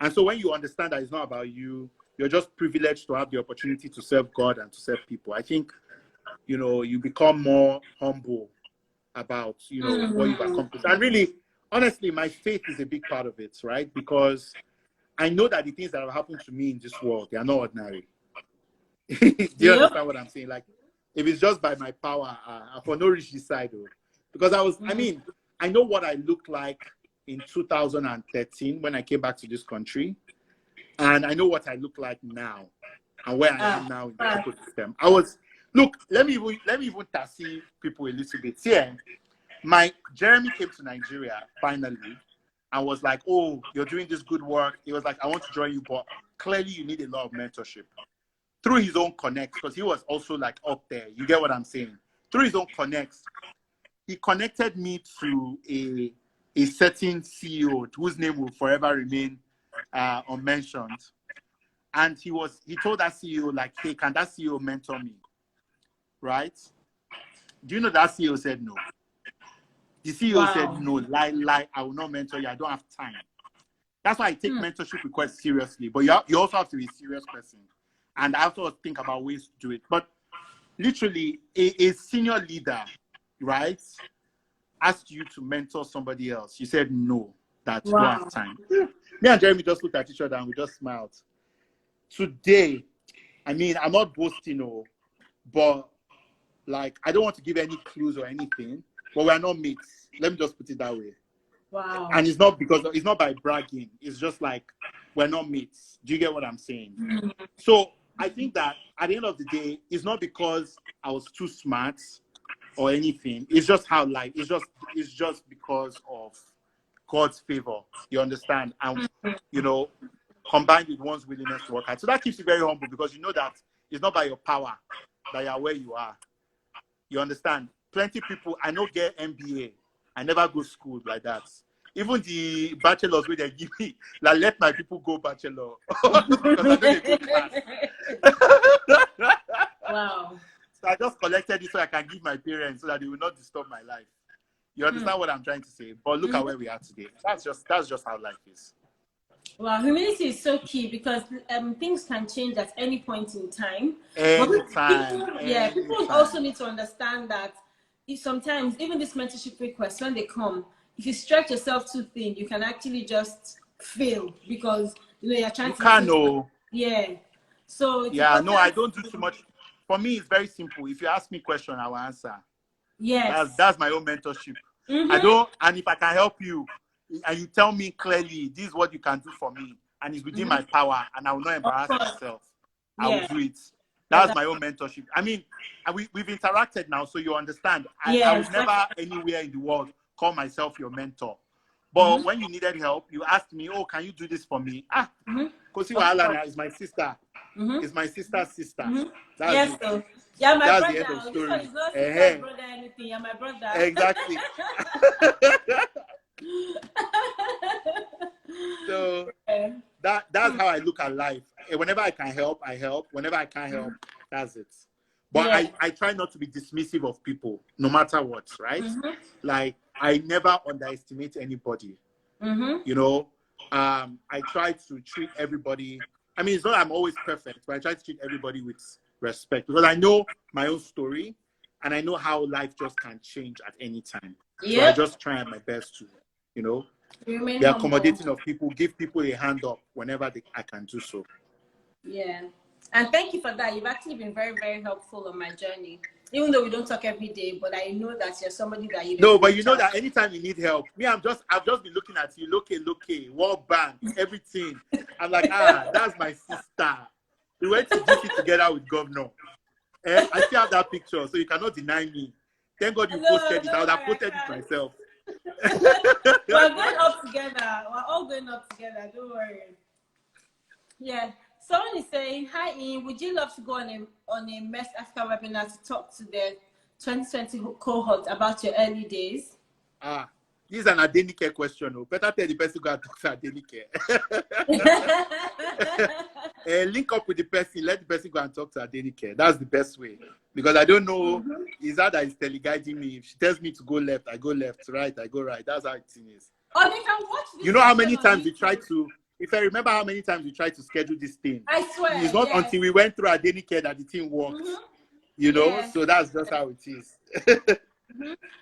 [SPEAKER 2] And so when you understand that it's not about you, you're just privileged to have the opportunity to serve God and to serve people. I think, you become more humble about, what you've accomplished. And really, honestly, my faith is a big part of it, right? Because I know that the things that have happened to me in this world, they are not ordinary. Do you
[SPEAKER 1] Yep.
[SPEAKER 2] understand what I'm saying? Like, if it's just by my power, for no reach this side, though. Because I know what I looked like in 2013 when I came back to this country, and I know what I look like now, and where I am now in the ecosystem. Let me even tassi people a little bit. Yeah, my Jeremy came to Nigeria finally, and was like, "Oh, you're doing this good work." He was like, "I want to join you, but clearly you need a lot of mentorship." Through his own connects, because he was also like up there. You get what I'm saying? Through his own connects, he connected me to a certain CEO whose name will forever remain unmentioned. And he told that CEO, like, "Hey, can that CEO mentor me?" Right? Do you know that CEO said no? The CEO said no, lie, I will not mentor you. I don't have time. That's why I take mentorship requests seriously. But you also have to be a serious person. And I also think about ways to do it. But literally, a senior leader, right, asked you to mentor somebody else. You said no, that you don't have time. Me and Jeremy just looked at each other and we just smiled. Today, I'm not boasting, but like, I don't want to give any clues or anything, but we're not mates. Let me just put it that way.
[SPEAKER 1] Wow.
[SPEAKER 2] And it's not by bragging. It's just like, we're not mates. Do you get what I'm saying? So I think that at the end of the day, it's not because I was too smart or anything. It's just how life. It's just because of God's favor. You understand? And combined with one's willingness to work hard. So that keeps you very humble because you know that it's not by your power that you are where you are. You understand? Plenty people, I know get MBA. I never go to school like that. Even the bachelors where they give me, like, let my people go bachelor. Because I know they go class.
[SPEAKER 1] Wow.
[SPEAKER 2] So I just collected it so I can give my parents so that they will not disturb my life. You understand what I'm trying to say? But look at where we are today. That's just how life is.
[SPEAKER 1] Well, humility is so key because things can change at any point in time.
[SPEAKER 2] Anytime.
[SPEAKER 1] People also need to understand that if sometimes even these mentorship requests, when they come, if you stretch yourself too thin, you can actually just fail because you're trying to.
[SPEAKER 2] Can't know.
[SPEAKER 1] Yeah. So
[SPEAKER 2] yeah, no, I don't do too much. For me, it's very simple. If you ask me a question, I will answer.
[SPEAKER 1] Yes.
[SPEAKER 2] That's my own mentorship. I don't, and if I can help you, and you tell me clearly, this is what you can do for me, and it's within my power, and I will not embarrass myself. I will do it. That's my own mentorship. We've interacted now, so you understand. I would never anywhere in the world call myself your mentor. But when you needed help, you asked me, "Oh, can you do this for me?" Kosi Wahalana is my sister. Is my sister's sister. That's
[SPEAKER 1] Yes,
[SPEAKER 2] it.
[SPEAKER 1] so yeah, my
[SPEAKER 2] That's
[SPEAKER 1] brother.
[SPEAKER 2] the end of
[SPEAKER 1] This one
[SPEAKER 2] story.
[SPEAKER 1] is not sister's brother anything. You're my brother.
[SPEAKER 2] Exactly. So that's how I look at life. Whenever I can help, I help. Whenever I can't help, that's it. But I try not to be dismissive of people, no matter what, right? Like, I never underestimate anybody. You know, I try to treat everybody. I mean, it's not I'm always perfect, but I try to treat everybody with respect because I know my own story and I know how life just can change at any time. So I just try my best to, you know, be accommodating of people, give people a hand up whenever I can do so.
[SPEAKER 1] Yeah. And thank you for that. You've actually been very, very helpful on my journey. Even though we don't talk every day, but I know that you're somebody that you
[SPEAKER 2] know. No, but you know that anytime you need help, I've just been looking at you, look, World Bank, everything. I'm like, that's my sister. We went to GC together with Governor. I still have that picture, so you cannot deny me. Thank God you posted it. I would have posted it myself.
[SPEAKER 1] We're going up together. We're all going up together. Don't worry. Yeah. Someone is saying, "Hi, Iyin. Would you love to go on a Mess Africa webinar to talk to the 2020 cohort about your early days?"
[SPEAKER 2] This is an Adenike question. Better tell the person go and talk to Adenike. Link up with the person. Let the person go and talk to Adenike. That's the best way. Because I don't know, is that is teleguiding me. If she tells me to go left, I go left. Right, I go right. That's how it is.
[SPEAKER 1] Oh, they can watch this.
[SPEAKER 2] You know how many times we tried to, if I remember how many times we tried to schedule this thing.
[SPEAKER 1] I swear.
[SPEAKER 2] It's not until we went through Adenike that the thing worked. You know, so that's just how it is.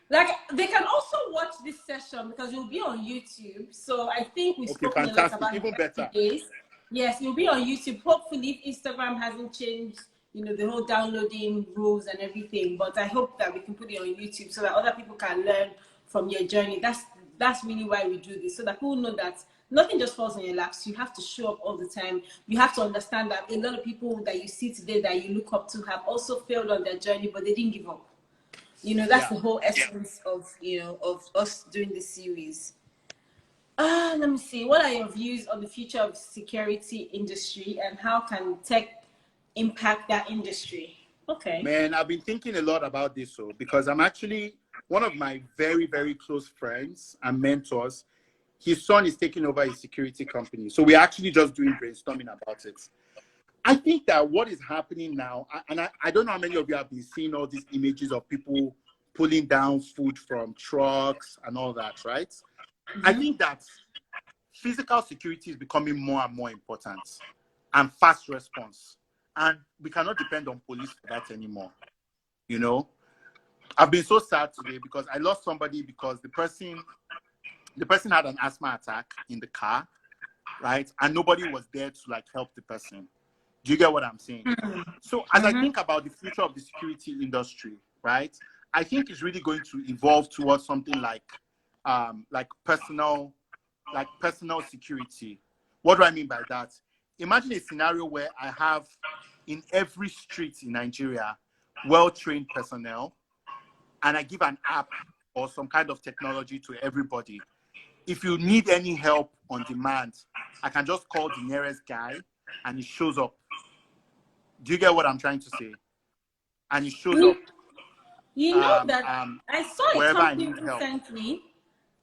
[SPEAKER 1] Like, they can also watch this session because you'll be on YouTube. So I think we've spoken a lot about
[SPEAKER 2] even better.
[SPEAKER 1] Days. Yes, you'll be on YouTube. Hopefully, if Instagram hasn't changed, you know, the whole downloading rules and everything. But I hope that we can put it on YouTube so that other people can learn from your journey. That's really why we do this, so that people know that nothing just falls on your laps. You have to show up all the time. You have to understand that a lot of people that you see today that you look up to have also failed on their journey, but they didn't give up. You know, that's the whole essence of, you know, of us doing this series. Let me see. What are your views on the future of security industry and how can tech impact that industry? Okay.
[SPEAKER 2] Man, I've been thinking a lot about this because I'm actually one of my very, very close friends and mentors. His son is taking over his security company. So we're actually just doing brainstorming about it. I think that what is happening now, and I don't know how many of you have been seeing all these images of people pulling down food from trucks and all that, right? I think that physical security is becoming more and more important and fast response. And we cannot depend on police for that anymore. You know, I've been so sad today because I lost somebody because the person had an asthma attack in the car, right? And nobody was there to like help the person. Do you get what I'm saying? So as I think about the future of the security industry, right? I think it's really going to evolve towards something like personal security. What do I mean by that? Imagine a scenario where I have in every street in Nigeria well-trained personnel, and I give an app or some kind of technology to everybody. If you need any help on demand, I can just call the nearest guy and he shows up. Do you get what I'm trying to say? And he shows up.
[SPEAKER 1] You know that I saw a company recently.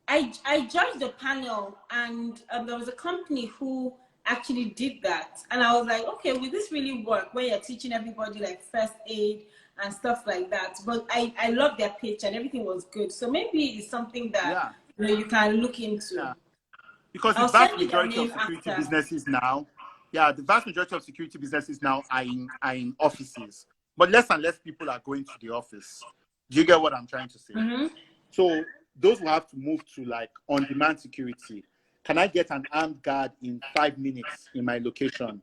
[SPEAKER 1] I joined the panel and there was a company who actually did that. And I was like, okay, will this really work where you're teaching everybody like first aid and stuff like that? But I love their pitch and everything was good. So maybe it's something that you know, you can look into.
[SPEAKER 2] Yeah. Because the vast majority of security businesses now, the vast majority of security businesses now are in offices. But less and less people are going to the office. Do you get what I'm trying to say? So those who have to move to like on-demand security, can I get an armed guard in 5 minutes in my location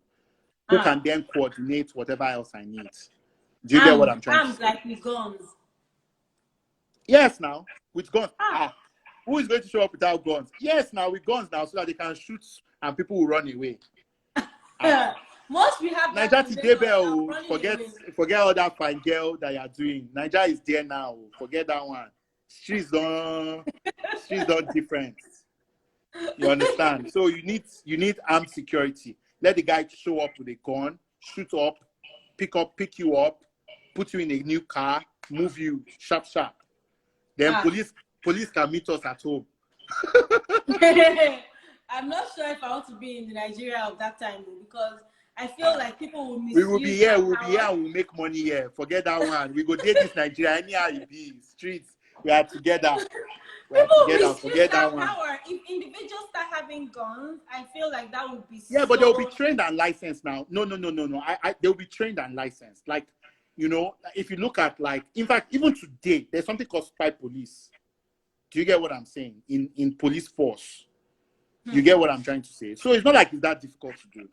[SPEAKER 2] who can then coordinate whatever else I need? Do you get what I'm trying to say?
[SPEAKER 1] Like with guns.
[SPEAKER 2] Yes, now with guns. Who is going to show up without guns? Yes, now with guns now, so that they can shoot and people will run away.
[SPEAKER 1] Most we have
[SPEAKER 2] Niger forget all that fine girl that you're doing. Niger is there now. Forget that one. She's done different. You understand? So you need armed security. Let the guy show up with a gun shoot up, pick you up, put you in a new car, move you sharp. Then police can meet us at home.
[SPEAKER 1] I'm not sure if I want to be in the Nigeria of that time because I feel like people will misuse.
[SPEAKER 2] We will be here, and we'll make money here. Forget that one. We go date this Nigeria anyhow it be. Streets, we are together.
[SPEAKER 1] Forget that one. Power. If individuals start having guns, I feel like that would be
[SPEAKER 2] but they'll be trained and licensed now. No. They'll be trained and licensed. Like, if you look at, like, in fact, even today, there's something called spy police. Do you get what I'm saying? In police force. You get what I'm trying to say? So it's not like it's that difficult to do.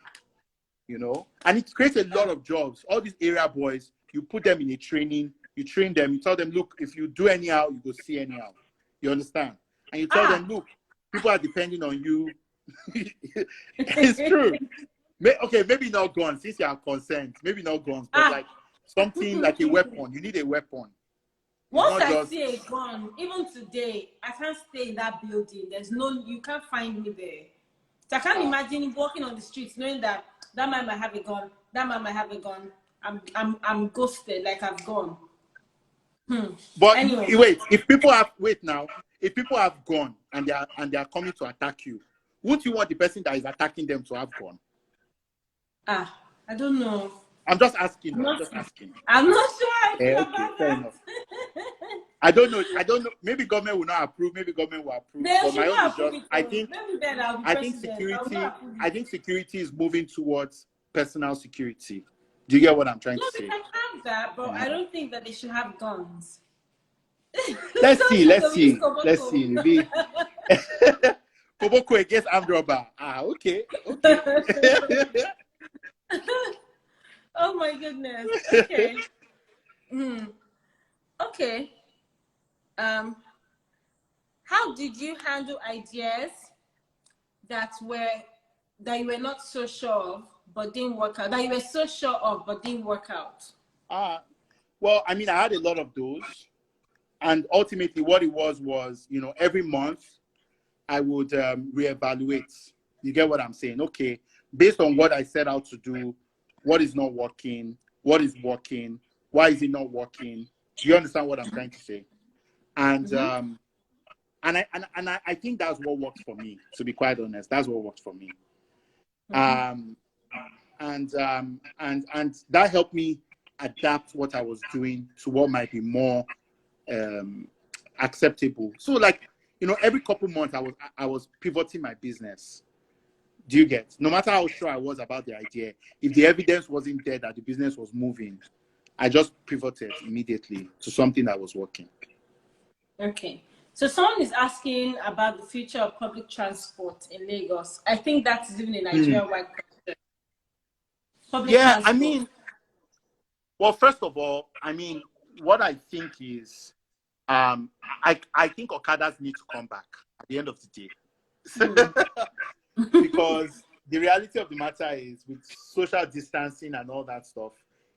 [SPEAKER 2] And it creates a lot of jobs. All these area boys, you put them in a training, you train them, you tell them, look, if you do anyhow, you go see anyhow. You understand? And you tell them, look, people are depending on you. It's true. Okay, maybe not guns, since you are concerned. Maybe not guns, but like something like a weapon. You need a weapon.
[SPEAKER 1] Once I see a gun, even today, I can't stay in that building. You can't find me there. So I can't imagine walking on the streets knowing that man might have a gun, that man might have a gun. I'm ghosted, like I've gone.
[SPEAKER 2] But
[SPEAKER 1] anyway.
[SPEAKER 2] Wait, if people have gone and they are coming to attack you, wouldn't you want the person that is attacking them to have gone?
[SPEAKER 1] I don't know.
[SPEAKER 2] I'm just asking.
[SPEAKER 1] I'm not sure I feel about
[SPEAKER 2] fair
[SPEAKER 1] that.
[SPEAKER 2] Enough. I don't know. Maybe government will not approve. Maybe government will approve. But my own is just, I think security is moving towards personal security. Do you get what I'm trying to say?
[SPEAKER 1] They can have that, but I don't think that they should have guns.
[SPEAKER 2] Let's see. Maybe Koboko against armed robber. Okay.
[SPEAKER 1] Oh my goodness. Okay. Okay. How did you handle ideas that you were not so sure of but didn't work out? That you were so sure of but didn't work out?
[SPEAKER 2] Well, I mean, I had a lot of those, and ultimately, what it was, every month I would reevaluate. You get what I'm saying? Okay, based on what I set out to do, what is not working, what is working, why is it not working? Do you understand what I'm trying to say? And I think that's what works for me. To be quite honest, that's what works for me. And that helped me adapt what I was doing to what might be more acceptable. So, like, every couple months I was pivoting my business. Do you get? No matter how sure I was about the idea, if the evidence wasn't there that the business was moving, I just pivoted immediately to something that was working.
[SPEAKER 1] Okay. So someone is asking about the future of public transport in Lagos. I think that is even a Nigeria-wide question. Public transport.
[SPEAKER 2] I mean, well, first of all, I mean, what I think is, I think Okadas need to come back at the end of the day. Because the reality of the matter is, with social distancing and all that stuff,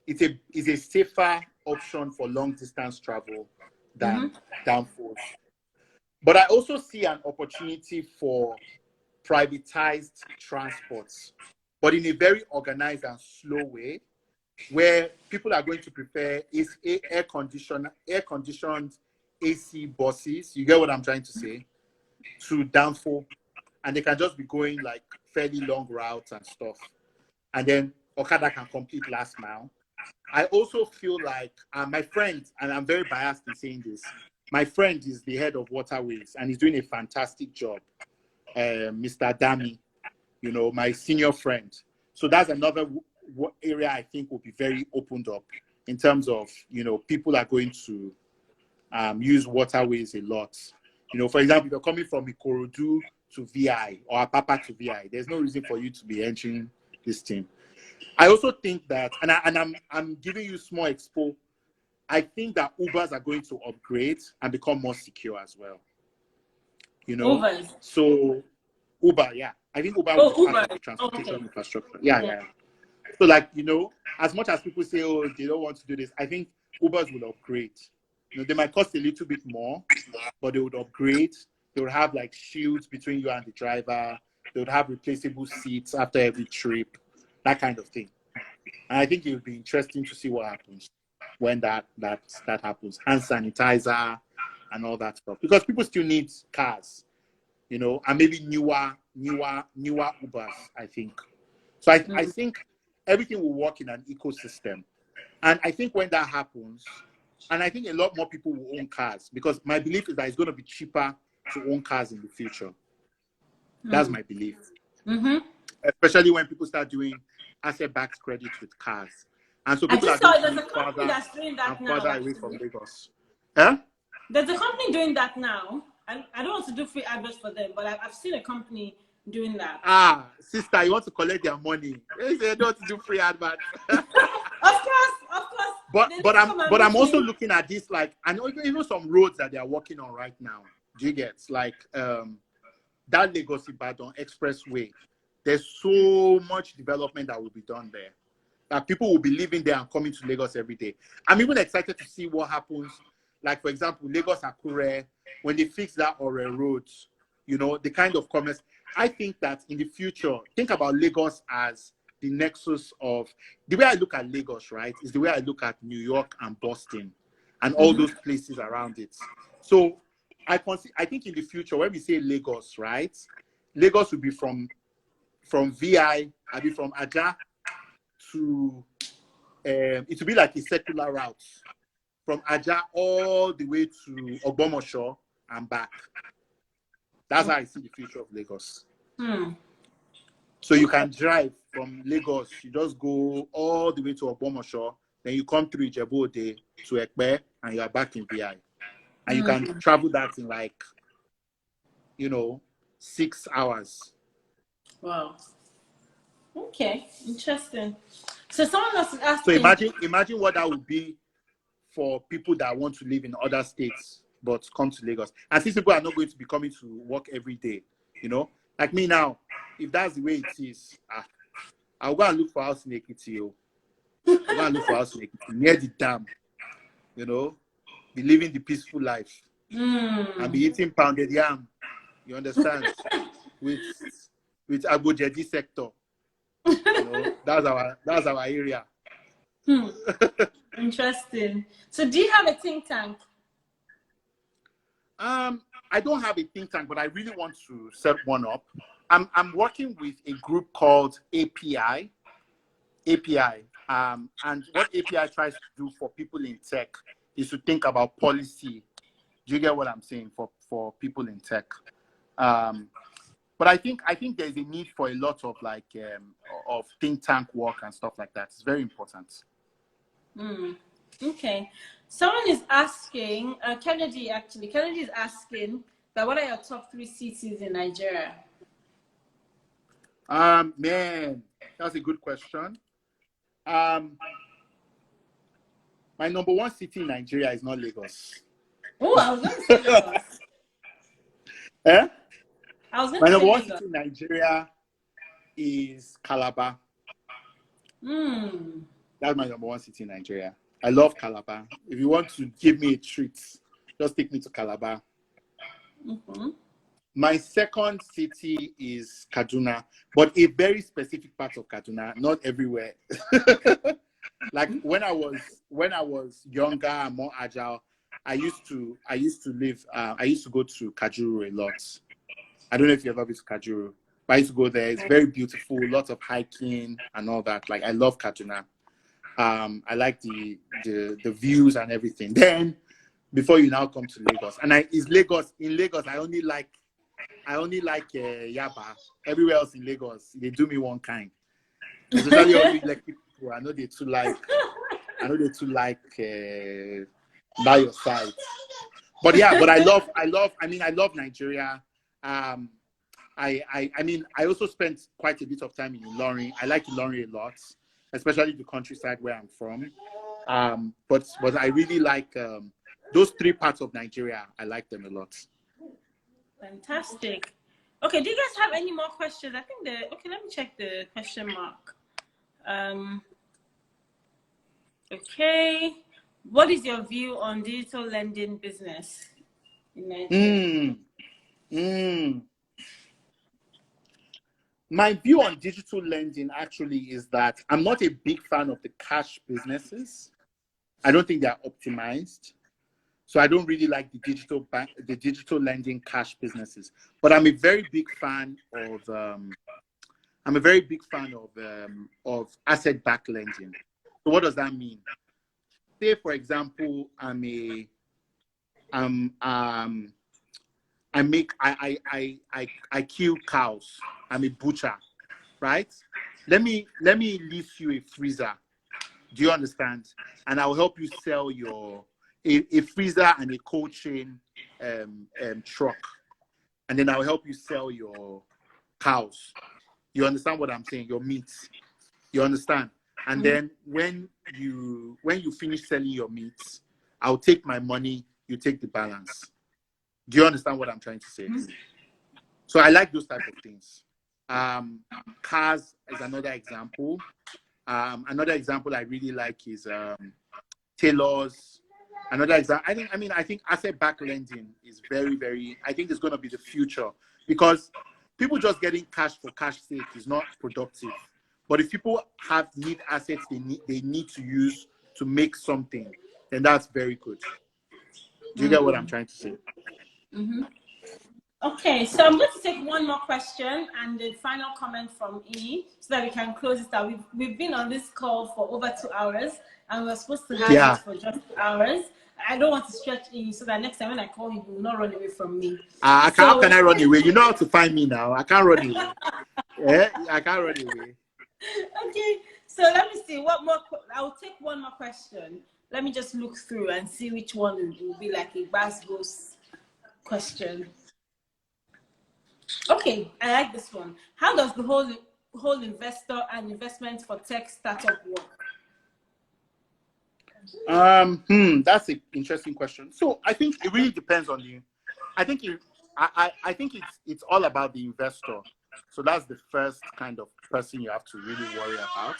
[SPEAKER 2] it's a safer option for long distance travel than downforce. But I also see an opportunity for privatized transports, but in a very organized and slow way, where people are going to prefer air-conditioned AC buses. You get what I'm trying to say? To downforce. And they can just be going like fairly long routes and stuff. And then Okada can complete last mile. I also feel like my friend, and I'm very biased in saying this, my friend is the head of Waterways and he's doing a fantastic job. Mr. Dami, my senior friend. So that's another area I think will be very opened up in terms of, people are going to use Waterways a lot. For example, if you're coming from Ikorodu to VI or Apapa to VI, there's no reason for you to be entering this thing. I also think that, and I'm giving you small expo, I think that Ubers are going to upgrade and become more secure as well.
[SPEAKER 1] Ubers.
[SPEAKER 2] So Uber, yeah. I think Uber will be part of the transportation infrastructure. Yeah. So, like, as much as people say, oh, they don't want to do this, I think Ubers will upgrade. They might cost a little bit more, but they would upgrade. They would have like shields between you and the driver. They would have replaceable seats after every trip, that kind of thing. And I think it would be interesting to see what happens when that happens. Hand sanitizer and all that stuff. Because people still need cars, you know, and maybe newer Ubers, I think. So I think everything will work in an ecosystem. And I think when that happens, and I think a lot more people will own cars, because my belief is that it's going to be cheaper to own cars in the future. That's my belief. Especially when people start doing asset-backed credit with cars. And so people
[SPEAKER 1] I
[SPEAKER 2] are
[SPEAKER 1] just saw
[SPEAKER 2] going
[SPEAKER 1] there's a company that's doing that now.
[SPEAKER 2] Further away from Lagos. Huh?
[SPEAKER 1] There's a company doing that now. I don't want to do free adverts for them, but I've seen a company doing that.
[SPEAKER 2] Ah, sister, you want to collect their money. They don't want to do free adverts.
[SPEAKER 1] Of course.
[SPEAKER 2] But I'm also looking at this, like, I know even some roads that they are working on right now. Do you get, like, that Lagos Ibadan Expressway? There's so much development that will be done there that people will be living there and coming to Lagos every day. I'm even excited to see what happens. Like, for example, Lagos Akure, when they fix that Ore road, you know, the kind of commerce. I think that in the future, think about Lagos as the nexus of, the way I look at Lagos, right, is the way I look at New York and Boston and all those places around it. So I think in the future, when we say Lagos, right, Lagos will be from VI, I'll be from Aja to, it will be like a circular route from Aja all the way to Ogbomosho and back. That's how I see the future of Lagos. So you can drive from Lagos, you just go all the way to Ogbomosho, then you come through Ijebu-Ode to Ekpe, and you are back in VI. And you can travel that in, like, you know, 6 hours.
[SPEAKER 1] Wow. Okay, interesting. So someone else is asking.
[SPEAKER 2] So imagine what that would be for people that want to live in other states but come to Lagos. And these people are not going to be coming to work every day, you know? Like me now, if that's the way it is, I'll go and look for house in Ekiti. I'll go and look for house in Ekiti, near the dam, you know? Be living the peaceful life. And be eating pounded yam, you understand? with Aboyeji sector. You know, that's our area.
[SPEAKER 1] Interesting. So do you have a think tank?
[SPEAKER 2] I don't have a think tank, but I really want to set one up. I'm working with a group called API. And what API tries to do for people in tech is to think about policy. Do you get what I'm saying? For people in tech. But I think there's a need for a lot of, like, of think tank work and stuff like that. It's very important.
[SPEAKER 1] Okay. Someone is asking, Kennedy is asking that what are your top 3 cities in Nigeria?
[SPEAKER 2] Man, that's a good question. My number 1 city in Nigeria is not Lagos.
[SPEAKER 1] Oh, I was going to say Lagos.
[SPEAKER 2] My number 1 city in Nigeria is Calabar. That's my number 1 city in Nigeria. I love Calabar. If you want to give me a treat, just take me to Calabar. My second city is Kaduna, but a very specific part of Kaduna, not everywhere. Like when I was younger and more agile, I used to go to Kajuru a lot. I don't know if you've ever been to Kajuru, but I used to go there. It's very beautiful, lots of hiking and all that. Like, I love Kaduna. I like the views and everything. Then before you now come to Lagos, and in Lagos, I only like Yaba. Everywhere else in Lagos, they do me one kind. Especially all the like people, I know they too like by your side. But yeah, but I love Nigeria. I also spent quite a bit of time in Ilorin. I like Ilorin a lot, especially the countryside where I'm from. But I really like those 3 parts of Nigeria. I like them a lot.
[SPEAKER 1] Fantastic. Okay, do you guys have any more questions? I think let me check the question mark. Okay. What is your view on digital lending business in Nigeria?
[SPEAKER 2] My view on digital lending actually is that I'm not a big fan of the cash businesses. I don't think they're optimized. So I don't really like the digital lending cash businesses. But I'm a very big fan of asset-backed lending. So what does that mean? Say, for example, I kill cows. I'm a butcher, right? Let me lease you a freezer. Do you understand? And I'll help you sell a freezer and a cold chain truck. And then I'll help you sell your cows. You understand what I'm saying? Your meats. You understand? And then when you finish selling your meats, I'll take my money, you take the balance. Do you understand what I'm trying to say? So I like those type of things. Cars is another example. Another example I really like is tailors. Another example, I think asset-backed lending is very, very, I think it's going to be the future, because people just getting cash for cash sake is not productive. But if people need assets they need to use to make something, then that's very good. Do you get what I'm trying to say?
[SPEAKER 1] Okay, so I'm going to take one more question and the final comment from Iyin so that we can close it out. We've been on this call for over 2 hours and we're supposed to have it for just 2 hours. I don't want to stretch Iyin so that next time when I call him, he will not run away from me.
[SPEAKER 2] How can I run away? You know how to find me now. I can't run away. I can't run away.
[SPEAKER 1] Okay, so let me see. What more? I'll take one more question. Let me just look through and see which one will be like a Basgos question. Okay, I like this one. How does the whole investor and investment for tech startup work?
[SPEAKER 2] That's an interesting question. So I think it really depends on you. I think it's all about the investor. So that's the first kind of person you have to really worry about.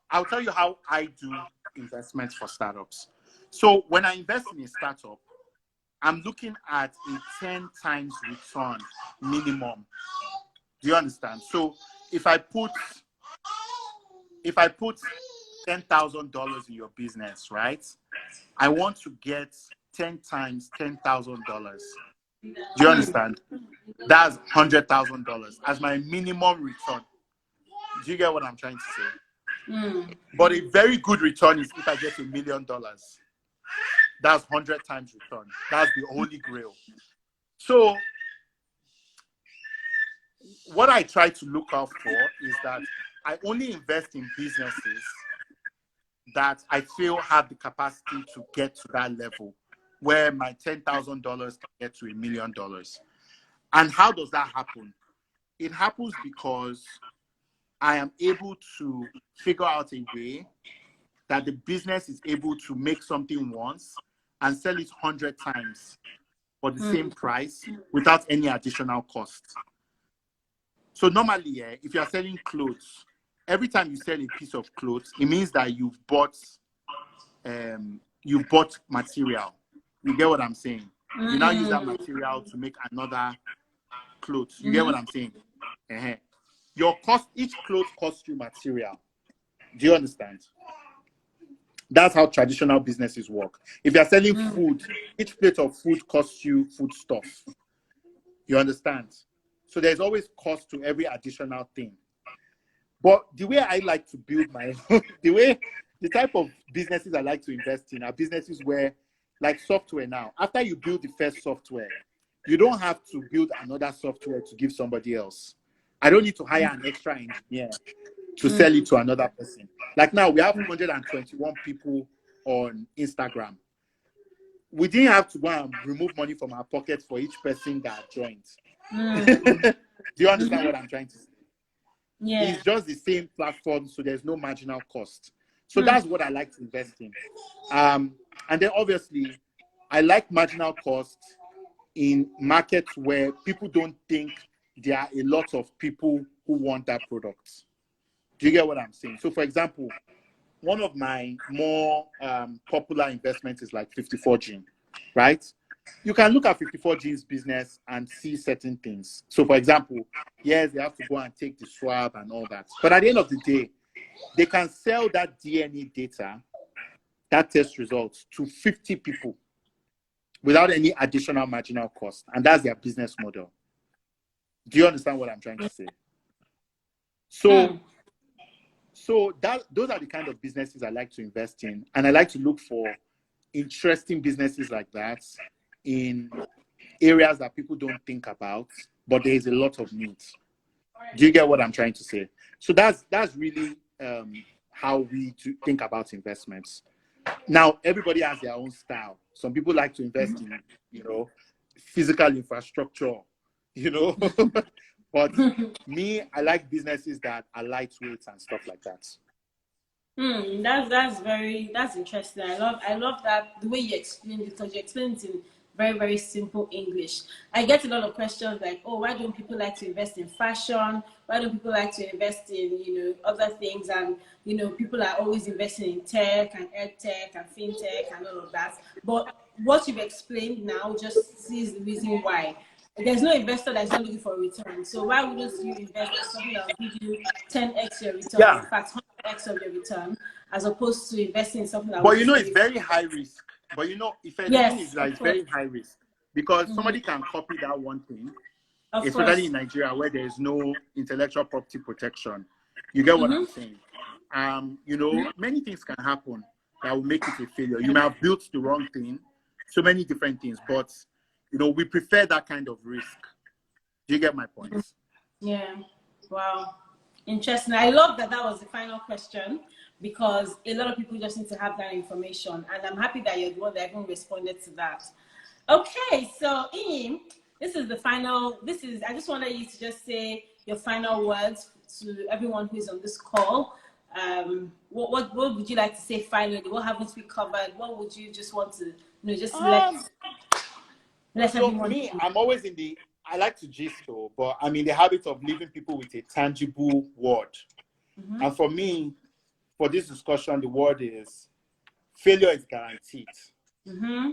[SPEAKER 2] I'll tell you how I do investments for startups. So when I invest in a startup, I'm looking at a 10 times return minimum. Do you understand? So if I put $10,000 in your business, right? I want to get 10 times $10,000. Do you understand? That's $100,000 as my minimum return. Do you get what I'm trying to say? But a very good return is if I get $1 million. That's 100 times return. That's the holy grail. So what I try to look out for is that I only invest in businesses that I feel have the capacity to get to that level where my $10,000 can get to $1 million. And how does that happen? It happens because I am able to figure out a way that the business is able to make something once and sell it 100 times for the same price without any additional cost. So normally, if you are selling clothes, every time you sell a piece of clothes, it means that you've bought material. You get what I'm saying? You now use that material to make another clothes. You get what I'm saying? Your cost, each cloth costs you material. Do you understand? That's how traditional businesses work. If you're selling food, each plate of food costs you food stuff. You understand? So there's always cost to every additional thing. But the way I like to build my the type of businesses I like to invest in are businesses where, like software now, after you build the first software, you don't have to build another software to give somebody else. I don't need to hire an extra engineer to sell it to another person. Like now, we have 121 people on Instagram. We didn't have to go and remove money from our pockets for each person that joined. Do you understand what I'm trying to say?
[SPEAKER 1] Yeah.
[SPEAKER 2] It's just the same platform, so there's no marginal cost. So that's what I like to invest in. And then obviously, I like marginal cost in markets where people don't think there are a lot of people who want that product. Do you get what I'm saying? So for example, one of my more popular investments is like 54 Gin, right? you can look at 54 Genes business and see certain things. So, for example, yes, they have to go and take the swab and all that. But at the end of the day, they can sell that DNA data, that test results, to 50 people without any additional marginal cost. And that's their business model. Do you understand what I'm trying to say? So those are the kind of businesses I like to invest in. And I like to look for interesting businesses like that in areas that people don't think about, but there is a lot of need. Do you get what I'm trying to say? So that's really how we think about investments. Now, everybody has their own style. Some people like to invest in, physical infrastructure, but me, I like businesses that are lightweight and stuff like that.
[SPEAKER 1] That's interesting. I love that the way you explained it, because you explained it in very, very simple English. I get a lot of questions like, oh, why don't people like to invest in fashion? Why don't people like to invest in, other things? And, people are always investing in tech and ed tech and fintech and all of that. But what you've explained now just sees the reason why. There's no investor that's not looking for a return. So why wouldn't you invest in something that will give you 10x your return,
[SPEAKER 2] Yeah.
[SPEAKER 1] in fact, 100x of your return, as opposed to investing in something that
[SPEAKER 2] But
[SPEAKER 1] will
[SPEAKER 2] it's very high risk. But if anything,
[SPEAKER 1] yes,
[SPEAKER 2] is like very high risk, because somebody can copy that one thing, especially in Nigeria where there is no intellectual property protection. You get what I'm saying? Many things can happen that will make it a failure. You may have built the wrong thing, so many different things, but we prefer that kind of risk. Do you get my point?
[SPEAKER 1] Yeah. Wow. Interesting. I love that was the final question, because a lot of people just need to have that information, and I'm happy that you're the one that even responded to that. Okay, so Iyin, this is the final. I just wanted you to just say your final words to everyone who is on this call. What would you like to say finally? What haven't we covered? What would you just want to just let
[SPEAKER 2] so
[SPEAKER 1] everyone
[SPEAKER 2] me,
[SPEAKER 1] know?
[SPEAKER 2] I'm always I like to gist though, but I'm in the habit of leaving people with a tangible word. And for me, for this discussion, the word is failure is guaranteed.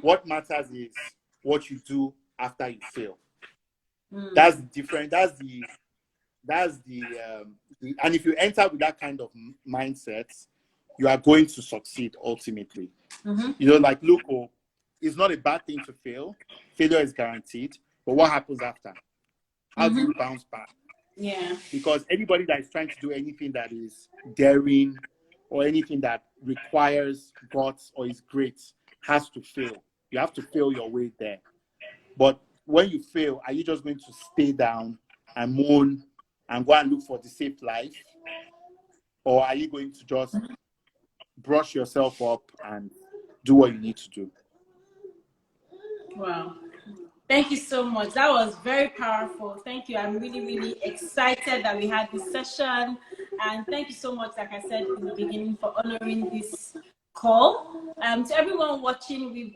[SPEAKER 2] What matters is what you do after you fail. That's different. That's the and if you enter with that kind of mindset, you are going to succeed ultimately. Look, it's not a bad thing to fail. Failure is guaranteed. But what happens after? How do you bounce back?
[SPEAKER 1] Yeah.
[SPEAKER 2] Because anybody that is trying to do anything that is daring or anything that requires guts or is great has to fail. You have to fail your way there. But when you fail, are you just going to stay down and moan and go and look for the safe life? Or are you going to just brush yourself up and do what you need to do?
[SPEAKER 1] Wow. Thank you so much. That was very powerful. Thank you. I'm really, really excited that we had this session. And thank you so much, like I said in the beginning, for honoring this call. To everyone watching,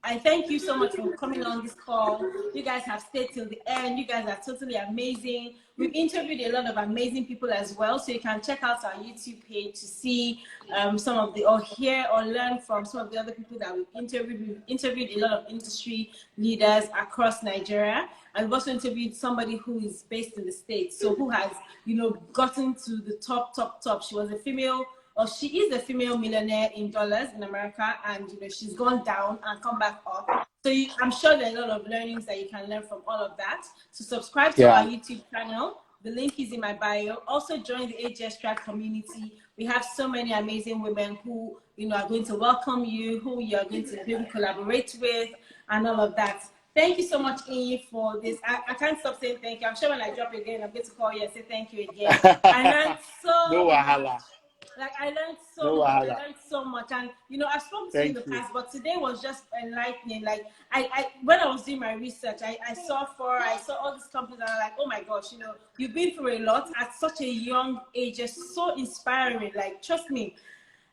[SPEAKER 1] I thank you so much for coming on this call. You guys have stayed till the end. You guys are totally amazing. We've interviewed a lot of amazing people as well. So you can check out our YouTube page to see some of or hear or learn from some of the other people that we've interviewed. We've interviewed a lot of industry leaders across Nigeria. And we've also interviewed somebody who is based in the States. So who has, gotten to the top. She was a female, or she is a female millionaire in dollars in America, and she's gone down and come back up. So I'm sure there are a lot of learnings that you can learn from all of that. So subscribe to our YouTube channel. The link is in my bio. Also join the AGS Tribe community. We have so many amazing women who are going to welcome you, who you are going to be able to collaborate with, and all of that. Thank you so much, Iyin, for this. I can't stop saying thank you. I'm sure when I drop again, I'm going to call you and say thank you again. I learned so much. I learned so much. I learned so much. And I've spoken to you in the past, but today was just enlightening. I when I was doing my research, I saw all these companies, and I'm like, oh my gosh, you've been through a lot at such a young age. It's so inspiring. Trust me.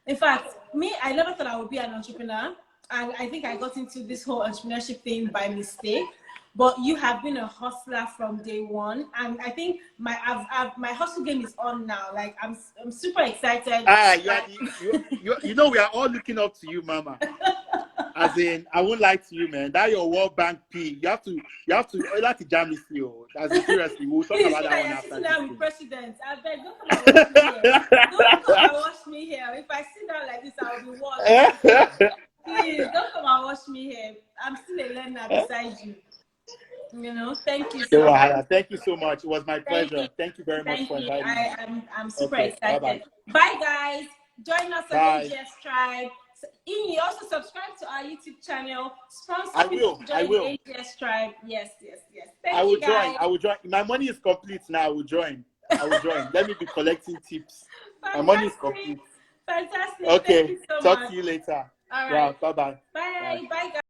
[SPEAKER 1] In fact, I never thought I would be an entrepreneur. And I think I got into this whole entrepreneurship thing by mistake. But you have been a hustler from day one, and I think my hustle game is on now. I'm super excited.
[SPEAKER 2] We are all looking up to you, Mama. As in, I won't lie to you, man. That your World Bank P. You have to like jam this you. As in, seriously, we'll talk about that one after
[SPEAKER 1] Sitting
[SPEAKER 2] this
[SPEAKER 1] down
[SPEAKER 2] thing.
[SPEAKER 1] with president. I beg, don't come and watch me here. Don't come and watch me here. If I sit down like this, I'll be watched. Please, don't come and watch me here. I'm still a learner beside you. You know, thank you so much.
[SPEAKER 2] Thank you so much. It was my pleasure. Thank you very much for inviting me.
[SPEAKER 1] I'm super
[SPEAKER 2] Okay,
[SPEAKER 1] excited.
[SPEAKER 2] bye-bye.
[SPEAKER 1] Bye, guys. Join us on
[SPEAKER 2] Bye.
[SPEAKER 1] AGS Tribe. Iyin, also subscribe to our YouTube channel. Sponsor
[SPEAKER 2] I will.
[SPEAKER 1] join AGS Tribe. Yes. Thank
[SPEAKER 2] I will
[SPEAKER 1] you, guys.
[SPEAKER 2] join. I will join. My money is complete now. I will join. Let me be collecting tips. My money is complete.
[SPEAKER 1] Fantastic.
[SPEAKER 2] Okay.
[SPEAKER 1] Thank you so
[SPEAKER 2] Talk
[SPEAKER 1] much.
[SPEAKER 2] to you later.
[SPEAKER 1] All right.
[SPEAKER 2] Yeah. Bye-bye.
[SPEAKER 1] Bye. Bye, guys.